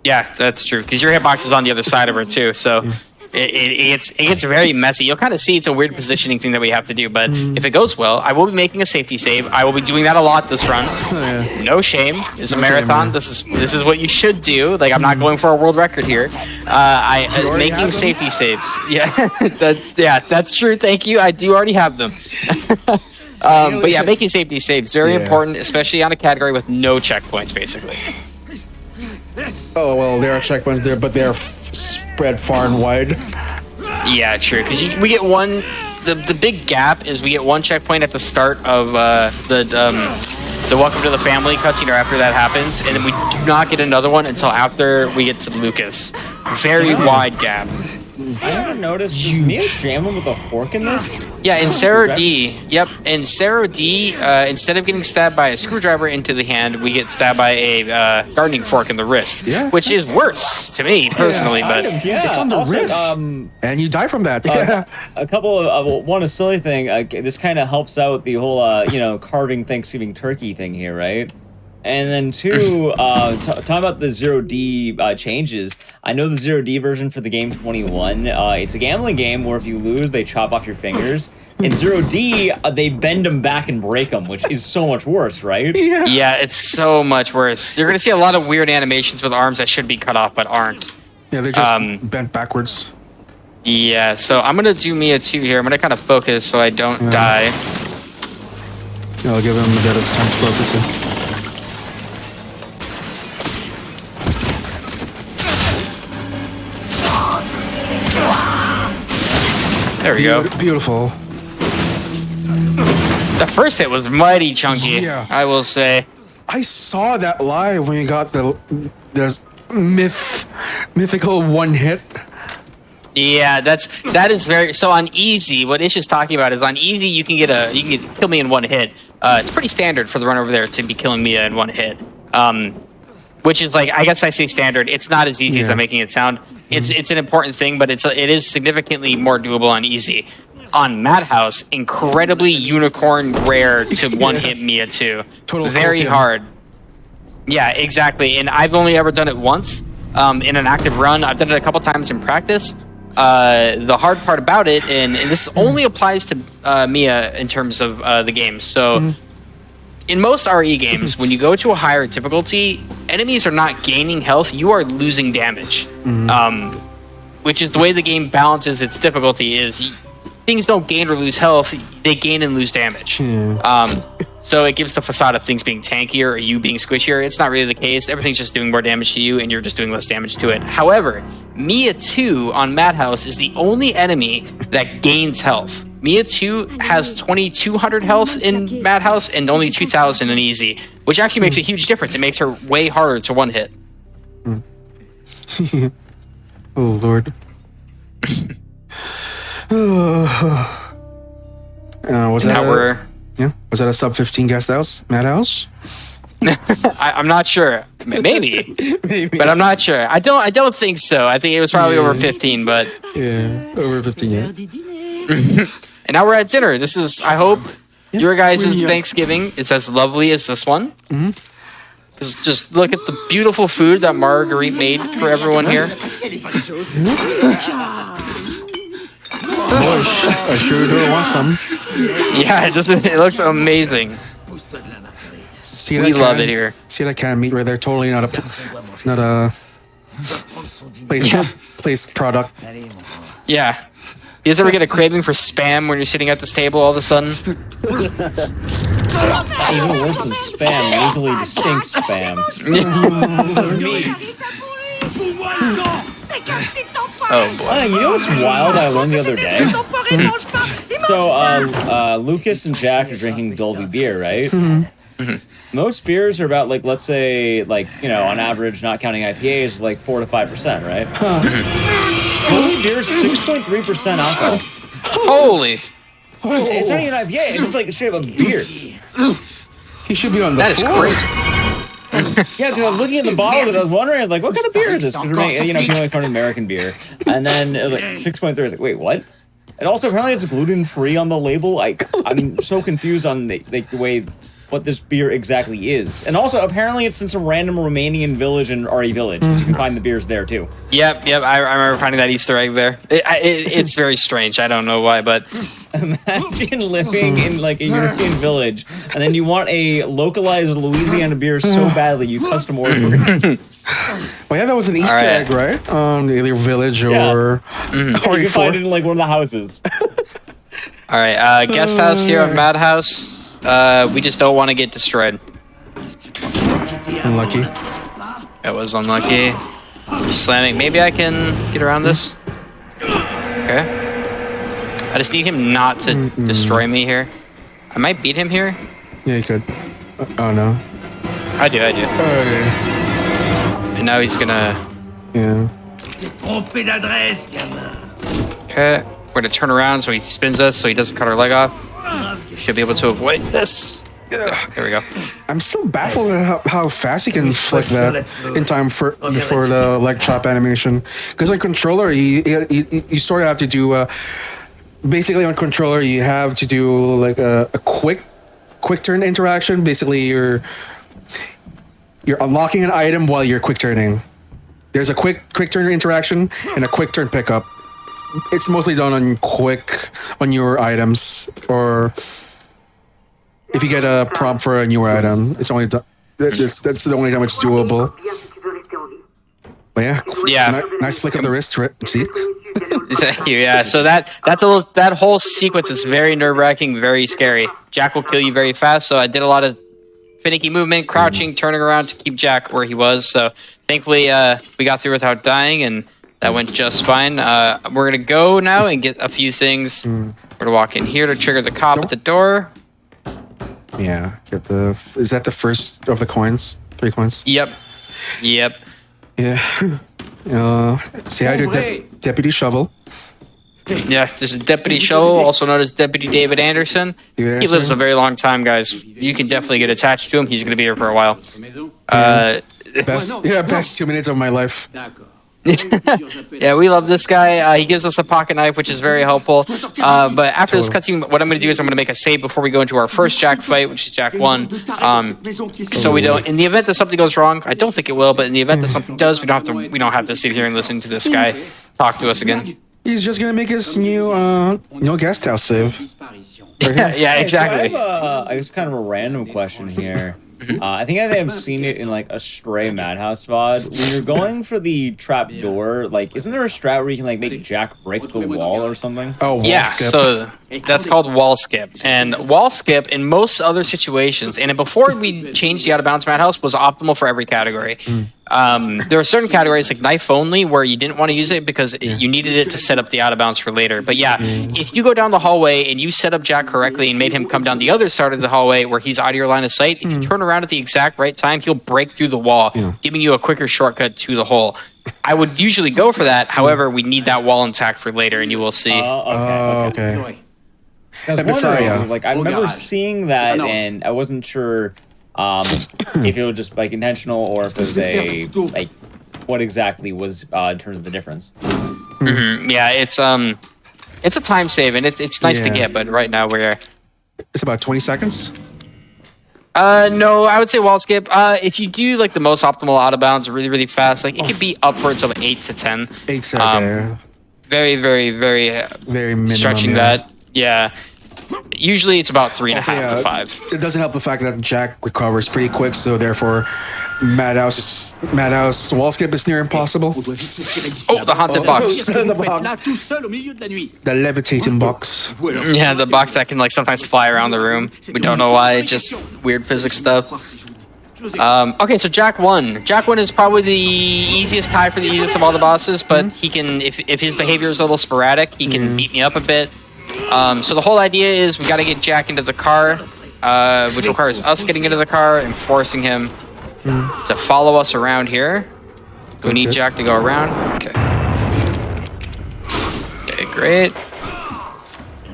Yeah, that's true, because your hitbox is on the other side of her too, so it gets very messy. You'll kind of see it's a weird positioning thing that we have to do, but if it goes well, I will be making a safety save. I will be doing that a lot this run. No shame. It's a marathon. This is what you should do. Like, I'm not going for a world record here. Making safety saves. Yeah, that's true. Thank you. I do already have them. But yeah, making safety saves very important, especially on a category with no checkpoints, basically. Oh well, there are checkpoints there, but they are spread far and wide. Yeah, true. Because we get one. The big gap is we get one checkpoint at the start of the Welcome to the Family cutscene, or after that happens, and then we do not get another one until after we get to Lucas. Very wide gap. I never noticed. Does Mia jam him with a fork in this? Yeah, in Sarah D. Yep, in Sarah D, instead of getting stabbed by a screwdriver into the hand, we get stabbed by a gardening fork in the wrist. Yeah. Which is worse to me personally, but it's on the wrist, and you die from that. A couple of one a silly thing. This kind of helps out the whole carving Thanksgiving turkey thing here, right? And then two, talking about the 0D changes, I know the 0D version for the game 21, it's a gambling game where if you lose, they chop off your fingers. In 0D, they bend them back and break them, which is so much worse, right? Yeah, it's so much worse. You're going to see a lot of weird animations with arms that should be cut off but aren't. Yeah, they just bent backwards. Yeah, so I'm going to do Mia 2 here. I'm going to kind of focus so I don't die. Yeah, I'll give him a bit of time to focus here. There we go. Beautiful. The first hit was mighty chunky, Yeah. I will say. I saw that live when you got the mythical one hit. Yeah, that is very so on easy. What Ish is talking about is on easy you can kill me in one hit. It's pretty standard for the run over there to be killing Mia in one hit. Which is like I guess I say standard. It's not as easy as I'm making it sound. It's an important thing, but it is significantly more doable on easy. On Madhouse, incredibly unicorn rare to one hit Mia 2. Very hard. Yeah, exactly. And I've only ever done it once in an active run. I've done it a couple times in practice. The hard part about it, and this only applies to Mia in terms of the game. So in most RE games, when you go to a higher difficulty, enemies are not gaining health, you are losing damage. Which is the way the game balances its difficulty is things don't gain or lose health, they gain and lose damage. So it gives the facade of things being tankier or you being squishier. It's not really the case. Everything's just doing more damage to you and you're just doing less damage to it. However, Mia 2 on Madhouse is the only enemy that gains health. Mia 2 has 2,200 health in Madhouse and only 2,000 in Easy, which actually makes a huge difference. It makes her way harder to one hit. Oh, Lord. Was that a sub 15 guest house? Madhouse? I'm not sure. Maybe. But I'm not sure. I don't think so. I think it was probably over 15, but yeah, over 15. Yeah. And now we're at dinner. This is, I hope, your guys' Thanksgiving is as lovely as this one. Just look at the beautiful food that Marguerite made for everyone here. I sure do want some. Yeah, it looks amazing. We love it here. See that canned meat right there? Totally not a placed product. Yeah. You guys ever get a craving for spam when you're sitting at this table all of a sudden? Even worse than spam, legally distinct spam. Oh boy. You know what's wild I learned the other day? So Lucas and Jack are drinking Dolby beer, right? Most beers are about like, let's say, like, you know, on average, not counting IPAs, like 4 to 5%, right? Dolby beer is 6.3% alcohol. Holy. It's not even an IPA, it's just like straight up a beer. He should be on the floor. That is crazy. Yeah, because I was looking at the bottle and I was wondering, like, what kind of beer is this? Because we're making, you know, feeling like American beer. And then it was like 6.3. I was like, wait, what? And also, apparently, it's gluten-free on the label. I'm so confused on the way what this beer exactly is. And also, apparently, it's in some random Romanian village in RE Village, because you can find the beers there, too. Yep. I remember finding that Easter egg there. It's very strange. I don't know why, but... Imagine living in, like, a European village, and then you want a localized Louisiana beer so badly, you custom order it. Well, yeah, that was an Easter egg, right? Either village or... Or you can find it in, like, one of the houses. All right, guest house here on Madhouse. We just don't want to get destroyed. Unlucky. That was unlucky. Slamming. Maybe I can get around this. Okay. I just need him not to destroy me here. I might beat him here. Yeah, you could. Oh, no. I do. Oh, yeah. And now he's gonna... Yeah. Okay. We're gonna turn around so he spins us so he doesn't cut our leg off. Should be able to avoid this. There we go. I'm still baffled at how fast he can flick that in time before the leg chop animation. Because on controller, you sort of have to do... basically, on controller, you have to do like a quick turn interaction. Basically, you're unlocking an item while you're quick turning. There's a quick turn interaction and a quick turn pickup. It's mostly done on your items, or if you get a prompt for a newer item, it's only done. That's the only time it's doable. But Yeah. nice flick of the wrist, Zeke. Thank you. Yeah. So that whole sequence is very nerve-wracking, very scary. Jack will kill you very fast. So I did a lot of finicky movement, crouching, turning around to keep Jack where he was. So thankfully, we got through without dying, and that went just fine. We're gonna go now and get a few things. We're gonna walk in here to trigger the cop at the door. Yeah. Is that the first of the coins? 3 coins. Yep. Yeah. Say hi to Deputy Shovel. Yeah, this is Deputy Shovel, also known as Deputy David Anderson. He lives a very long time, guys. You can definitely get attached to him. He's going to be here for a while. Best 2 minutes of my life. Yeah, we love this guy. He gives us a pocket knife, which is very helpful. But after this cutscene, what I'm going to do is I'm going to make a save before we go into our first Jack fight, which is Jack 1. So we don't. In the event that something goes wrong, I don't think it will, but in the event that something does, we don't have to sit here and listen to this guy talk to us again. He's just gonna make his new guest house save. Yeah, exactly. So I guess kind of a random question here. I think I've seen it in like a Stray Madhouse VOD. When you're going for the trap door, like, isn't there a strat where you can like make Jack break the wall or something? Oh, wall yeah. skip. So that's called wall skip, and wall skip in most other situations, and before we changed the out of bounds Madhouse, was optimal for every category. There are certain categories like knife only where you didn't want to use it because you needed it to set up the out of bounds for later. But yeah, if you go down the hallway and you set up Jack correctly and made him come down the other side of the hallway where he's out of your line of sight, if you turn around at the exact right time, he'll break through the wall, giving you a quicker shortcut to the hole. I would usually go for that. However, we need that wall intact for later, and you will see. Okay. I was wondering, like, I remember seeing that, and I wasn't sure if it was just like intentional or if it was like what exactly was in terms of the difference. Yeah, it's a time save, and it's nice to get, but right now we're. It's about 20 seconds. No, I would say wall skip. If you do like the most optimal out of bounds really, really fast, like it could be upwards of 8 to 10. 8 to very, very, very, very minimum, stretching that. Yeah. Usually it's about 3.5 to 5. It doesn't help the fact that Jack recovers pretty quick, so therefore Madhouse wall skip is near impossible. Oh, the haunted box. The levitating box. Yeah, the box that can like sometimes fly around the room. We don't know why, just weird physics stuff. Okay, so Jack 1. Jack 1 is probably the easiest tie for the easiest of all the bosses, but he can, if his behavior is a little sporadic, he can beat me up a bit. So the whole idea is we got to get Jack into the car, which requires us getting into the car and forcing him to follow us around here. We need Jack to go around. Okay. Okay, great.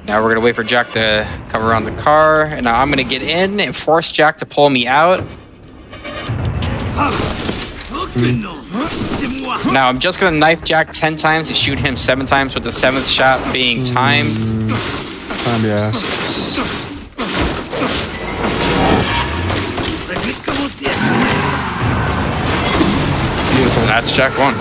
Now we're going to wait for Jack to come around the car, and now I'm going to get in and force Jack to pull me out. Now I'm just going to knife Jack 10 times to shoot him 7 times, with the 7th shot being timed. Yeah. Beautiful. That's Jack 1.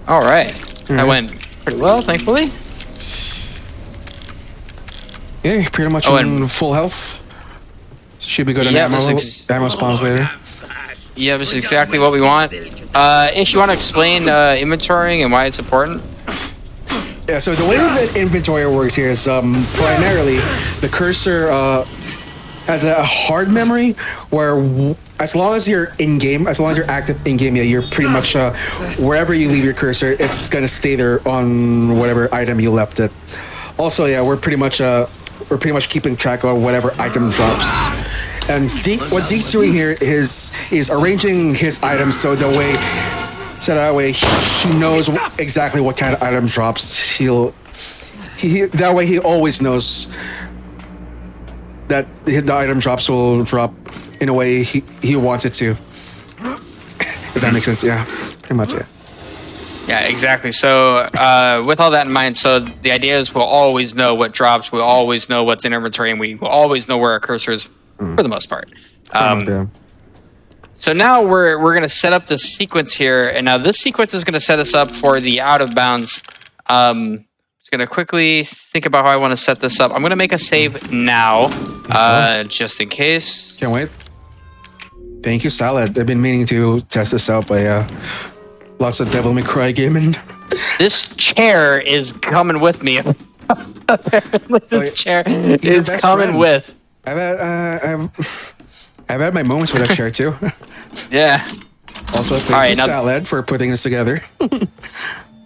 All right. That went pretty well, thankfully. Yeah, pretty much in full health. Should be good in ammo spawns later. Yeah, this is exactly what we want. Ish, you want to explain inventorying and why it's important? Yeah, so the way that inventory works here is primarily the cursor has a hard memory where as long as you're in-game, as long as you're active in-game, yeah, you're pretty much wherever you leave your cursor, it's going to stay there on whatever item you left it. Also, yeah, we're pretty much keeping track of whatever item drops. And what Zeke's doing here is arranging his items so that way he knows exactly what kind of item drops. That way he always knows that the item drops will drop in a way he wants it to. If that makes sense, yeah, pretty much it. Yeah, exactly. So with all that in mind, so the idea is we'll always know what drops, we'll always know what's in inventory, and we will always know where our cursor is for the most part. Yeah. So now we're gonna set up this sequence here, and now this sequence is gonna set us up for the out of bounds. Just gonna quickly think about how I want to set this up. I'm gonna make a save now, just in case. Can't wait. Thank you, Salad. I've been meaning to test this out by lots of Devil May Cry gaming. This chair is coming with me. Apparently, this chair is coming friend. with. I've had my moments with that chair too. Yeah. Also, thank right, you, now- Salad, for putting this together.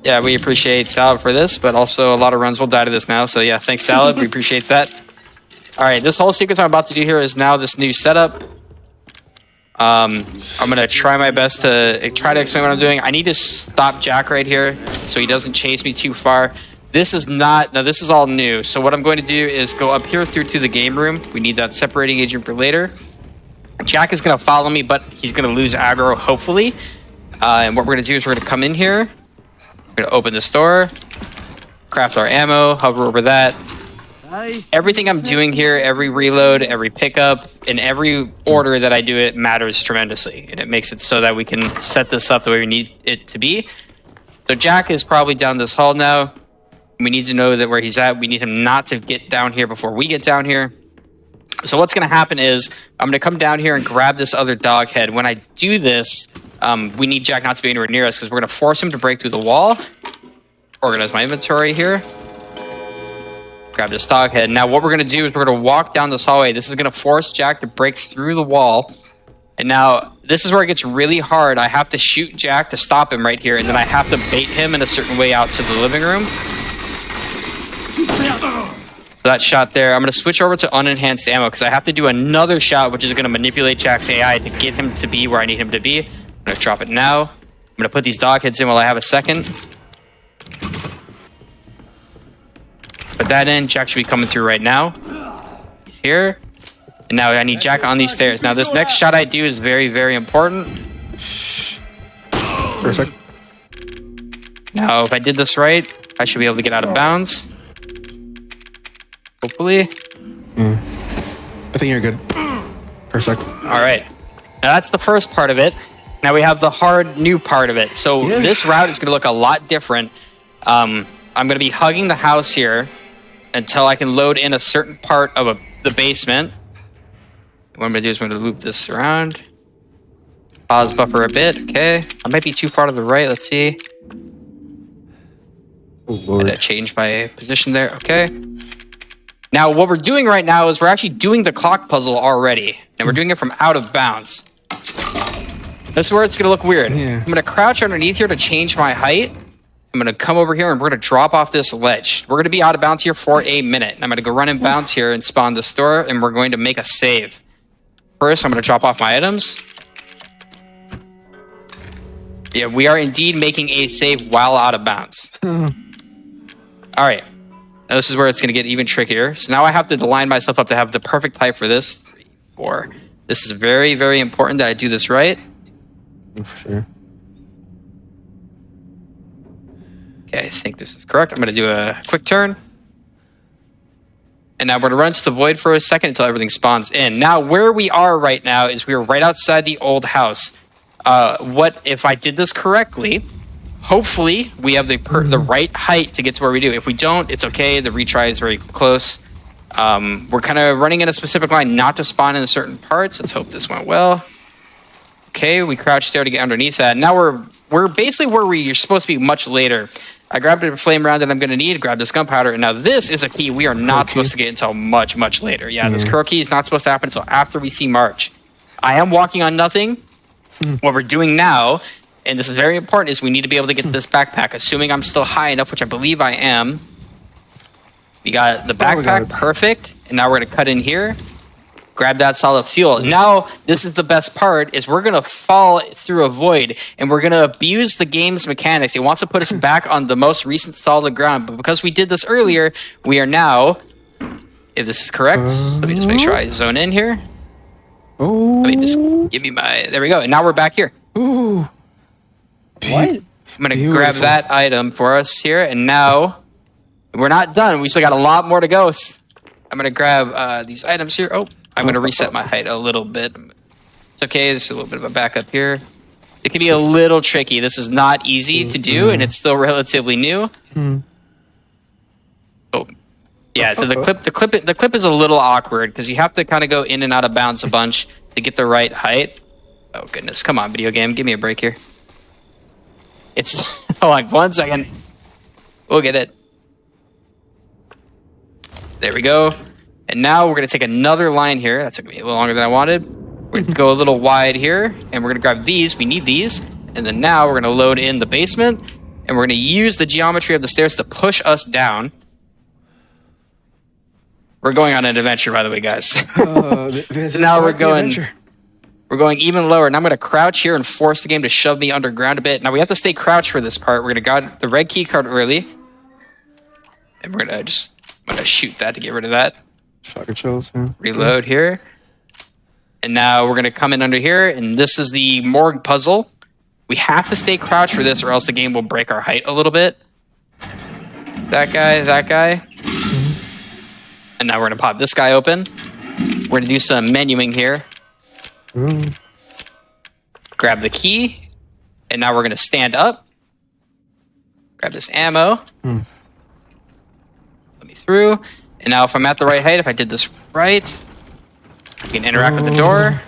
Yeah, we appreciate Salad for this, but also a lot of runs will die to this now. So yeah, thanks, Salad. We appreciate that. All right, this whole sequence I'm about to do here is now this new setup. I'm gonna try my best to try to explain what I'm doing. I need to stop Jack right here so he doesn't chase me too far. This is all new. So what I'm going to do is go up here through to the game room. We need that separating agent for later. Jack is gonna follow me, but he's gonna lose aggro, hopefully. And what we're gonna do is we're gonna come in here. We're gonna open this door, craft our ammo, hover over that. Everything I'm doing here, every reload, every pickup, and every order that I do it matters tremendously. And it makes it so that we can set this up the way we need it to be. So Jack is probably down this hall now. We need to know that where he's at. We need him not to get down here before we get down here. So what's going to happen is I'm going to come down here and grab this other dog head. When I do this, we need Jack not to be anywhere near us because we're going to force him to break through the wall. Organize my inventory here. Grab this dog head. Now what we're going to do is we're going to walk down this hallway. This is going to force Jack to break through the wall. And now this is where it gets really hard. I have to shoot Jack to stop him right here. And then I have to bait him in a certain way out to the living room. So that shot there. I'm going to switch over to unenhanced ammo because I have to do another shot, which is going to manipulate Jack's AI to get him to be where I need him to be. I'm going to drop it now. I'm going to put these dog heads in while I have a second. Put that in. Jack should be coming through right now. He's here. And now I need Jack on these stairs. Now this next shot I do is very, very important. Perfect. Now if I did this right, I should be able to get out of bounds. Hopefully. I think you're good. Perfect. All right. Now that's the first part of it. Now we have the hard new part of it. So this route is going to look a lot different. I'm going to be hugging the house here until I can load in a certain part of the basement. What I'm going to do is I'm going to loop this around. Pause buffer a bit. Okay. I might be too far to the right. Let's see. Oh, I'm Lord. going to change my position there. Okay. Now, what we're doing right now is we're actually doing the clock puzzle already. And we're doing it from out of bounds. This is where it's going to look weird. Yeah. I'm going to crouch underneath here to change my height. I'm going to come over here and we're going to drop off this ledge. We're going to be out of bounds here for a minute. I'm going to go run in bounds here and spawn the store. And we're going to make a save. First, I'm going to drop off my items. Yeah, we are indeed making a save while out of bounds. All right. Now this is where it's going to get even trickier. So now I have to line myself up to have the perfect height for this. 3, 4. This is very, very important that I do this right. For sure. Okay, I think this is correct. I'm going to do a quick turn. And now we're going to run into the void for a second until everything spawns in. Now, where we are right now is we are right outside the old house. What if I did this correctly? Hopefully, we have the right height to get to where we do. If we don't, it's okay. The retry is very close. We're kind of running in a specific line not to spawn in certain parts. Let's hope this went well. Okay, we crouched there to get underneath that. Now we're basically where we're supposed to be much later. I grabbed a flame round that I'm going to need, grab this gunpowder, and now this is a key we are not supposed to get until much, much later. Yeah, this crow key is not supposed to happen until after we see March. I am walking on nothing. What we're doing now, and this is very important, is we need to be able to get this backpack, assuming I'm still high enough, which I believe I am. We got the backpack, perfect. And now we're going to cut in here. Grab that solid fuel. Now, this is the best part, is we're going to fall through a void, and we're going to abuse the game's mechanics. It wants to put us back on the most recent solid ground, but because we did this earlier, we are now, if this is correct, let me just make sure I zone in here. Let me just give me my, there we go. And now we're back here. Ooh. What? I'm going to grab that item for us here, and now we're not done. We still got a lot more to go. I'm going to grab these items here. Oh, I'm going to reset my height a little bit. It's okay. There's a little bit of a backup here. It can be a little tricky. This is not easy to do, and it's still relatively new. Oh, yeah. So the clip is a little awkward because you have to kind of go in and out of bounds a bunch to get the right height. Oh goodness! Come on, video game. Give me a break here. It's hold on 1 second. We'll get it. There we go. And now we're going to take another line here. That took me a little longer than I wanted. We're going to go a little wide here, and we're going to grab these. We need these. And then now we're going to load in the basement, and we're going to use the geometry of the stairs to push us down. We're going on an adventure, by the way, guys. So now we're going even lower, and I'm going to crouch here and force the game to shove me underground a bit. Now we have to stay crouched for this part. We're going to grab the red key card early, and we're going to shoot that to get rid of that. Shocker chills. Yeah. Reload here. And now we're going to come in under here, and this is the morgue puzzle. We have to stay crouched for this, or else the game will break our height a little bit. That guy. And now we're going to pop this guy open. We're going to do some menuing here. Grab the key. And now we're going to stand up. Grab this ammo. Let me through. And now if I'm at the right height, if I did this right, we can interact with the door.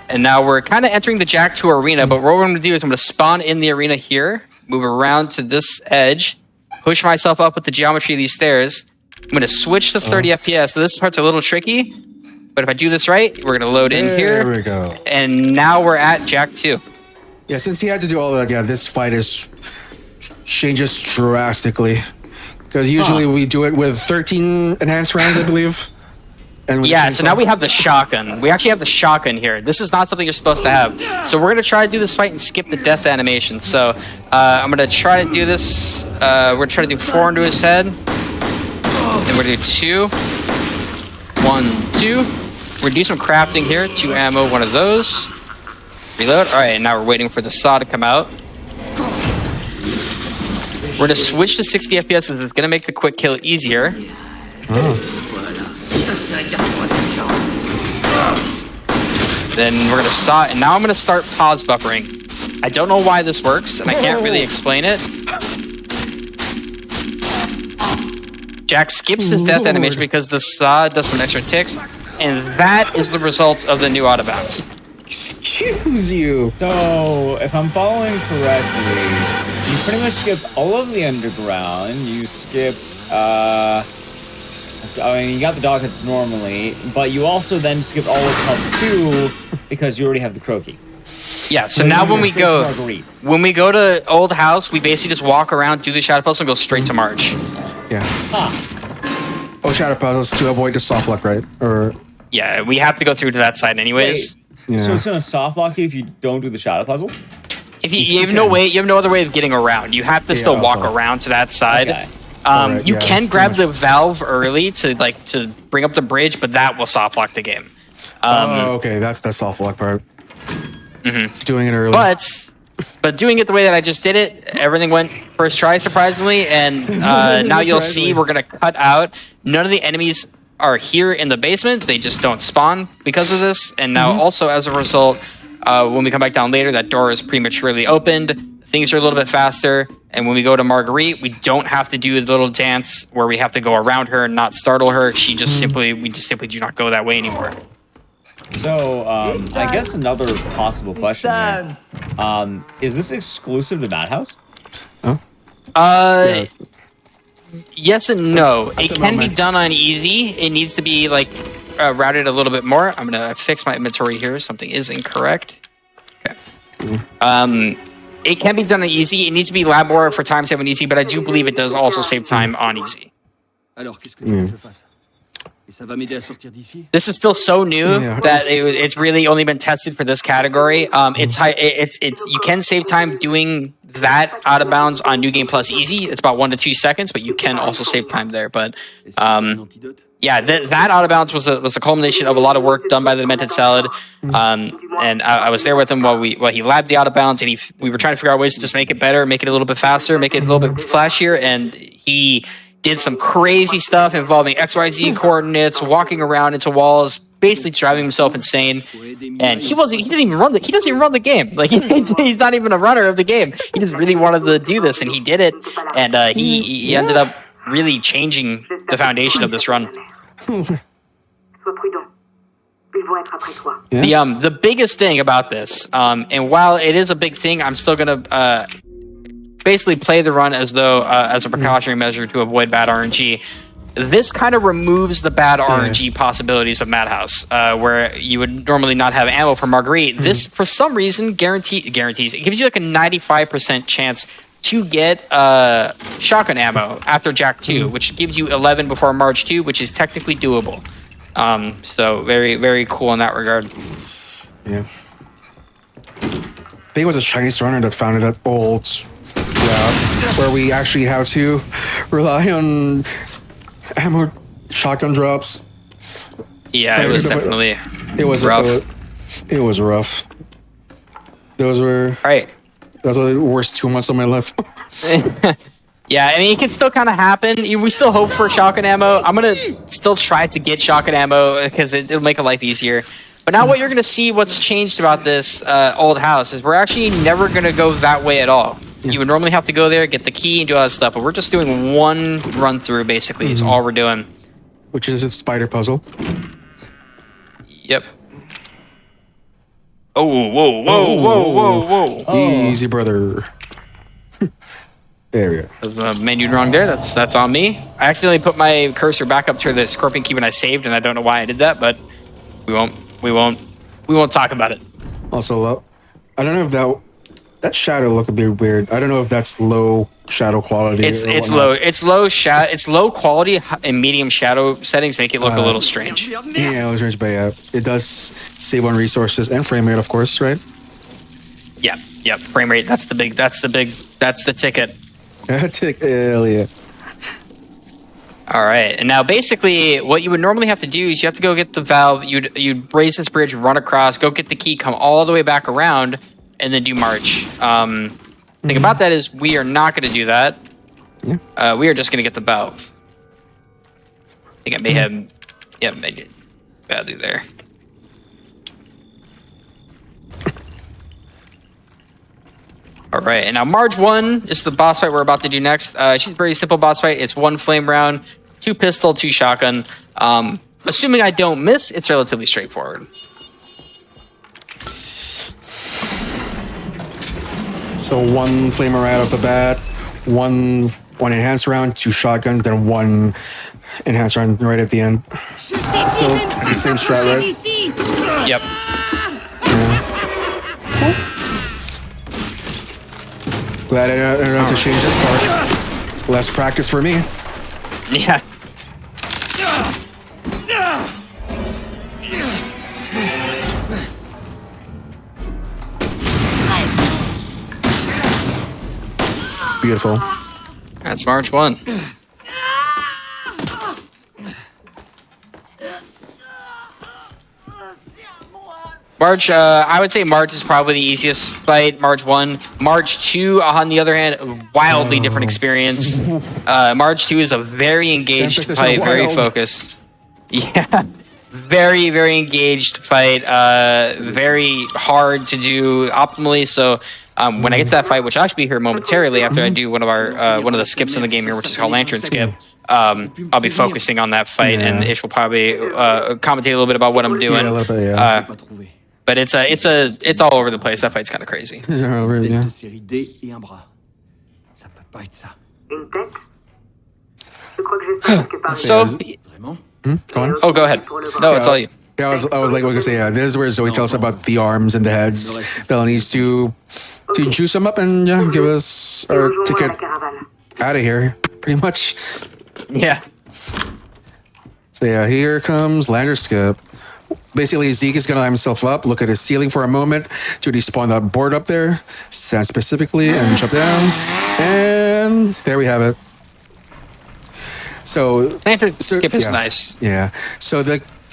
And now we're kind of entering the Jack 2 arena, but what we're going to do is I'm going to spawn in the arena here, move around to this edge, push myself up with the geometry of these stairs. I'm going to switch to 30 FPS. So this part's a little tricky, but if I do this right, we're going to load in here. There we go. And now we're at Jack 2. Yeah, since he had to do all that, yeah, this fight changes drastically. Because usually we do it with 13 enhanced rounds, I believe. And yeah, so now we have the shotgun. We actually have the shotgun here. This is not something you're supposed to have. So we're going to try to do this fight and skip the death animation. So I'm going to try to do this. We're going to try to do 4 into his head. Then we're going to do 2. 1, 2. We're going to do some crafting here. 2 ammo, 1 of those. Reload. All right, now we're waiting for the saw to come out. We're going to switch to 60 FPS, as it's going to make the quick kill easier. Then we're going to saw, and now I'm going to start pause buffering. I don't know why this works, and I can't really explain it. Jack skips his death animation because the saw does some extra ticks, and that is the result of the new out of bounds. Excuse you. So, if I'm following correctly, you pretty much skipped all of the underground. You skipped, I mean, you got the dog hits normally, but you also then skipped all of Hub 2 because you already have the croaky. Yeah, so now when we go to Old House, we basically just walk around, do the shadow puzzle, and go straight to March. Yeah. Oh, shadow puzzles to avoid the soft lock, right? Or yeah, we have to go through to that side anyways. yeah. So it's gonna soft lock you if you don't do the shadow puzzle? If you have no way, you have no other way of getting around. You have to still walk around to that side. Okay. Alright, you yeah. can grab the valve early to bring up the bridge, but that will soft lock the game. okay, that's the soft lock part. Doing it early. But doing it the way that I just did it, everything went first try, surprisingly, and now you'll see we're gonna cut out. None of the enemies are here in the basement; they just don't spawn because of this. And now, also as a result, when we come back down later, that door is prematurely opened. Things are a little bit faster, and when we go to Marguerite, we don't have to do the little dance where we have to go around her and not startle her. We just simply do not go that way anymore. So, I guess another possible question here. Is this exclusive to Madhouse? Yeah. Yes and no. It can be done on easy. It needs to be routed a little bit more. I'm gonna fix my inventory here. Something is incorrect. Okay. It can be done on easy. It needs to be lab more for time save on easy, but I do believe it does also save time on easy. This is still so new that it's really only been tested for this category. It's you can save time doing that out of bounds on New Game Plus Easy. It's about 1 to 2 seconds, but you can also save time there. But yeah, that out of bounds was a culmination of a lot of work done by the Demented Salad. And I was there with him while he labbed the out of bounds, and we were trying to figure out ways to just make it better, make it a little bit faster, make it a little bit flashier, and he did some crazy stuff involving XYZ coordinates, walking around into walls, basically driving himself insane. And he doesn't even run the game. Like he's not even a runner of the game. He just really wanted to do this, and he did it. And he ended up really changing the foundation of this run. The biggest thing about this, and while it is a big thing, I'm still gonna basically play the run as though as a precautionary measure to avoid bad RNG. This kind of removes the bad RNG possibilities of Madhouse, where you would normally not have ammo for Marguerite. This, for some reason, guarantees it gives you like a 95% chance to get shotgun ammo after Jack 2, which gives you 11 before March 2, which is technically doable. So very, very cool in that regard. Yeah. I think it was a Chinese runner that founded that old route where we actually have to rely on ammo shotgun drops. Yeah, it was definitely rough. It was rough. Those were the worst 2 months of my life. Yeah, I mean, it can still kind of happen. We still hope for shotgun ammo. I'm going to still try to get shotgun ammo because it'll make a life easier. But now what you're going to see, what's changed about this old house, is we're actually never going to go that way at all. You would normally have to go there, get the key, and do all that stuff. But we're just doing one run through, basically, is all we're doing. Which is a spider puzzle. Yep. Oh, whoa. Easy, brother. There we go. There's a menu wrong there. That's on me. I accidentally put my cursor back up to the scorpion key when I saved, and I don't know why I did that, but we won't talk about it. Also, I don't know if that shadow look a bit weird. I don't know if that's low shadow quality. It's low quality, and medium shadow settings make it look a little strange. Yeah, a little strange, but yeah, it does save on resources and frame rate, of course, right? Yep. Frame rate. That's the ticket. Hell yeah. All right, and now basically what you would normally have to do is you have to go get the valve. You'd raise this bridge, run across, go get the key, come all the way back around, and then do march. Thing about that is we are not going to do that. Yeah. We are just going to get the valve. I think I may have, made it badly there. All right, and now Marge 1 is the boss fight we're about to do next. She's a very simple boss fight. It's 1 flame round, 2 pistol, 2 shotgun. Assuming I don't miss, it's relatively straightforward. So 1 flamer right off the bat, one enhanced round, 2 shotguns, then 1 enhanced round right at the end. Still the same strat, right? Yep. Yeah. Glad I don't have to change this part. Less practice for me. Yeah. Beautiful. That's March 1. March, I would say March is probably the easiest fight. March 1. March 2, on the other hand, a wildly different experience. March 2 is a very engaged fight, very focused. Yeah. Very, very engaged fight. Very hard to do optimally. So when I get to that fight, which I'll actually be here momentarily after I do one of the skips in the game here, which is called Lantern Skip, I'll be focusing on that fight, and Ish will probably commentate a little bit about what I'm doing. Yeah, a little bit, yeah. But it's all over the place. That fight's kind of crazy. Yeah, really, yeah. So, Go on. oh, go ahead. No, it's all you. Yeah, I was like, what I say, this is where Zoe tells us about the arms and the heads. Bella needs to juice them up and give us our ticket out of here, pretty much. Yeah. So yeah, here comes Lander Skip. Basically, Zeke is gonna line himself up, look at his ceiling for a moment to despawn that board up there, stand specifically, and jump down. And there we have it. So Lantern Skip is nice. Yeah. So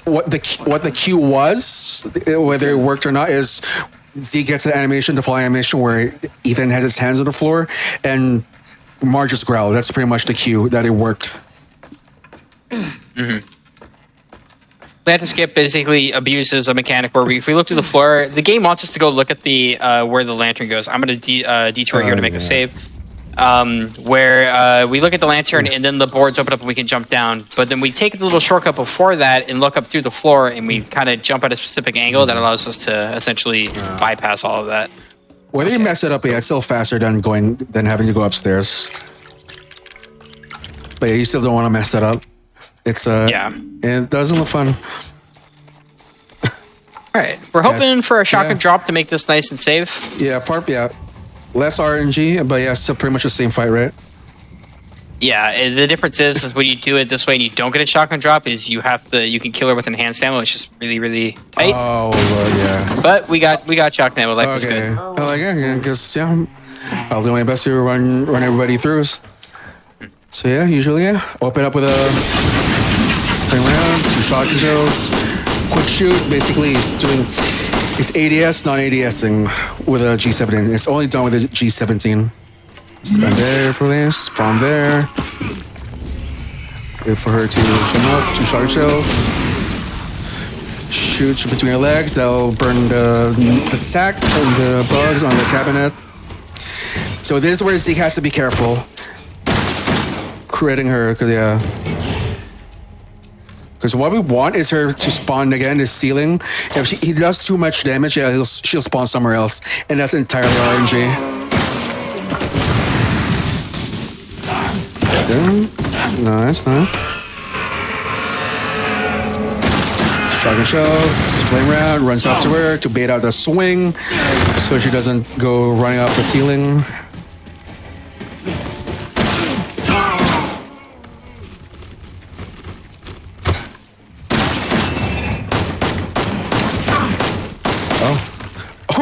what the cue was, whether it worked or not, is Zeke gets the animation, the fly animation, where Ethan has his hands on the floor, and Marge's growl. That's pretty much the cue that it worked. Lantern skip basically abuses a mechanic where if we look through the floor, the game wants us to go look at the where the lantern goes. I'm going to detour here to make a save. Where we look at the lantern and then the boards open up and we can jump down. But then we take the little shortcut before that and look up through the floor and we kind of jump at a specific angle that allows us to essentially bypass all of that. Whether you mess it up, yeah, it's still faster than having to go upstairs. But yeah, you still don't want to mess that up. It's and it doesn't look fun. All right, we're hoping for a shotgun drop to make this nice and safe. Yeah, less RNG, but yeah, still pretty much the same fight, right? Yeah, the difference is when you do it this way and you don't get a shotgun drop, is you can kill her with enhanced ammo. It's just really, really tight. Oh, yeah. But we got shotgun ammo. Life is good. I'll do my best to run everybody through. So yeah, usually open up with a flame round, 2 shotgun shells, quick shoot. Basically, it's ADS, non-ADSing with a G17. It's only done with a G17. Stand there for this, spawn there. Wait for her to jump up, 2 shotgun shells. Shoot between her legs, that'll burn the sack and the bugs on the cabinet. So this is where Zeke has to be careful. Critting her, because what we want is her to spawn again, this ceiling. If he does too much damage, she'll spawn somewhere else, and that's entirely RNG. Nice. Shotgun shells, flame round, runs up to her to bait out the swing, so she doesn't go running up the ceiling.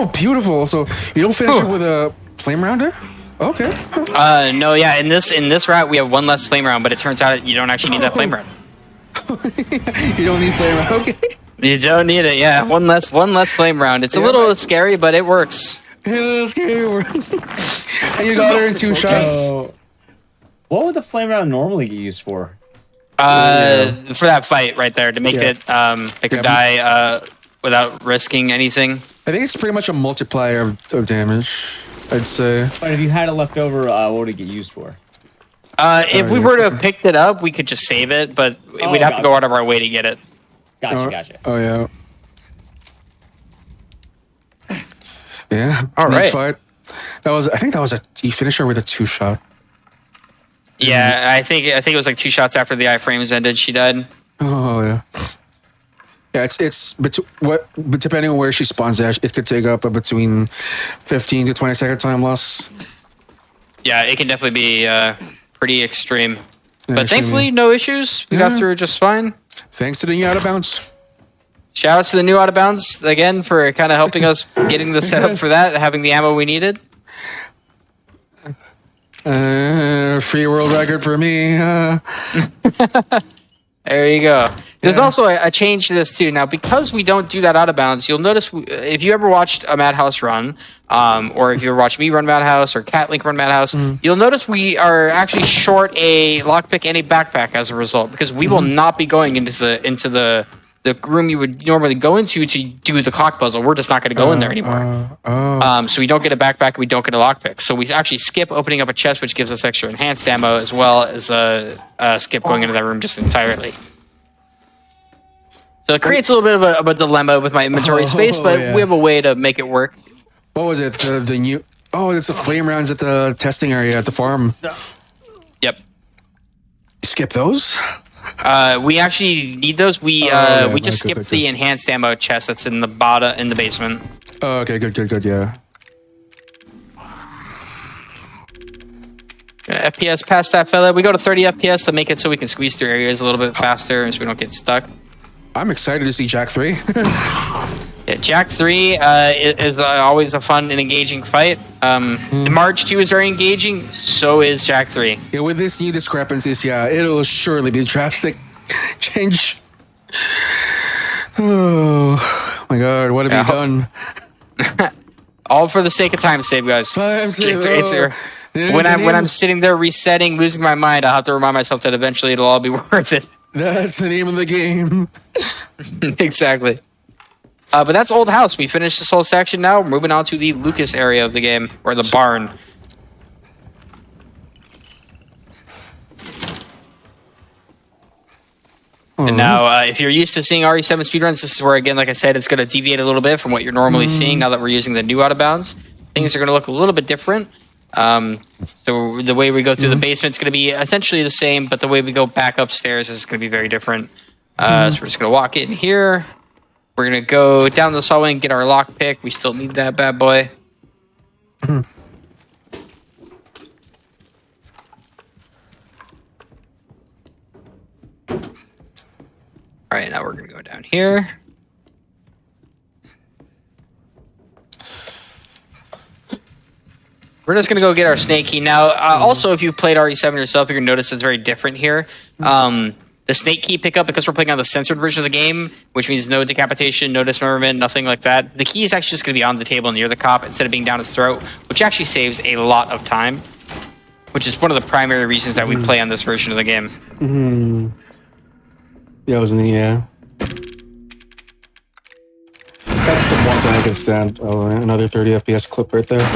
Oh, beautiful! So you don't finish it with a flame rounder? Okay. No, yeah. In this route, we have 1 less flame round, but it turns out you don't actually need that flame round. You don't need flame round. Okay. You don't need it. Yeah, one less flame round. It's a little scary, but it works. It's a little scary. And you got her in 2 shots. What would the flame round normally get used for? For that fight right there to make it make her die without risking anything. I think it's pretty much a multiplier of damage, I'd say. But if you had it left over, what would it get used for? If we were to have picked it up, we could just save it, but we'd have to go out of our way to get it. Gotcha. Oh, yeah. Yeah. All right. Fight. I think that was you finished her with a 2-shot. Yeah, I think it was like 2 shots after the iframes ended, she died. Oh, yeah. Yeah, but depending on where she spawns at, it could take up a between 15 to 20 second time loss. Yeah, it can definitely be pretty extreme. Yeah, but thankfully, no issues. We got through just fine. Thanks to the new out of bounds. Shout out to the new out of bounds again for kind of helping us getting the setup for that, having the ammo we needed. Free world record for me. There you go. There's also a change to this too. Now, because we don't do that out of bounds, you'll notice if you ever watched a Madhouse run, or if you ever watched me run Madhouse or Catlink run Madhouse, you'll notice we are actually short a lockpick and a backpack as a result, because we will not be going into the room you would normally go into to do the clock puzzle. We're just not going to go in there anymore. So we don't get a backpack, we don't get a lockpick. So we actually skip opening up a chest, which gives us extra enhanced ammo, as well as a skip going into that room just entirely. So it creates a little bit of a dilemma with my inventory space, but we have a way to make it work. What was it? The new... Oh, it's the flame rounds at the testing area at the farm. Yep. Skip those? We actually need those. We just skipped the enhanced ammo chest that's in the bottom in the basement. Oh, okay, good, yeah. FPS past that fella. We go to 30 FPS to make it so we can squeeze through areas a little bit faster so we don't get stuck. I'm excited to see Jack 3. Yeah, Jack 3 is always a fun and engaging fight. March 2 is very engaging. So is Jack 3. Yeah, with this new discrepancies, it'll surely be a drastic change. Oh my god, what have you done? All for the sake of time save, guys. Time save. when I'm sitting there resetting, losing my mind, I'll have to remind myself that eventually it'll all be worth it. That's the name of the game. Exactly. But that's Old House. We finished this whole section now. We're moving on to the Lucas area of the game, or the barn. And now, if you're used to seeing RE7 speedruns, this is where, again, like I said, it's going to deviate a little bit from what you're normally seeing now that we're using the new out of bounds. Things are going to look a little bit different. So the way we go through the basement is going to be essentially the same, but the way we go back upstairs is going to be very different. So we're just going to walk in here. We're going to go down the hallway and get our lockpick. We still need that bad boy. All right, now we're going to go down here. We're just going to go get our snake key. Now, also, if you've played RE7 yourself, you're going to notice it's very different here. The snake key pickup, because we're playing on the censored version of the game, which means no decapitation, no dismemberment, nothing like that. The key is actually just going to be on the table near the cop instead of being down his throat, which actually saves a lot of time, which is one of the primary reasons that we play on this version of the game. Yeah, wasn't it? Yeah. That's the one thing I can stand. Oh, another 30 FPS clip right there.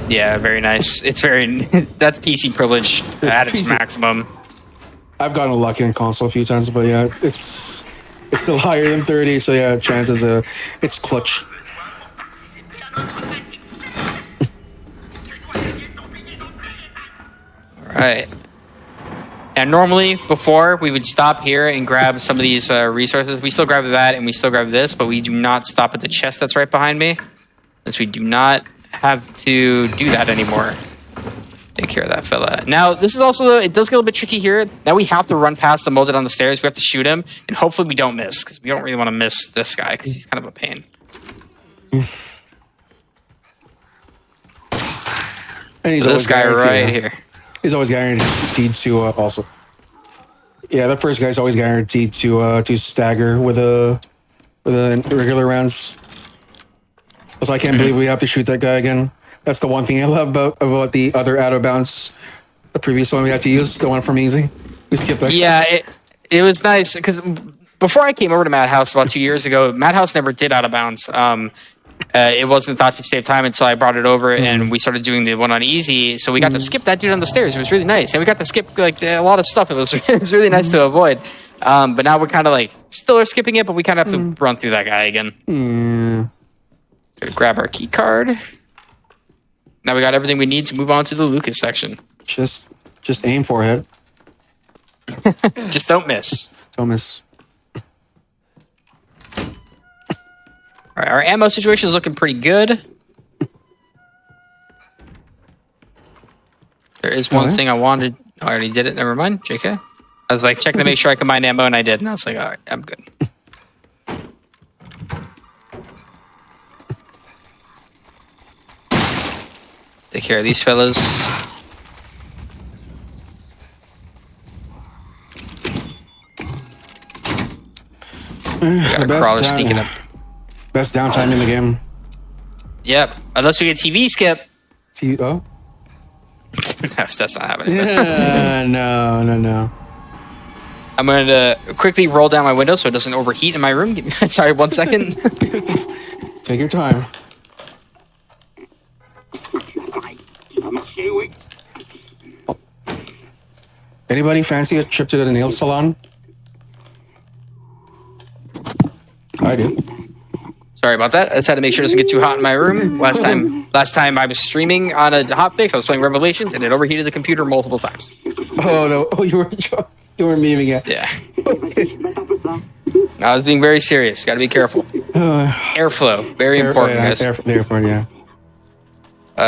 Yeah, very nice. It's very... that's PC privilege at its PC. maximum. I've gotten lucky in console a few times, but yeah, it's still higher than 30, so yeah, chances it's clutch. Alright. And normally, before, we would stop here and grab some of these resources. We still grab that and we still grab this, but we do not stop at the chest that's right behind me, since we do not have to do that anymore. Take care of that fella. Now, this is also, it does get a little bit tricky here. Now we have to run past the molded on the stairs. We have to shoot him, and hopefully we don't miss, because we don't really want to miss this guy, because he's kind of a pain. And he's This guy right here. He's always guaranteed to also. Yeah, the first guy's always guaranteed to stagger with a regular rounds. So I can't believe we have to shoot that guy again. That's the one thing I love about the other out of bounds. The previous one we had to use, the one from Easy. We skipped that. Yeah, it was nice because before I came over to Madhouse about 2 years ago, Madhouse never did out of bounds. It wasn't thought to save time until I brought it over and we started doing the one on Easy. So we got to skip that dude on the stairs. It was really nice, and we got to skip like a lot of stuff. It was really nice to avoid. But now we're kind of like still are skipping it, but we kind of have to run through that guy again. Grab our key card. Now we got everything we need to move on to the Lucas section. Just aim for it. Just don't miss. Don't miss. All right, our ammo situation is looking pretty good. There is one thing I wanted. Oh, I already did it. Never mind. JK. I was like checking to make sure I combined ammo, and I did. And I was like, all right, I'm good. Take care of these fellas. We got a crawler sneaking up. Best downtime in the game. Yep. Unless we get TV skip. Oh? That's not happening. Yeah, no. I'm going to quickly roll down my window so it doesn't overheat in my room. Sorry, 1 second. Take your time. Anybody fancy a trip to the nail salon? I do. Sorry about that. I just had to make sure it doesn't get too hot in my room. Last time I was streaming on a hotfix, I was playing Revelations, and it overheated the computer multiple times. Oh no! Oh, you were memeing it. Yeah. I was being very serious. Got to be careful. Airflow, very important, guys. Airflow, yeah.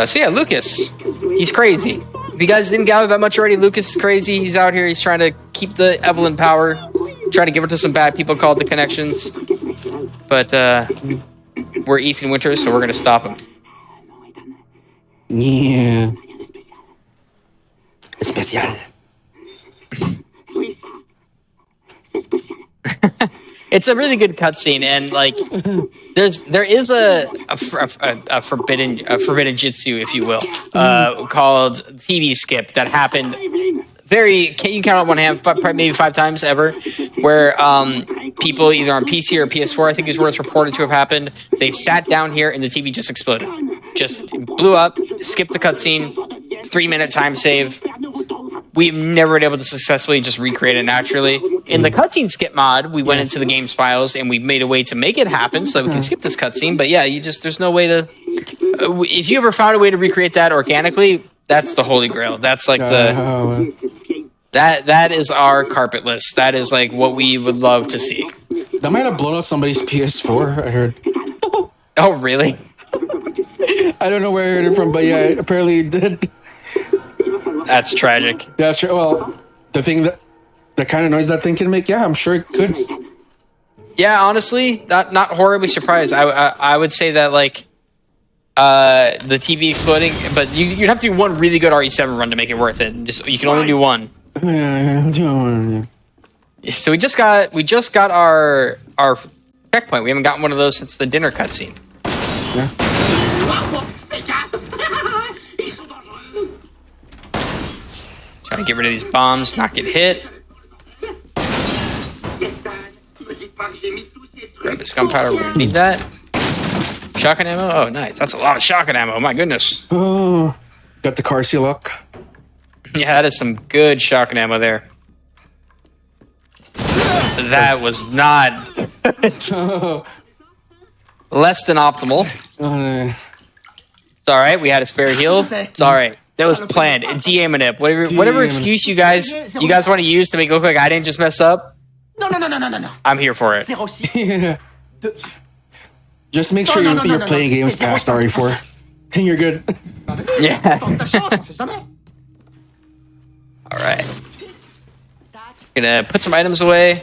So yeah, Lucas, he's crazy. If you guys didn't gather that much already, Lucas is crazy. He's out here. He's trying to keep the Evelyn power, trying to give it to some bad people called the Connections. But we're Ethan Winters, so we're gonna stop him. Yeah. Especial. It's a really good cutscene, and like, there is a forbidden jitsu, if you will, called TV skip that happened. Can you count on one hand, but maybe 5 times ever, where people either on PC or PS4, I think is where it's reported to have happened. They sat down here and the TV just exploded, just blew up, skipped the cutscene, 3-minute time save. We've never been able to successfully just recreate it naturally. In the cutscene skip mod, we went into the game's files and we made a way to make it happen so that we can skip this cutscene. But yeah, there's no way to. If you ever found a way to recreate that organically, that's the holy grail. That's like that is our carpet list. That is like what we would love to see. That might have blown up somebody's PS4. I heard. Oh really? I don't know where I heard it from, but yeah, apparently it did. That's tragic. That's true. Well, the thing the kind of noise that thing can make, yeah, I'm sure it could. Yeah, honestly, not horribly surprised. I would say that like the TV exploding, but you'd have to do one really good RE7 run to make it worth it. You can only do one. So we just got our checkpoint. We haven't gotten one of those since the dinner cutscene. Yeah. Trying to get rid of these bombs, not get hit. Grab this gunpowder, we're gonna need that. Shotgun ammo? Oh, nice. That's a lot of shotgun ammo, my goodness. Oh, got the car seal luck. Yeah, that is some good shotgun ammo there. That was not less than optimal. It's alright, we had a spare heal. It's alright. That was planned. DA manip. Whatever excuse you guys want to use to make it look like I didn't just mess up. No. I'm here for it. Yeah. Just make sure you're playing games past RE4. Then you're good. Yeah. Alright. Gonna put some items away.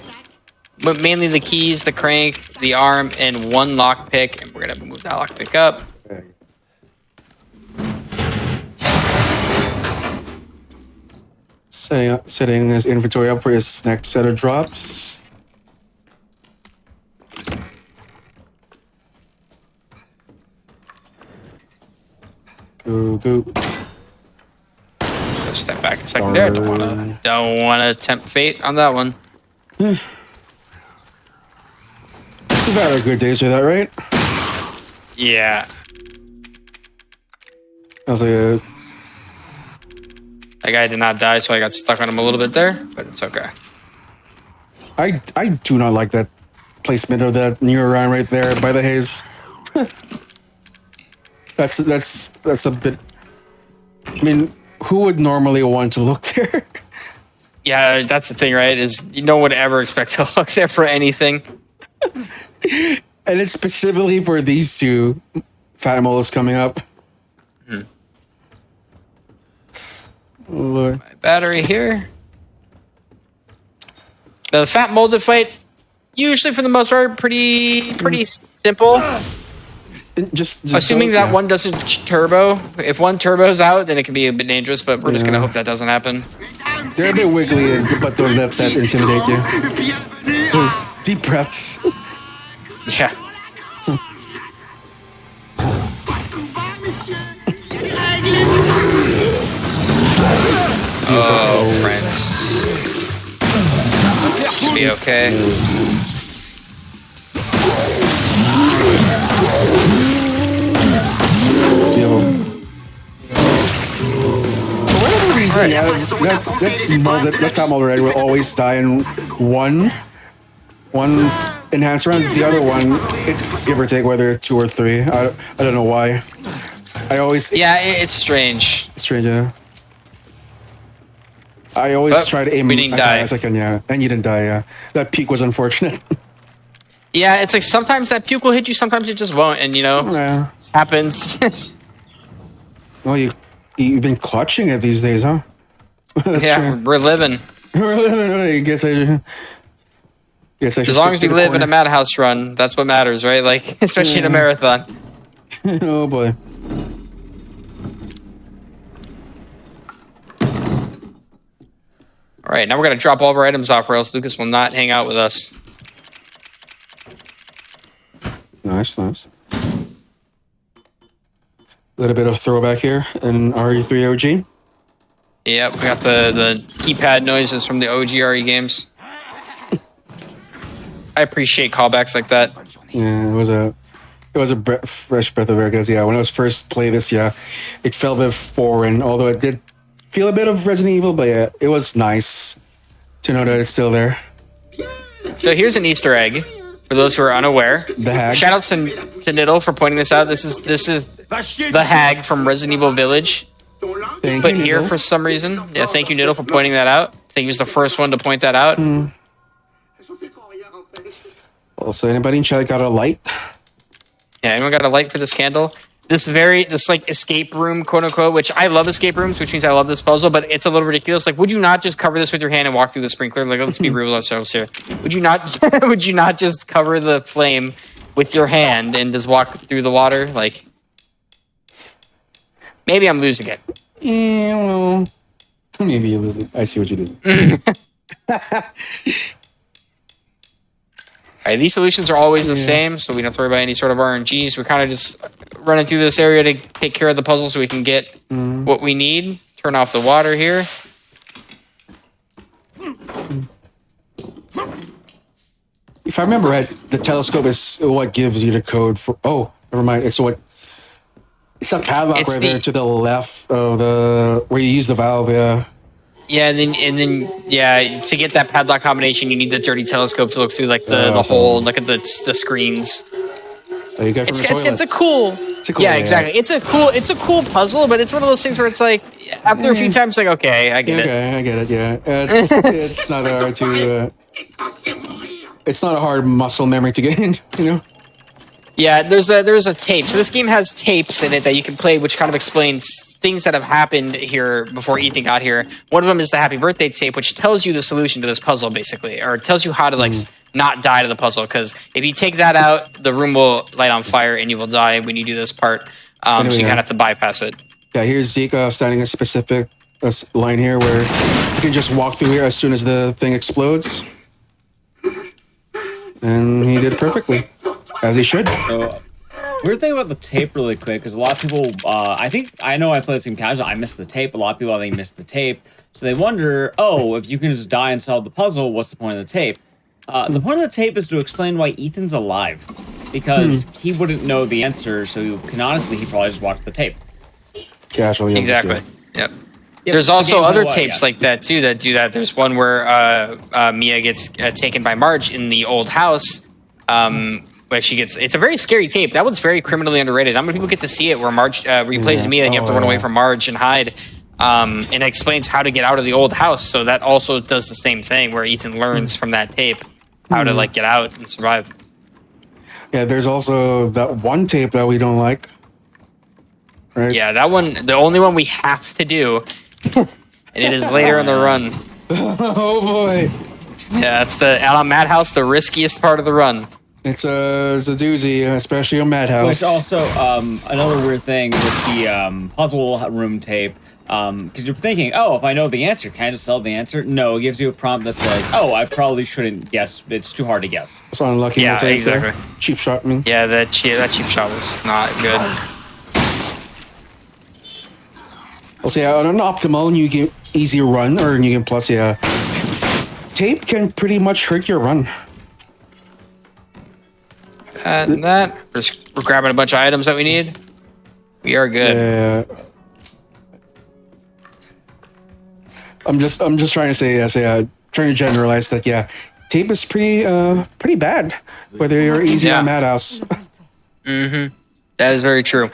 But mainly the keys, the crank, the arm, and one lockpick. And we're gonna move that lockpick up. Setting his inventory up for his next set of drops. Go. Step back a second there. Don't wanna tempt fate on that one. We've had our good days with that, right? Yeah. I was like, That guy did not die, so I got stuck on him a little bit there, but it's okay. I do not like that placement of that neuron right there by the haze. That's a bit. I mean, who would normally want to look there? Yeah, that's the thing, right? Is no one would ever expect to look there for anything. And it's specifically for these two fat moles coming up. Lord. My battery here. The fat molded fight, usually for the most part, pretty simple. Just Assuming that one doesn't turbo. If one turbo's out, then it can be a bit dangerous, but we're just gonna hope that doesn't happen. They're a bit wiggly, but don't let that intimidate you. Those deep breaths. Yeah. Oh, friends. Should be okay. Right. Yeah, that fat mold red will always die in one enhanced round. The other one, it's give or take whether 2 or 3. I don't know why. Yeah, it's strange. It's strange, yeah. I always try to aim as high as I can, yeah. And you didn't die, yeah. That peak was unfortunate. Yeah, it's like sometimes that puke will hit you, sometimes it just won't, and happens. Well, you've been clutching it these days, huh? Yeah, we're living. We're living. I guess I should. As long as we live in a madhouse run, that's what matters, right? Like, especially in a marathon. Oh boy. All right, now we're gonna drop all of our items off, or else Lucas will not hang out with us. Nice, nice. A little bit of throwback here in RE3 OG. Yep, we got the keypad noises from the OG RE games. I appreciate callbacks like that. Yeah, it was a fresh breath of air. Because yeah, when I was first playing this, yeah, it felt a bit foreign. Although it did feel a bit of Resident Evil, but yeah, it was nice to know that it's still there. So here's an Easter egg for those who are unaware. The hag. Shout outs to Niddle for pointing this out. This is the hag from Resident Evil Village. Thank But you, here Niddle. for some reason. Yeah, thank you, Niddle, for pointing that out. I think he was the first one to point that out. Also, anybody in chat got a light? Yeah, anyone got a light for this candle? This like escape room, quote unquote, which I love escape rooms, which means I love this puzzle, but it's a little ridiculous. Like, would you not just cover this with your hand and walk through the sprinkler? Like, let's be real with ourselves here. Would you not would you not just cover the flame with your hand and just walk through the water? Like, maybe I'm losing it. Yeah, well, maybe you lose it. I see what you did. All right, these solutions are always the same, so we don't have to worry about any sort of RNGs. We're kind of just running through this area to take care of the puzzle so we can get what we need. Turn off the water here. If I remember right, the telescope is what gives you the code for. Oh, never mind. It's what. It's the padlock It's right there to the left of the where you use the valve. Yeah. Yeah, and then to get that padlock combination, you need the dirty telescope to look through like the hole and look at the screens. Oh, you got it from the toilet. It's a cool. Yeah, exactly. It's a cool puzzle, but it's one of those things where it's like after a few times, like okay, I get it. Okay, I get it. Yeah, it's not hard to. It's not a hard muscle memory to get in. You know. Yeah, there's a tape. So this game has tapes in it that you can play, which kind of explains things that have happened here before Ethan got here. One of them is the happy birthday tape, which tells you the solution to this puzzle, basically, or tells you how to like not die to the puzzle. Because if you take that out, the room will light on fire and you will die when you do this part. So you kind of have to bypass it. Yeah, here's Zeke standing a specific line here where you can just walk through here as soon as the thing explodes, and he did it perfectly. As he should. So, weird thing about the tape really quick, because a lot of people, I know I play this game casual, I missed the tape. A lot of people, I think, missed the tape. So they wonder, oh, if you can just die and solve the puzzle, what's the point of the tape? The point of the tape is to explain why Ethan's alive. Because he wouldn't know the answer, so canonically, he probably just watched the tape. Casually. Exactly. Yep. Yep, There's the also game's other no way, tapes yeah. like that, too, that do that. There's one where Mia gets taken by Marge in the old house. Where she gets, it's a very scary tape. That one's very criminally underrated. Not many people get to see it where Marge replays Mia and you have to run away from Marge and hide. And it explains how to get out of the old house. So that also does the same thing where Ethan learns from that tape how to like get out and survive. Yeah, there's also that one tape that we don't like. Right? Yeah, that one, the only one we have to do. And it is later in the run. Oh boy. Yeah, it's out on Madhouse, the riskiest part of the run. It's a doozy, especially on Madhouse. Which also, another weird thing with the puzzle room tape, because you're thinking, oh, if I know the answer, can I just tell the answer? No, it gives you a prompt that says, oh, I probably shouldn't guess. It's too hard to guess. That's unlucky. Yeah, exactly. Cheap shot, I mean. Yeah, that cheap shot was not good. I'll say on an optimal New Game Easy run or New Game Plus, yeah, tape can pretty much hurt your run. And that we're grabbing a bunch of items that we need. We are good. I'm just trying to say, trying to generalize that. Yeah, tape is pretty bad. Whether you're easy or Madhouse. That is very true.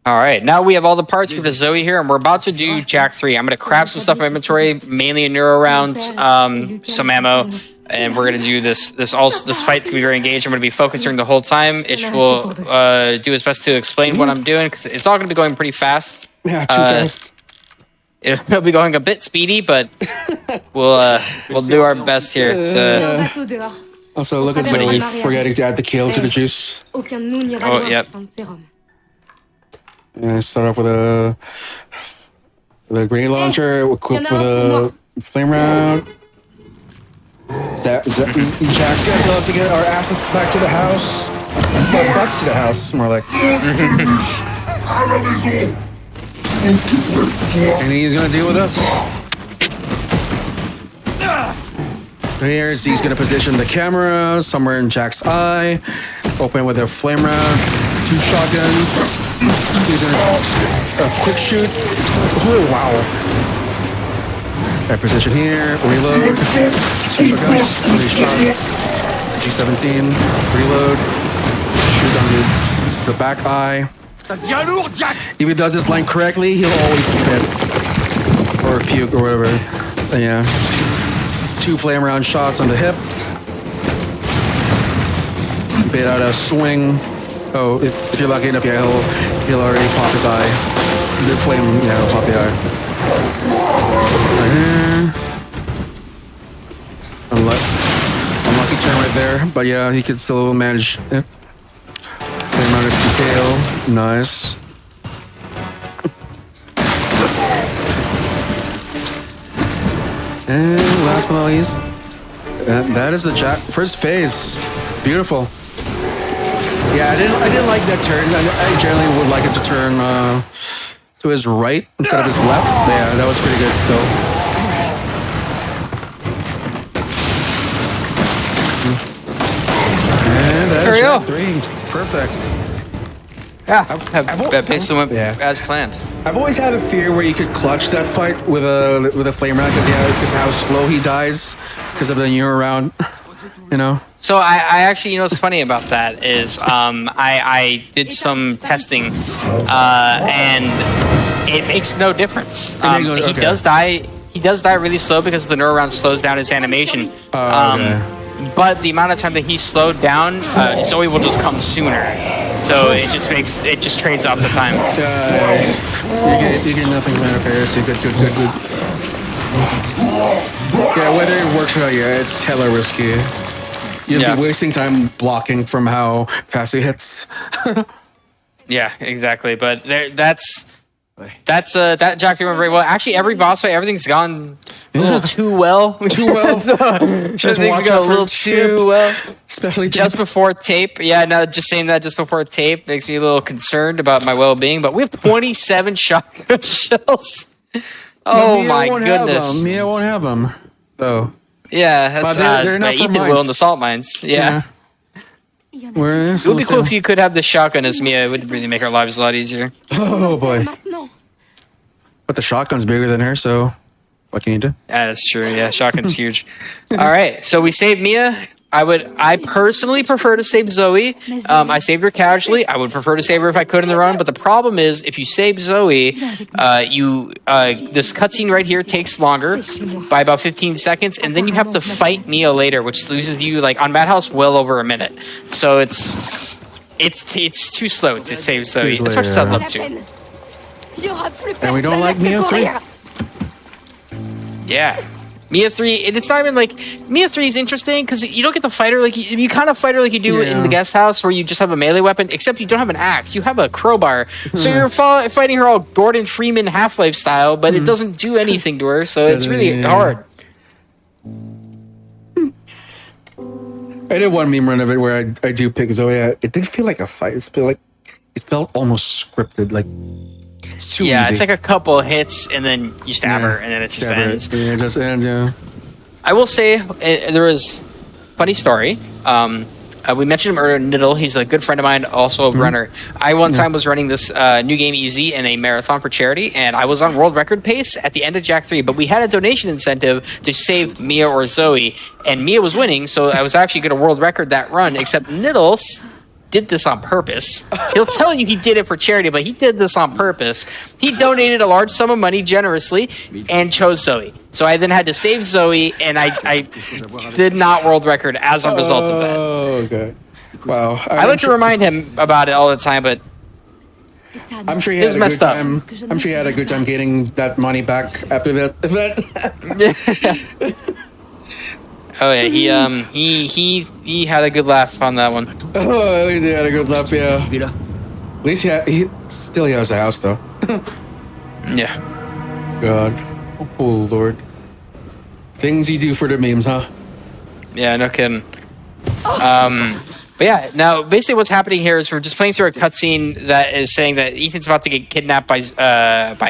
All right, now we have all the parts with the Zoe here, and we're about to do Jack 3. I'm going to craft some stuff in my inventory, mainly a neuro round, some ammo, and we're going to do this fight's going to be very engaged. I'm going to be focusing the whole time. Ish will do his best to explain what I'm doing, because it's all going to be going pretty fast. Yeah, too fast. It'll be going a bit speedy, but we'll do our best here to... Also, look at Zoe forgetting to add the kale to the juice. Oh, yep. Yeah, start off with a grenade launcher, equipped with a flame round. Jack's gonna tell us to get our asses back to the house. Our butts to the house, more like. And he's gonna deal with us. Here's he's gonna position the camera somewhere in Jack's eye. Open with a flame round, 2 shotguns. He's gonna a quick shoot. Oh wow! Right position here. Reload. 2 shotguns. 3 shots. G17. Reload. Shoot on the back eye. If he does this line correctly, he'll always spit or puke or whatever. And yeah, 2 flame round shots on the hip. Bait out a swing. Oh, if you're lucky enough, yeah, he'll already pop his eye. The flame, yeah, he'll pop the eye. Right here. Unlucky turn right there, but yeah, he could still manage it. Flame round to tail, nice. And last but not least, that is the first phase. Beautiful. Yeah, I didn't like that turn. I generally would like it to turn to his right instead of his left. Yeah, that was pretty good still. And that's Jack 3. Perfect. Yeah, basically went as planned. I've always had a fear where you could clutch that fight with a flame round because how slow he dies because of the newer round, you know. So I actually, you know, what's funny about that is I did some testing and it makes no difference. He does die. He does die really slow because the neuro round slows down his animation. But the amount of time that he slowed down, Zoe will just come sooner. So it just trades off the time. You get nothing from that. Okay, so good. Yeah, whether it works or not, yeah, it's hella risky. You'll be wasting time blocking from how fast he hits. Yeah, exactly. But that Jack 3 went very well. Actually, every boss fight, everything's gone a little too well. Just watch out for a little too well. Especially just before tape. Yeah, no, just saying that just before tape makes me a little concerned about my well-being. But we have 27 shotgun shells. Oh my goodness. Mia won't have them, though. Yeah, that's they're not Ethan will in the salt mines. Yeah. It would be cool if you could have the shotgun as Mia. It would really make our lives a lot easier. Oh boy. But the shotgun's bigger than her, so what can you do? Yeah, that's true. Yeah, shotgun's huge. All right, so we saved Mia. I personally prefer to save Zoe. I saved her casually. I would prefer to save her if I could in the run. But the problem is, if you save Zoe, this cutscene right here takes longer by about 15 seconds, and then you have to fight Mia later, which loses you like on Madhouse well over a minute. So it's too slow to save Zoe. As much as I'd love to. And we don't like Mia 3. Yeah. Mia 3, and it's not even like Mia 3 is interesting because you don't get to fight her like you kind of fight her like you do in the guest house where you just have a melee weapon, except you don't have an axe, you have a crowbar. So you're fighting her all Gordon Freeman Half-Life style, but it doesn't do anything to her, so it's really hard. I did one meme run of it where I do pick Zoe. It did feel like a fight. It felt almost scripted, like. It's easy. It's like a couple hits and then you stab her and then it just ends. It just ends, yeah. I will say there was funny story. We mentioned him earlier, Niddle. He's a good friend of mine, also a runner. I one time was running this New Game Easy in a marathon for charity, and I was on world record pace at the end of Jack 3, but we had a donation incentive to save Mia or Zoe, and Mia was winning, so I was actually going to world record that run, except Niddle did this on purpose. He'll tell you he did it for charity, but he did this on purpose. He donated a large sum of money generously and chose Zoe. So I then had to save Zoe, and I did not world record as a result of that. Oh, okay. Wow. I like to remind him about it all the time, but I'm sure he had a good time. I'm sure he had a good time getting that money back after that event. Oh yeah, he had a good laugh on that one. Oh, at least he had a good laugh, yeah. At least he still has a house though. Yeah. God. Oh Lord. Things you do for the memes, huh? Yeah, no kidding. But yeah, now basically what's happening here is we're just playing through a cutscene that is saying that Ethan's about to get kidnapped by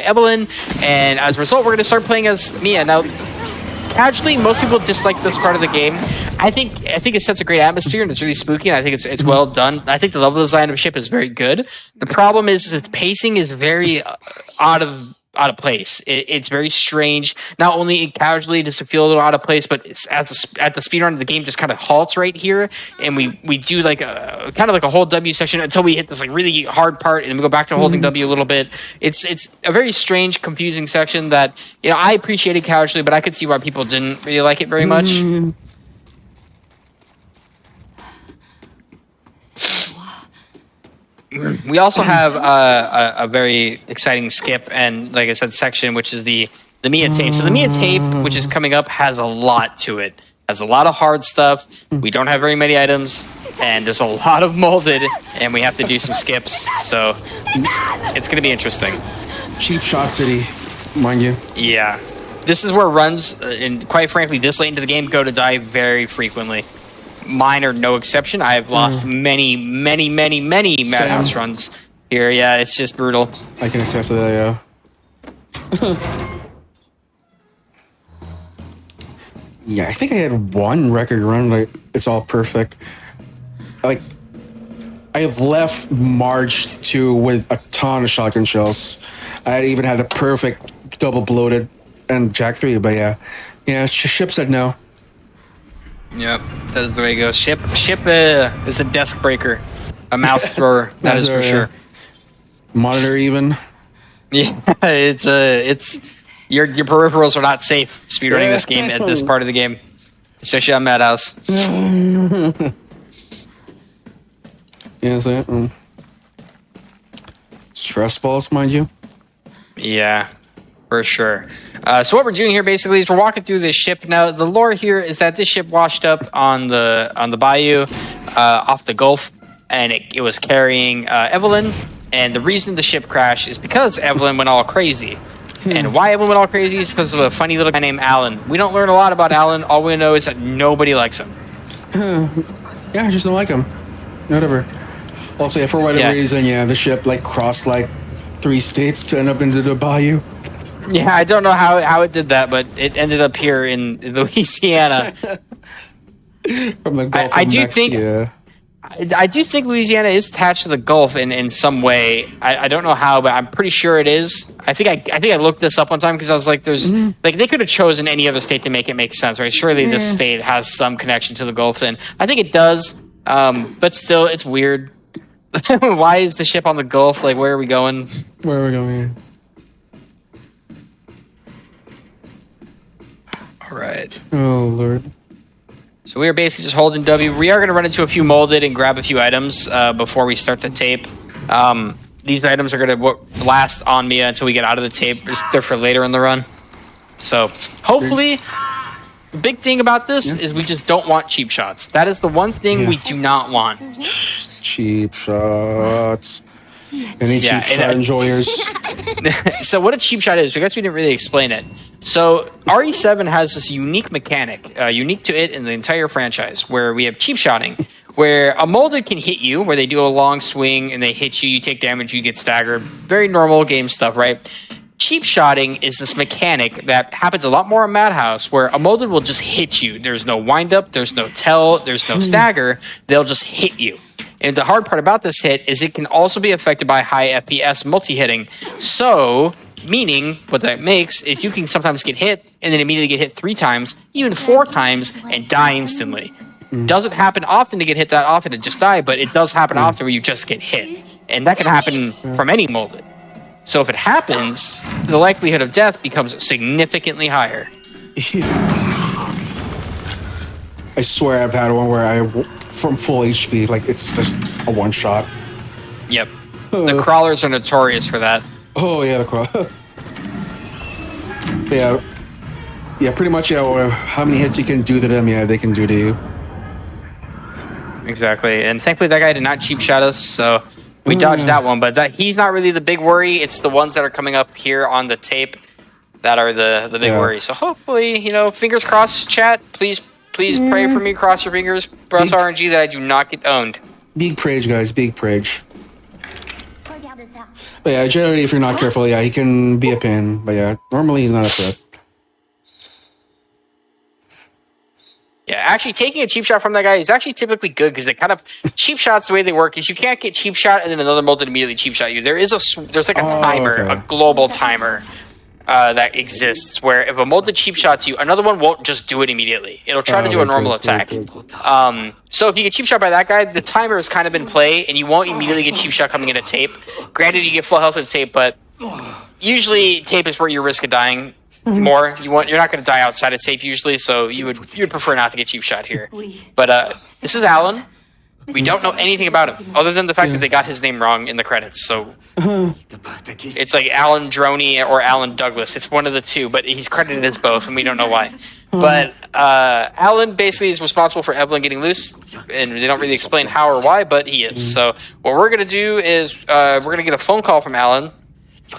Evelyn, and as a result, we're going to start playing as Mia. Now, casually, most people dislike this part of the game. I think it sets a great atmosphere and it's really spooky, and I think it's well done. I think the level design of the ship is very good. The problem is its pacing is very out of place. It's very strange. Not only casually does it feel a little out of place, but it's at the speed run, the game just kind of halts right here, and we do like a kind of like a whole W section until we hit this like really hard part, and then we go back to holding W a little bit. It's a very strange, confusing section that I appreciated casually, but I could see why people didn't really like it very much. We also have a very exciting skip and, like I said, section, which is the Mia tape. So the Mia tape, which is coming up, has a lot to it. Has a lot of hard stuff. We don't have very many items, and there's a lot of molded, and we have to do some skips. So it's going to be interesting. Cheap shot city, mind you. Yeah. This is where runs, and quite frankly, this late into the game, go to die very frequently. Mine are no exception. I have lost many Madhouse runs here. Yeah, it's just brutal. I can attest to that, yeah. Yeah, I think I had one record run, like, it's all perfect. Like, I have left March 2 with a ton of shotgun shells. I even had a perfect double bloated and Jack 3, but yeah. Yeah, Ship said no. Yep, that is the way it goes. Ship is a desk breaker, a mouse thrower. That is for sure. Monitor even. Yeah, it's your peripherals are not safe speedrunning this game at this part of the game, especially on Madhouse. Yeah, so, stress balls, mind you. Yeah, for sure. So what we're doing here basically is we're walking through this ship. Now the lore here is that this ship washed up on the bayou off the Gulf, and it was carrying Evelyn. And the reason the ship crashed is because Evelyn went all crazy. And why Evelyn went all crazy is because of a funny little guy named Alan. We don't learn a lot about Alan. All we know is that nobody likes him. Yeah, I just don't like him. Whatever. Also, yeah, for whatever reason, the ship like crossed like 3 states to end up into the bayou. Yeah, I don't know how it did that, but it ended up here in Louisiana. From the Gulf I of do Mexico. I do think Louisiana is attached to the Gulf in some way. I don't know how, but I'm pretty sure it is. I think I looked this up one time because I was like, "There's like they could have chosen any other state to make it make sense, right? Surely this state has some connection to the Gulf." And I think it does, but still, it's weird. Why is the ship on the Gulf? Like, where are we going? Where are we going? All right. Oh Lord. So we are basically just holding W. We are going to run into a few molded and grab a few items before we start the tape. These items are going to last on me until we get out of the tape. They're for later in the run. So hopefully, the big thing about this is we just don't want cheap shots. That is the one thing we do not want. Cheap shots. Any cheap shot enjoyers? So what a cheap shot is, I guess we didn't really explain it. So RE7 has this unique mechanic, unique to it in the entire franchise, where we have cheap shotting, where a molded can hit you, where they do a long swing and they hit you, you take damage, you get staggered. Very normal game stuff, right? Cheap shotting is this mechanic that happens a lot more in Madhouse, where a molded will just hit you. There's no wind up, there's no tell, there's no stagger. They'll just hit you. And the hard part about this hit is it can also be affected by high FPS multi-hitting. So, meaning what that makes is you can sometimes get hit and then immediately get hit 3 times, even 4 times, and die instantly. Doesn't happen often to get hit that often and just die, but it does happen often where you just get hit. And that can happen from any molded. So if it happens, the likelihood of death becomes significantly higher. I swear I've had one where from full HP, like it's just a one shot. Yep. The crawlers are notorious for that. Oh yeah, the crawl. Yeah, pretty much. Yeah, how many hits you can do to them? Yeah, they can do to you. Exactly, and thankfully that guy did not cheap shot us, so we dodged that one. But he's not really the big worry. It's the ones that are coming up here on the tape that are the big worry. So hopefully, fingers crossed. Chat, please Please pray for me. Cross your fingers. Press RNG that I do not get owned. Big prage, guys. Big prage. Regarde ça. But yeah, generally, if you're not careful, yeah, he can be a pain. But yeah, normally he's not a threat. Yeah, actually taking a cheap shot from that guy is actually typically good because they kind of cheap shots. The way they work is you can't get cheap shot and then another multi immediately cheap shot you. There's like a timer, okay. a global timer that exists where if a multi cheap shots you, another one won't just do it immediately. It'll try to do a normal attack. So if you get cheap shot by that guy, the timer has kind of been play and you won't immediately get cheap shot coming in a tape. Granted, you get full health at tape, but usually tape is where you risk of dying. More you're not going to die outside of tape usually, so you would prefer not to get cheap shot here. But this is Alan. We don't know anything about him other than the fact that they got his name wrong in the credits. So it's like Alan Droney or Alan Douglas. It's one of the two, but he's credited as both, and we don't know why. But Alan basically is responsible for Evelyn getting loose, and they don't really explain how or why, but he is. So what we're going to do is we're going to get a phone call from Alan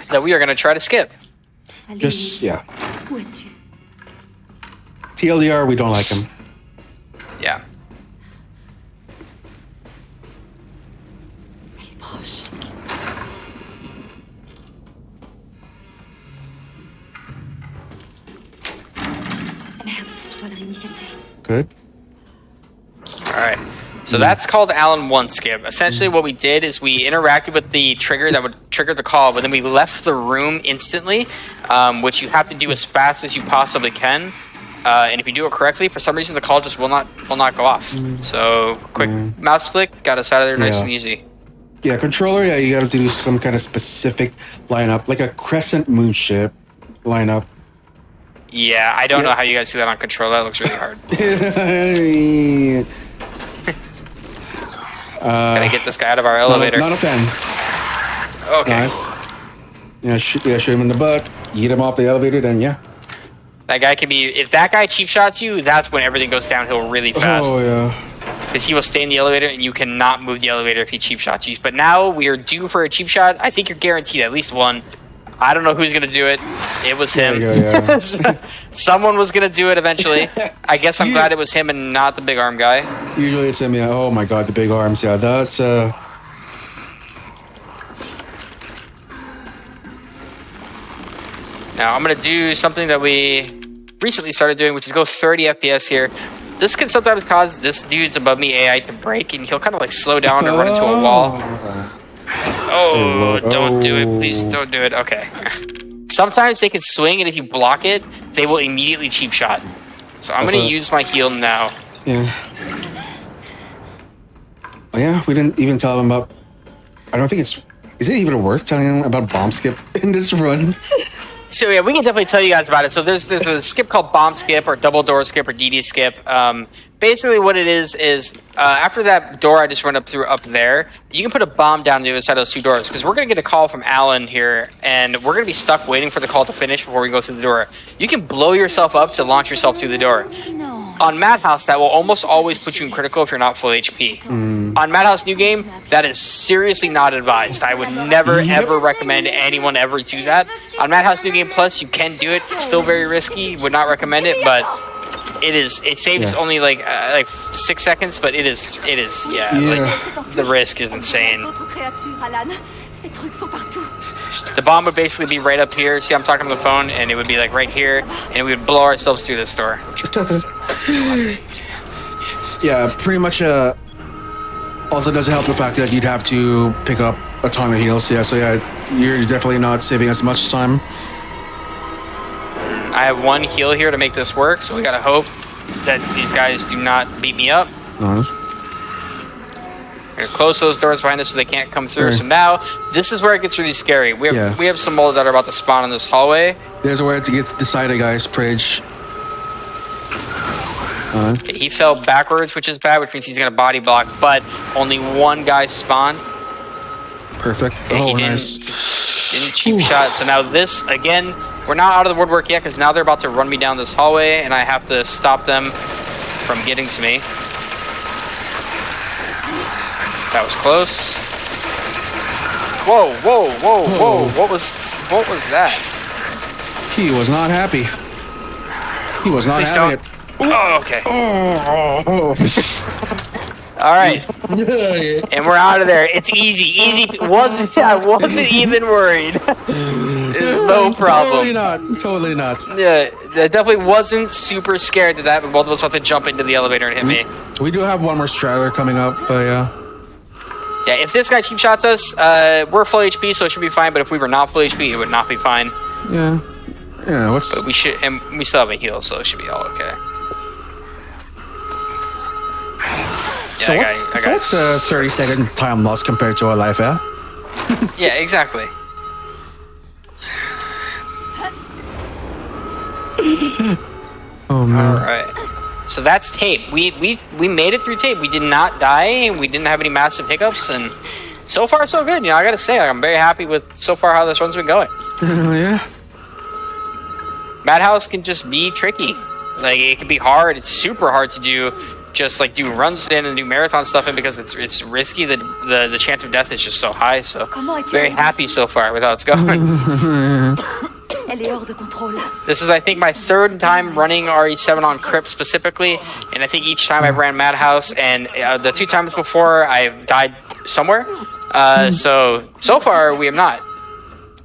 that we are going to try to skip. Just, yeah. TLDR, we don't like him. Yeah. Good. All right. So that's called Alan 1 skip. Essentially what we did is we interacted with the trigger that would trigger the call, but then we left the room instantly, which you have to do as fast as you possibly can. And if you do it correctly, for some reason the call just will not go off. So quick mouse flick, got us out of there nice and easy. Yeah, controller, yeah, you gotta do some kind of specific lineup, like a crescent moon ship lineup. Yeah, I don't know how you guys do that on controller. That looks really hard. Gotta get this guy out of our elevator. Not a fan. Okay. Nice. Yeah, shoot him in the butt, eat him off the elevator, then yeah. That guy can be, if that guy cheap shots you, that's when everything goes downhill really fast. Oh, yeah. Because he will stay in the elevator and you cannot move the elevator if he cheap shots you. But now we are due for a cheap shot. I think you're guaranteed at least one. I don't know who's going to do it. It was him. Yeah. Someone was going to do it eventually. I guess I'm glad it was him and not the big arm guy. Usually it's him, yeah. Oh my god, the big arms, yeah. That's, Now I'm going to do something that we recently started doing, which is go 30 FPS here. This can sometimes cause this dude's above me AI to break, and he'll kind of like slow down or run into a wall. Oh, don't do it. Please don't do it. Okay. Sometimes they can swing, and if you block it, they will immediately cheap shot. So I'm going to use my heal now. Yeah. Oh yeah, we didn't even tell him about... I don't think it's... Is it even worth telling him about bomb skip in this run? So yeah, we can definitely tell you guys about it. So there's a skip called bomb skip or double door skip or DD skip. Basically what it is after that door I just went up there, you can put a bomb down the other side of those two doors because we're going to get a call from Alan here and we're going to be stuck waiting for the call to finish before we go through the door. You can blow yourself up to launch yourself through the door. On Madhouse, that will almost always put you in critical if you're not full HP. On Madhouse New Game, that is seriously not advised. I would never, ever recommend anyone ever do that. On Madhouse New Game Plus, you can do it. It's still very risky. Would not recommend it, but it saves only like 6 seconds, but it is like the risk is insane. The bomb would basically be right up here. See, I'm talking on the phone, and it would be like right here, and we would blow ourselves through this door. Yeah, pretty much. Also doesn't help the fact that you'd have to pick up a ton of heals. Yeah, so yeah, you're definitely not saving as much time. I have one heal here to make this work, so we gotta hope that these guys do not beat me up. Nice. We're gonna close those doors behind us so they can't come through. So now, this is where it gets really scary. We have some moles that are about to spawn in this hallway. There's where to get decided, guys. Prage. Okay, he fell backwards, which is bad, which means he's gonna body block, but only one guy spawned. Perfect. Okay, he didn't cheap shot. So now this, again, we're not out of the woodwork yet because now they're about to run me down this hallway and I have to stop them from getting to me. That was close. Whoa, whoa, whoa, whoa. What was that? He was not happy. He was not having it. Oh, okay. Oh. All right. And we're out of there. It's easy. Easy. I wasn't even worried. There's no problem. Totally not. Yeah, I definitely wasn't super scared of that, but both of us have to jump into the elevator and hit me. We do have one more straggler coming up, but yeah. Yeah, if this guy cheap shots us, we're full HP, so it should be fine. But if we were not full HP, it would not be fine. Yeah. Yeah, But we should, and we still have a heal, so it should be all okay. So what's 30 seconds time loss compared to our life, yeah? Yeah, exactly. Oh man. All right. So that's tape. We made it through tape. We did not die. We didn't have any massive hiccups, and so far so good. You know, I gotta say, I'm very happy with so far how this run's been going. Yeah. Madhouse can just be tricky. Like, it can be hard. It's super hard to do. Just like do runs in and do marathon stuff in because it's risky. The chance of death is just so high. So very happy so far with how it's going. This is, I think, my third time running RE7 on Crypt specifically, and I think each time I've ran Madhouse, and the 2 times before I've died somewhere. So far we have not.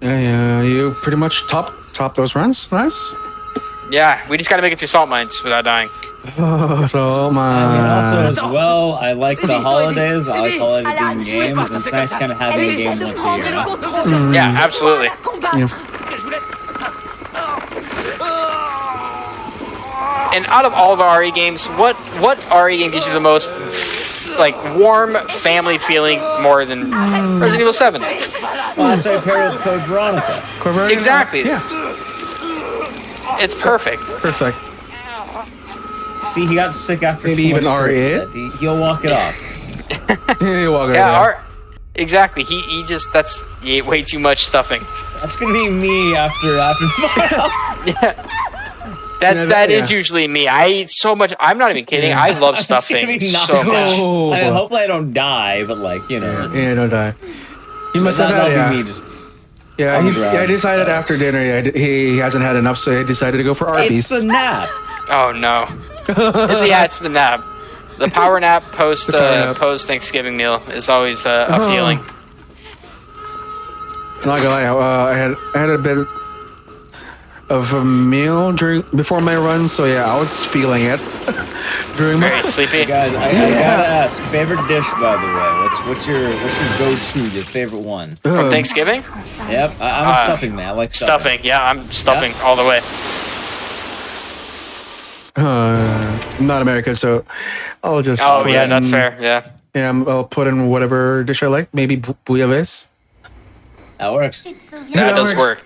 Yeah, you pretty much top those runs. Nice. Yeah, we just got to make it through salt mines without dying. Oh, so I mean, also as well, I like the holidays. I like holiday themed games. And it's nice kind of having a game once a year. Yeah, absolutely. Yeah. And out of all of our RE games, what RE game gives you the most like warm family feeling more than Resident Evil 7? Well, that's why I pair with Code Veronica. Exactly. Yeah. It's perfect. Perfect. See, he got sick after Maybe too much even script. He'll walk it off. Yeah, walk it Yeah, out. exactly. He just he ate way too much stuffing. That's gonna be me after. Yeah. That is usually me. I eat so much. I'm not even kidding. I love stuffing so much. Oh, I mean, hopefully I don't die, but like, you know. Yeah, don't die. You must have That'll had be yeah. me just Yeah, on the he ground, decided so. after dinner he hasn't had enough, so he decided to go for Arby's. It's the nap. Oh no. It's the nap. The power nap post post Thanksgiving meal is always a feeling. Not gonna lie, I had a bit of a meal before my run, so yeah, I was feeling it during my. Very sleepy. Guys, I gotta ask, favorite dish by the way. What's your go-to, your favorite one? From Thanksgiving? Yep, I'm a stuffing man. I like stuffing. Yeah, I'm stuffing all the way. I'm not American, so I'll just. Oh put yeah, in- that's fair. Yeah. Yeah, I'll put in whatever dish I like. Maybe bouillabaisse. That works. That does work.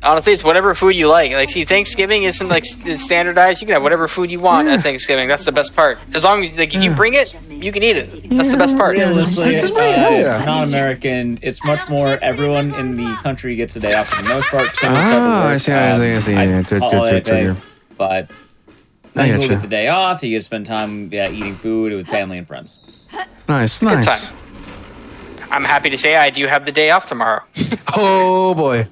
Honestly, it's whatever food you like. Like, see, Thanksgiving isn't like standardized. You can have whatever food you want at Thanksgiving. That's the best part. As long as like if you bring it, you can eat it. That's the best part. Realistically, if Yeah. non-American, it's much more everyone in the country gets a day off for the most part. I see. Yeah, good. But I then getcha. you get the day off, you get to spend time eating food with family and friends. Nice. Good time. I'm happy to say I do have the day off tomorrow. Oh boy.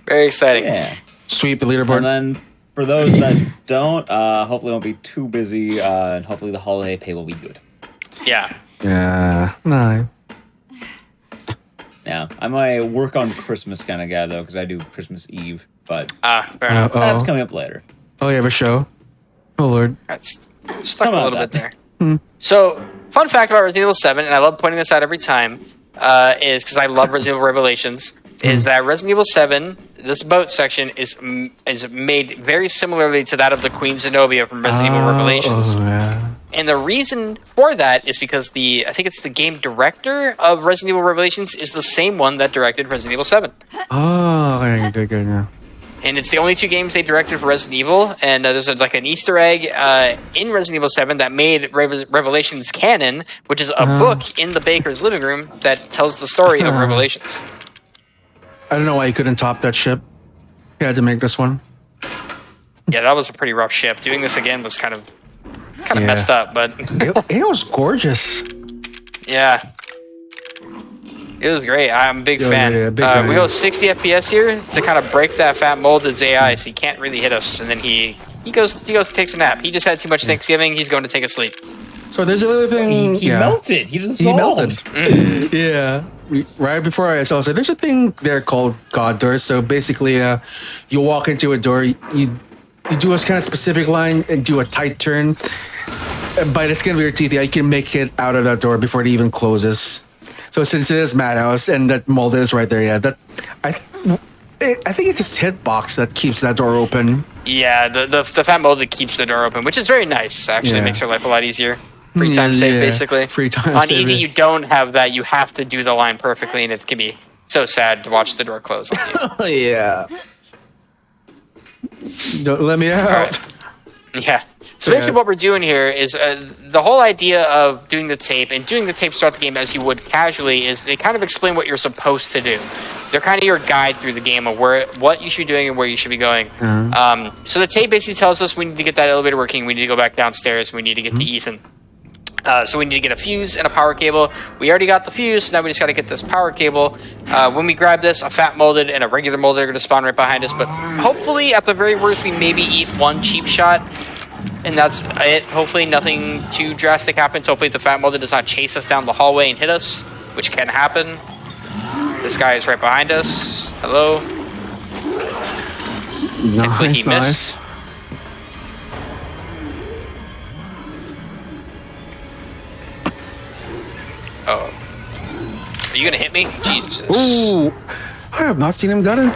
Very exciting. Yeah. Sweep the leaderboard. And then for those that don't, hopefully won't be too busy, and hopefully the holiday pay will be good. Yeah. Yeah. No. Yeah, I'm a work on Christmas kind of guy though, because I do Christmas Eve, but Fair enough. that's coming up later. Oh, you have a show. Oh lord. That's stuck Come a on, little that. bit there. So, fun fact about Resident Evil 7, and I love pointing this out every time, is because I love Resident Evil Revelations, is that Resident Evil 7, this boat section, is made very similarly to that of the Queen Zenobia from Resident Evil Revelations. Oh, yeah. And the reason for that is because I think it's the game director of Resident Evil Revelations is the same one that directed Resident Evil 7. Oh, okay, good. Yeah. And it's the only 2 games they directed for Resident Evil. And there's like an Easter egg in Resident Evil 7 that made Revelations canon, which is a book in the baker's living room that tells the story of Revelations. I don't know why you couldn't top that ship. You had to make this one. Yeah, that was a pretty rough ship. Doing this again was kind of Yeah. messed up, but It was gorgeous. yeah. It was great. I'm a big Yeah, fan. yeah, big fan, We yeah. go 60 FPS here to kind of break that fat molded AI, so he can't really hit us, and then he He goes takes a nap. He just had too much Thanksgiving. He's going to take a sleep. So there's another thing. He melted. He He melted. Yeah. Right before I saw, so there's a thing there called God doors. So basically, you walk into a door, you do a kind of specific line and do a tight turn. By the skin of your teeth, you can make it out of that door before it even closes. So since it is Madhouse and that mold is right there, yeah, that I think it's his hitbox that keeps that door open. Yeah, the fat mold that keeps the door open, which is very nice. Actually, makes your life a lot easier. Free time save, basically. Free time On save, easy, yeah. you don't have that. You have to do the line perfectly, and it can be so sad to watch the door close on you. Oh yeah. Don't let me out. All right. Yeah. So basically what we're doing here is the whole idea of doing the tape and doing the tapes throughout the game as you would casually is they kind of explain what you're supposed to do. They're kind of your guide through the game of what you should be doing and where you should be going. So the tape basically tells us we need to get that elevator working. We need to go back downstairs. We need to get to Ethan. So we need to get a fuse and a power cable. We already got the fuse, so now we just got to get this power cable. When we grab this, a fat molded and a regular molded are going to spawn right behind us. But hopefully, at the very worst, we maybe eat one cheap shot. And that's it. Hopefully nothing too drastic happens. Hopefully the fat molded does not chase us down the hallway and hit us, which can happen. This guy is right behind us. Hello. Thankfully he missed. Oh. Are you going to hit me? Jesus. Ooh. I have not seen him done it.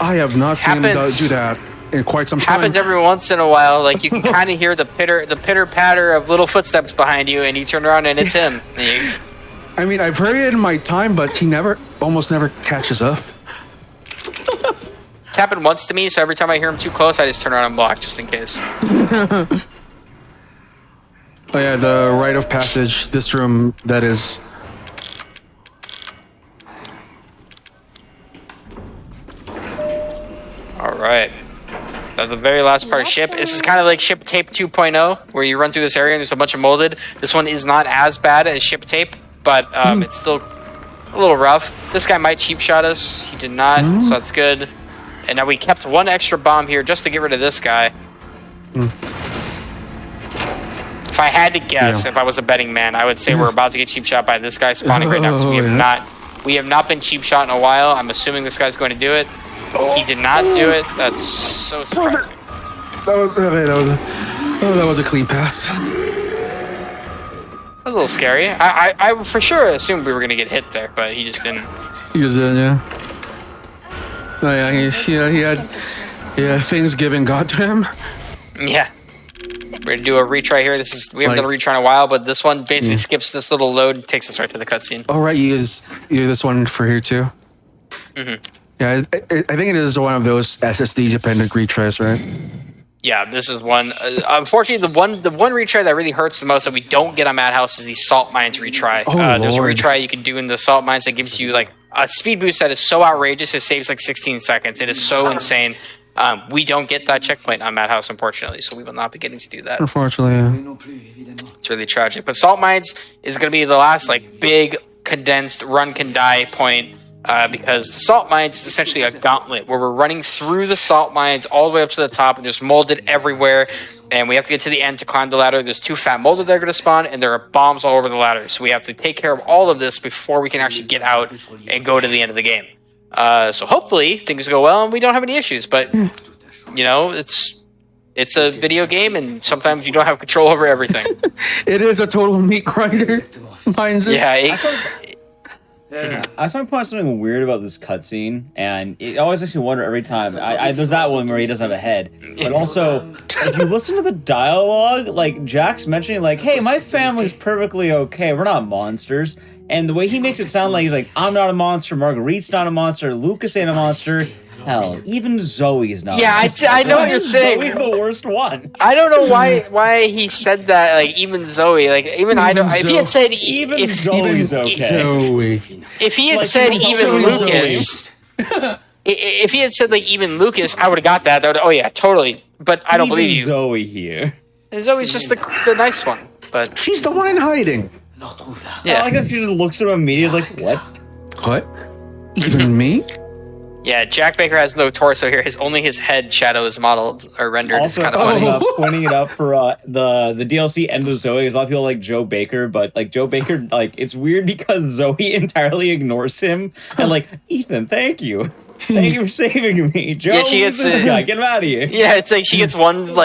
I have not seen him do that in quite some time. Happens every once in a while. Like you can kind of hear the pitter patter of little footsteps behind you, and you turn around and it's him. I mean, I've heard it in my time, but he almost never catches up. It's happened once to me, so every time I hear him too close, I just turn around and block just in case. Oh yeah, the rite of passage. This room that is. All right. That's the very last part of ship. This is kind of like ship tape 2.0, where you run through this area and there's a bunch of molded. This one is not as bad as ship tape, but it's still a little rough. This guy might cheap shot us. He did not, so that's good. And now we kept one extra bomb here just to get rid of this guy. If I had to guess, if I was a betting man, I would say we're about to get cheap shot by this guy spawning right now because we have not been cheap shot in a while. I'm assuming this guy's going to do it. He did not do it. That's so surprising. That was a clean pass. A little scary. I for sure assumed we were going to get hit there, but he just didn't. He just didn't, yeah. Oh yeah, he had Thanksgiving got to him. Yeah. We're going to do a retry here. We haven't done a retry in a while, but this one basically skips this little load, takes us right to the cutscene. Oh right, you use this one for here too. Yeah, I think it is one of those SSD dependent retries, right? Yeah, this is one. Unfortunately, the one retry that really hurts the most that we don't get on Madhouse is the Salt Mines retry. There's a retry you can do in the Salt Mines that gives you like a speed boost that is so outrageous it saves like 16 seconds. It is so insane. We don't get that checkpoint on Madhouse, unfortunately, so we will not be getting to do that. Unfortunately, yeah. It's really tragic. But Salt Mines is going to be the last like big condensed run can die point. Because the salt mines is essentially a gauntlet where we're running through the salt mines all the way up to the top, and there's molded everywhere, and we have to get to the end to climb the ladder. There's 2 fat molded that are going to spawn, and there are bombs all over the ladder, so we have to take care of all of this before we can actually get out and go to the end of the game. So hopefully things go well and we don't have any issues, but you know, it's a video game, and sometimes you don't have control over everything. It is a total meat grinder. Mine's is. Yeah. I started pointing something weird about this cutscene, and it always makes me wonder every time. There's that one where he doesn't have a head, but also, if you listen to the dialogue, like Jack's mentioning, like, "Hey, my family's perfectly okay. We're not monsters," and the way he makes it sound like he's like, "I'm not a monster. Marguerite's not a monster. Lucas ain't a monster." Hell, even Zoe's not. Yeah, I know what you're saying. Zoe's the worst one. I don't know why he said that. Like even Zoe, like even I don't. If he had said even Zoe's okay. Zoe. If he had Like, said even even Zoe. Lucas, if he had said like even Lucas, I would have got that. Oh yeah, totally. But I don't believe you. Zoe here. And Zoe's just the nice one. But She's the one in hiding. yeah, I like that she just looks at him immediately like, what? What? Even me? Yeah, Jack Baker has no torso here. Only his head shadow is modeled or rendered. Also, It's kind of funny. pointing it up for the DLC End of Zoe. 'Cause a lot of people like Joe Baker, but like Joe Baker, like it's weird because Zoe entirely ignores him and like Ethan, thank you. Thank you for saving me, Joe. Yeah, she gets this guy. Get him out of here. Yeah, it's like she gets one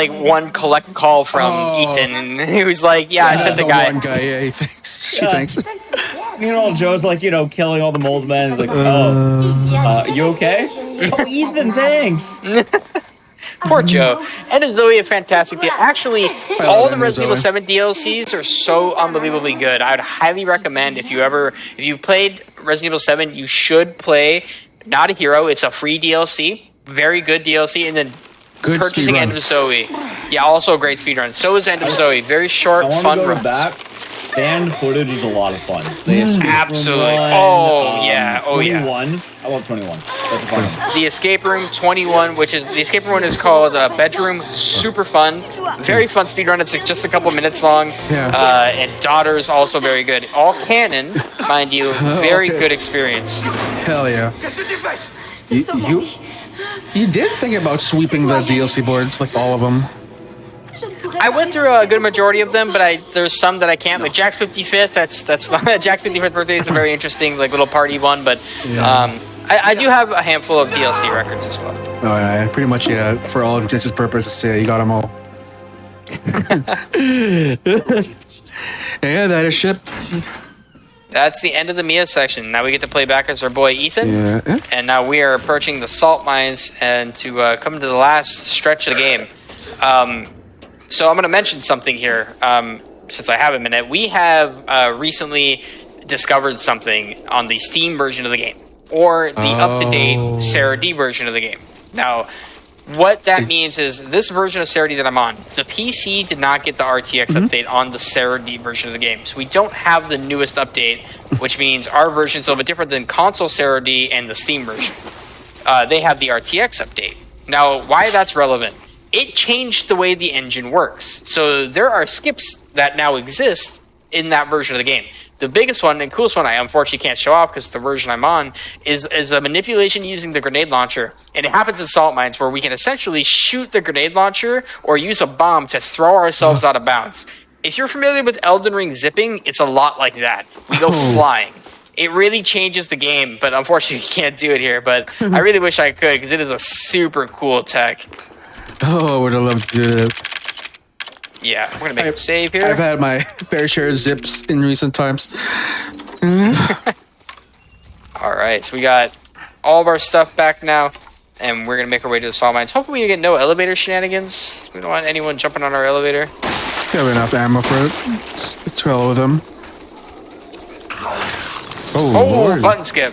collect call from Ethan, who's like, "Yeah, I sent the guy." One guy, yeah, he thinks. She thinks. Meanwhile, Joe's like, killing all the mold men. He's like, you okay? Oh, Ethan, thanks. Poor Joe. End of Zoe, a fantastic deal. Actually, all the End of Resident Evil Zoe. 7 DLCs are so unbelievably good. I would highly recommend if you played Resident Evil 7, you should play Not a Hero. It's a free DLC, very good DLC, and then Good purchasing speedrun. End of Zoe. Yeah, also a great speedrun. So is End of Zoe. Very short, I want fun to go runs. back. Banned footage is a lot of fun. The escape room Absolutely. one, Oh, yeah. Oh, yeah. 21. I love 21. That's a fun one. The Escape Room 21, which is the Escape Room one is called Bedroom. Super fun, very fun speedrun. It's just a couple minutes long. Yeah. And Daughter's also very good. All canon, mind you. Very Okay. good experience. Hell yeah. You did think about sweeping the DLC boards, like all of them. I went through a good majority of them, but there's some that I can't. Like Jack's 55th. That's not Jack's 55th birthday is a very interesting little party one, but I do have a handful of DLC records as well. Oh, yeah, pretty much, yeah. For all of its purposes, yeah, you got them all. Yeah, that is shit. That's the end of the Mia section. Now we get to play back as our boy Ethan. Yeah. And now we are approaching the salt mines and to come to the last stretch of the game. So I'm going to mention something here since I have a minute. We have recently discovered something on the Steam version of the game or the up-to-date Sarah D version of the game. Now, what that means is this version of Sarah D that I'm on, the PC did not get the RTX update on the Sarah D version of the game. So we don't have the newest update, which means our version is a little bit different than console Sarah D and the Steam version. They have the RTX update. Now, why that's relevant? It changed the way the engine works. So there are skips that now exist in that version of the game. The biggest one and coolest one I unfortunately can't show off because the version I'm on is a manipulation using the grenade launcher. And it happens in salt mines where we can essentially shoot the grenade launcher or use a bomb to throw ourselves out of bounds. If you're familiar with Elden Ring zipping, it's a lot like that. We go flying. It really changes the game, but unfortunately you can't do it here. But I really wish I could because it is a super cool tech. Oh, I would have loved to do that. Yeah, we're gonna make a save here. I've had my fair share of zips in recent times. All right, so we got all of our stuff back now, and we're gonna make our way to the salt mines. Hopefully, we get no elevator shenanigans. We don't want anyone jumping on our elevator. We have enough ammo for it. Let's roll with them. Oh, Oh, Lord. button skip.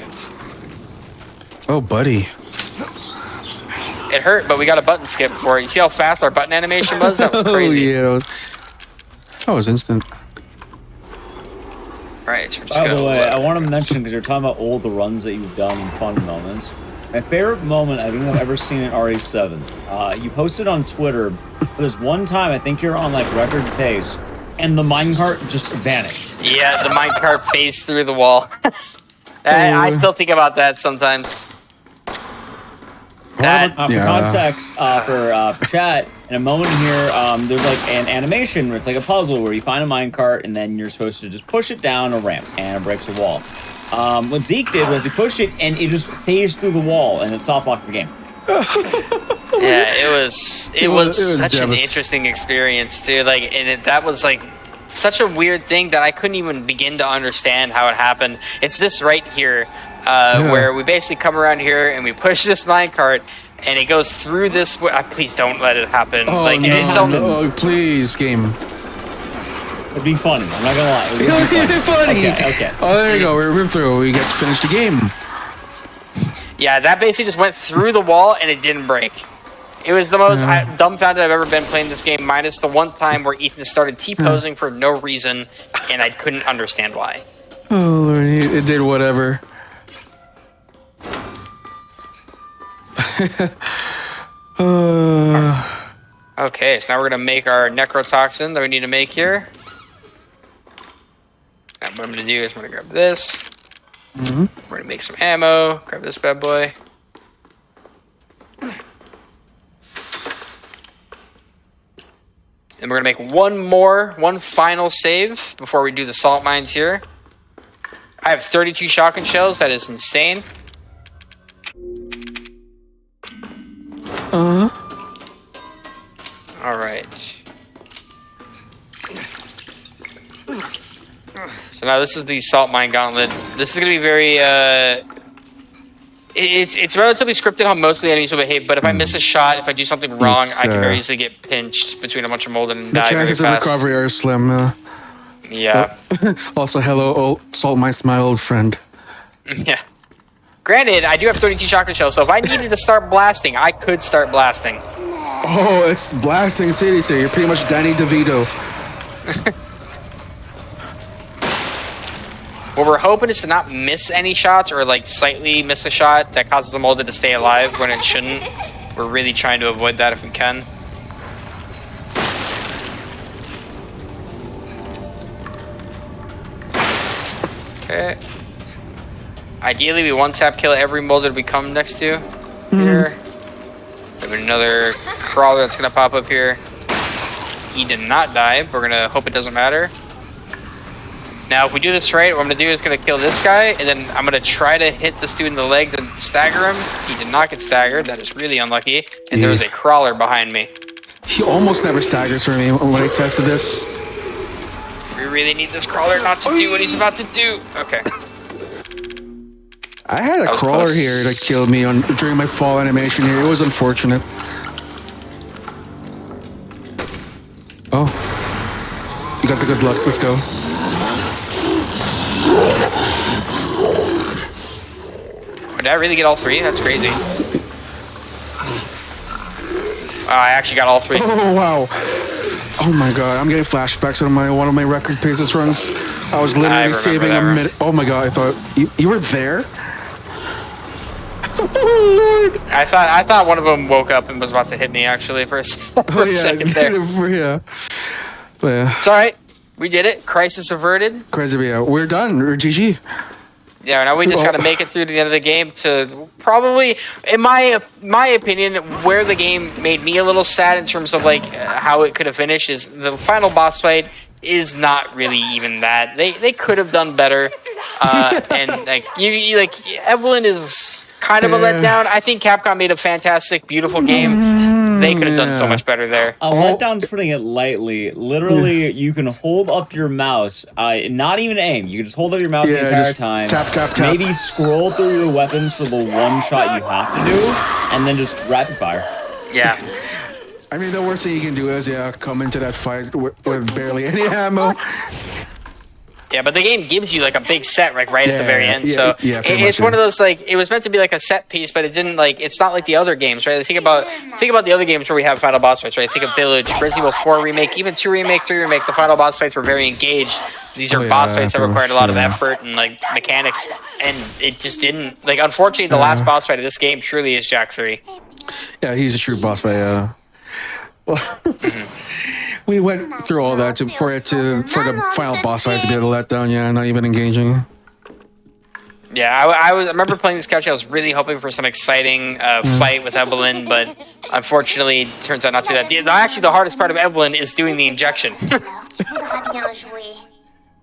Oh, buddy. It hurt, but we got a button skip for it. You see how fast our button animation was? That was crazy. Oh, yeah. That was instant. All right, so we're just By gonna the way, look. I want to mention, because you're talking about all the runs that you've done and fun moments. My favorite moment I think I've ever seen in RE7. You posted on Twitter, there's one time I think you're on like record pace, and the minecart just vanished. Yeah, the minecart phased through the wall. I still think about that sometimes. For Yeah. context, for chat, in a moment here, there's like an animation where it's like a puzzle where you find a minecart and then you're supposed to just push it down a ramp and it breaks a wall. What Zeke did was he pushed it and it just phased through the wall and it soft locked the game. Yeah, it was such an devastating. interesting experience too. Like, and that was like such a weird thing that I couldn't even begin to understand how it happened. It's this right here, where we basically come around here and we push this minecart, and it goes through this. Please don't let it happen. Oh, like, no, it's almost. no, please, game. It'd be funny. I'm not gonna lie. It would be Funny. Okay. Oh, there you go. We're through. We get to finish the game. Yeah, that basically just went through the wall and it didn't break. It was the most dumbfounded I've ever been playing this game, minus the one time where Ethan started T-posing for no reason, and I couldn't understand why. Oh, Lord, it did whatever. Okay, so now we're going to make our necrotoxin that we need to make here. And what I'm going to do is I'm going to grab this. We're going to make some ammo. Grab this bad boy. And we're gonna make one final save before we do the salt mines here. I have 32 shotgun shells. That is insane. All right. So now this is the salt mine gauntlet. This is gonna be very. It's relatively scripted how most of the enemies will behave, but if I miss a shot, if I do something wrong, I can very easily get pinched between a bunch of mold and The die very chances of fast. recovery are slim. Yeah. Also, hello, old Salt Mines, my old friend. Yeah. Granted, I do have 32 shotgun shells, so if I needed to start blasting, I could start blasting. Oh, it's blasting city, so you're pretty much Danny DeVito. What we're hoping is to not miss any shots or like slightly miss a shot that causes the molded to stay alive when it shouldn't. We're really trying to avoid that if we can. Okay. Ideally, we one-tap kill every molded we come next to. Here. We have another crawler that's gonna pop up here. He did not die, but we're gonna hope it doesn't matter. Now, if we do this right, what I'm gonna do is gonna kill this guy, and then I'm gonna try to hit this dude in the leg to stagger him. He did not get staggered. That is really unlucky. And there was a crawler behind me. He almost never staggers for me when I tested this. We really need this crawler not to do what he's about to do. Okay. I had a That was crawler close. here that killed me during my fall animation here. It was unfortunate. Oh. You got the good luck. Let's go. Did I really get all three? That's crazy. I actually got all three. Oh, wow. Oh my god, I'm getting flashbacks on one of my record paces runs. I was literally remember saving that a run. minute. Oh my god, I thought you were there? Oh lord. I thought one of them woke up and was about to hit me actually for a second there. Yeah. But yeah. It's all right. We did it. Crisis averted. Crazy, but yeah. We're done. We're GG. Yeah, now we just got to make it through to the end of the game to probably, in my opinion, where the game made me a little sad in terms of like how it could have finished is the final boss fight is not really even that. They could have done better, and like you like Evelyn is kind of a letdown. I think Capcom made a fantastic, beautiful game. They could have done so much better there. A letdown's putting it lightly. Literally, you can hold up your mouse, not even aim. You can just hold up your mouse the entire just time. tap, tap, tap. Maybe scroll through your weapons for the one shot you have to do, and then just rapid fire. Yeah. I mean, the worst thing you can do is come into that fight with barely any ammo. Yeah, but the game gives you like a big set right at the very end. yeah, So yeah, pretty it's much, one of those like it was meant to be like a set piece, but it didn't like it's not like the other games, right? Think about the other games where we have final boss fights, right? Think of Village, Resident Evil 4 remake, even 2 remake, 3 remake. The final boss fights were very engaged. These are boss fights that required a lot of effort and like mechanics, and it just didn't like. Unfortunately, the last boss fight of this game truly is Jack 3. Yeah, he's a true boss fight. Well, we went through all that for the final boss fight to be able to let down. Yeah, not even engaging. Yeah, I remember playing this couch. I was really hoping for some exciting fight with Evelyn, but unfortunately, it turns out not to be that. Actually, the hardest part of Evelyn is doing the injection.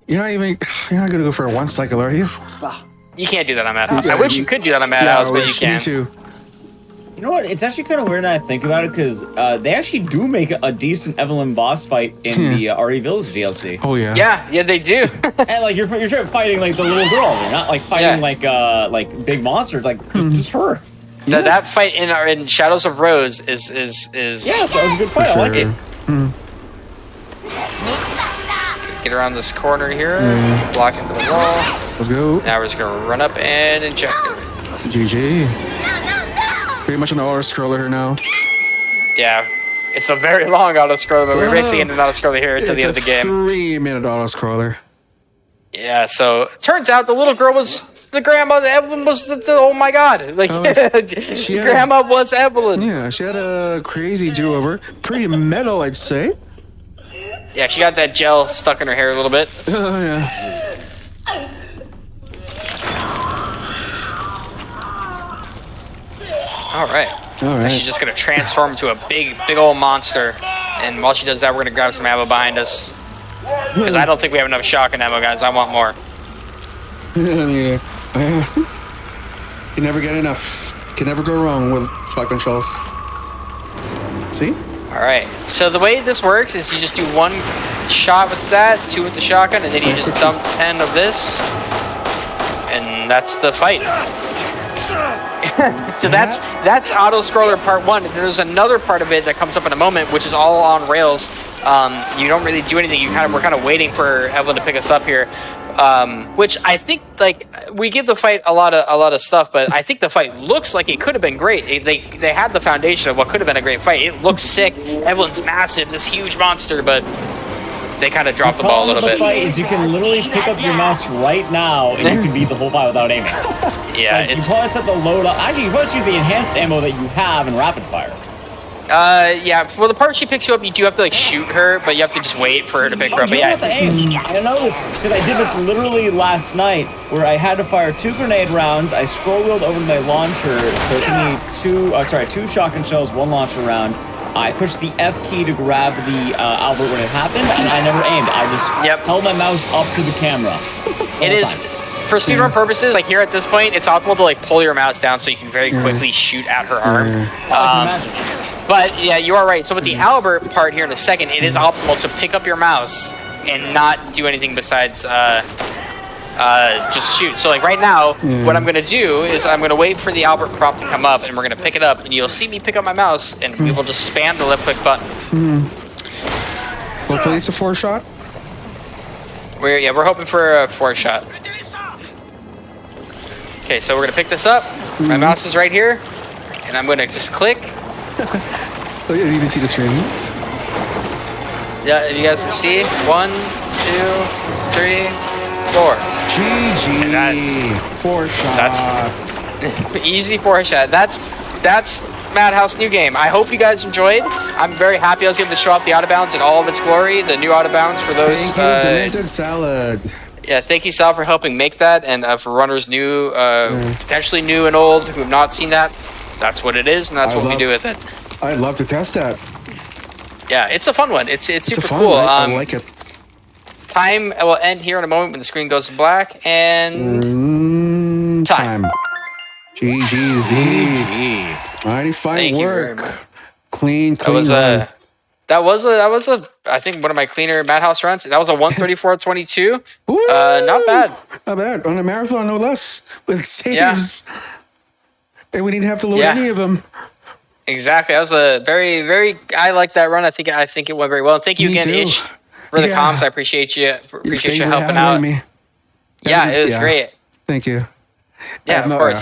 You're not gonna go for a one cycle, are you? You can't do that on Madhouse. Yeah, I wish you could do that on Madhouse, but you Me can't. too. You know what? It's actually kind of weird now I think about it, because they actually do make a decent Evelyn boss fight in the RE Village DLC. Oh yeah. Yeah, they do. And like you're fighting like the little girl. You're not like fighting like big monsters. Like just her. That fight in Shadows of Rose is Yeah, so it was a good fight. I like it. Get around this corner here, block into the wall. Let's go. Now we're just gonna run up and inject it. GG. Pretty much an auto scroller here now. Yeah, it's a very long auto scroller, but we're basically in an auto scroller here until the end of the game. 3-minute auto scroller. Yeah, so turns out the little girl was the grandma. Evelyn was the oh my god, like grandma was Evelyn. Yeah, she had a crazy do-over. Pretty metal, I'd say. Yeah, she got that gel stuck in her hair a little bit. Oh yeah. All right. Now she's just gonna transform into a big old monster And while she does that, we're going to grab some ammo behind us. Because I don't think we have enough shotgun ammo, guys. I want more. You never get enough. Can never go wrong with shotgun shells. See? All right. So the way this works is you just do 1 shot with that, 2 with the shotgun, and then you just dump 10 of this. And that's the fight. So that's auto scroller part 1. And there's another part of it that comes up in a moment, which is all on rails. You don't really do anything. We're kind of waiting for Evelyn to pick us up here, which I think like we give the fight a lot of stuff, but I think the fight looks like it could have been great. They had the foundation of what could have been a great fight. It looks sick. Evelyn's massive, this huge monster, but they kind of dropped the ball a little bit. The fight is you can literally pick up your mouse right now and you can beat the whole fight without aiming. Yeah, like, you probably set the load up. Actually, you probably use the enhanced ammo that you have in rapid fire. Yeah. Well, the part she picks you up, you do have to like shoot her, but you have to just wait for her to pick her up. But yeah, I know this because I did this literally last night, where I had to fire 2 grenade rounds. I scroll wheeled over to my launcher, so it took me 2 shotgun shells, 1 launcher round. I pushed the F key to grab the Albert when it happened, and I never aimed. I just held my mouse up to the camera. It is. For speedrun purposes, like here at this point, it's optimal to like pull your mouse down so you can very quickly shoot at her arm. But yeah, you are right. So with the Albert part here in a second, it is optimal to pick up your mouse and not do anything besides just shoot. So like right now, what I'm gonna do is I'm gonna wait for the Albert prompt to come up, and we're gonna pick it up, and you'll see me pick up my mouse, and we will just spam the left click button. Hopefully it's a 4-shot. We're hoping for a 4-shot. Okay, so we're gonna pick this up. My mouse is right here, and I'm gonna just click. Oh, yeah, you can see the screen. Yeah, you guys can see. 1, 2, 3, 4. GG. 4-shot. That's easy 4-shot. That's Madhouse new game. I hope you guys enjoyed. I'm very happy I was able to show off the out of bounds in all of its glory. The new out of bounds for those. Thank you, Demented Salad. Yeah, thank you, Sal, for helping make that, and for runners new, potentially new and old who have not seen that. That's what it is, and that's what we do with it. I'd love to test that. Yeah, it's a fun one. It's super fun, cool. right? I like it. Time will end here in a moment when the screen goes black, and time. GGZ. Mighty fine Thank work. You very much. Clean. That was a I think one of my cleaner Madhouse runs. That was a 134.22. Not bad. Not bad. On a marathon, no less. With saves. Yeah. And we didn't have to load any of them. Exactly. That was a very, very. I like that run. I think it went very well. And thank you again, Ish, for the comms. I appreciate you. Appreciate you helping out. Me. Yeah, it was great. Thank you. Yeah, of course.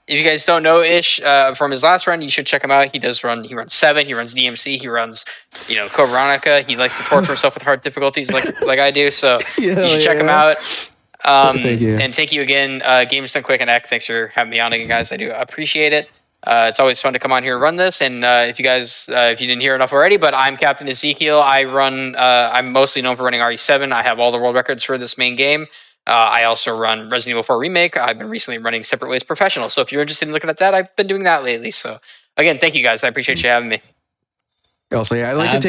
If you guys don't know Ish from his last run, you should check him out. He runs 7, he runs DMC, he runs, Code Veronica. He likes to torture himself with hard difficulties like I do. So you should check him out. Thank you. And thank you again, Games Done Quick and Eck. Thanks for having me on again, guys. I do appreciate it. It's always fun to come on here and run this. And if you didn't hear enough already, but I'm Captain Ezekiel. I'm mostly known for running RE7. I have all the world records for this main game. I also run Resident Evil 4 Remake. I've been recently running Separate Ways Professional. So if you're interested in looking at that, I've been doing that lately. So again, thank you guys. I appreciate you having me. Also, yeah, I'd like to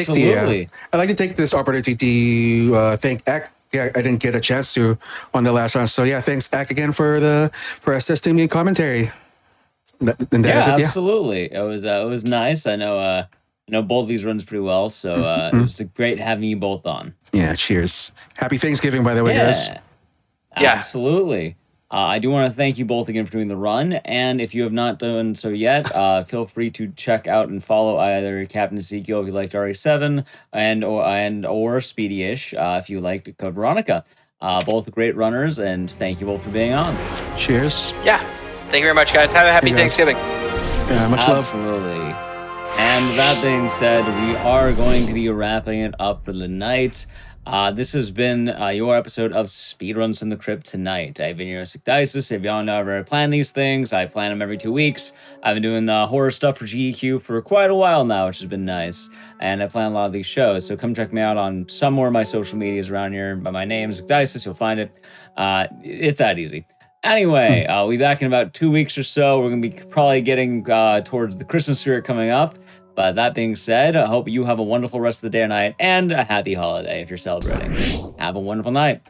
take this opportunity to thank Eck. Yeah, I didn't get a chance to on the last round. So yeah, thanks Eck again for assisting me in commentary. Absolutely. It was nice. I know both these runs pretty well, so it was great having you both on. Yeah, cheers. Happy Thanksgiving, by the way, guys. Yeah, absolutely. I do want to thank you both again for doing the run, and if you have not done so yet, feel free to check out and follow either Captain Ezekiel if you liked RE7 or Speedy-ish if you liked Code Veronica. Both great runners, and thank you both for being on. Cheers. Yeah. Thank you very much, guys. Have a happy Thanksgiving. Yeah, much love. Absolutely. And with that being said, we are going to be wrapping it up for the night. This has been your episode of Speedruns from the Crypt tonight. I've been your Dices. If y'all know, I've already planned these things. I plan them every 2 weeks. I've been doing the horror stuff for GDQ for quite a while now, which has been nice. And I plan a lot of these shows, so come check me out on somewhere of my social medias around here. By my name is Dices, you'll find it. It's that easy. Anyway, we'll be back in about 2 weeks or so. We're going to be probably getting towards the Christmas spirit coming up. But that being said, I hope you have a wonderful rest of the day or night and a happy holiday if you're celebrating. Have a wonderful night.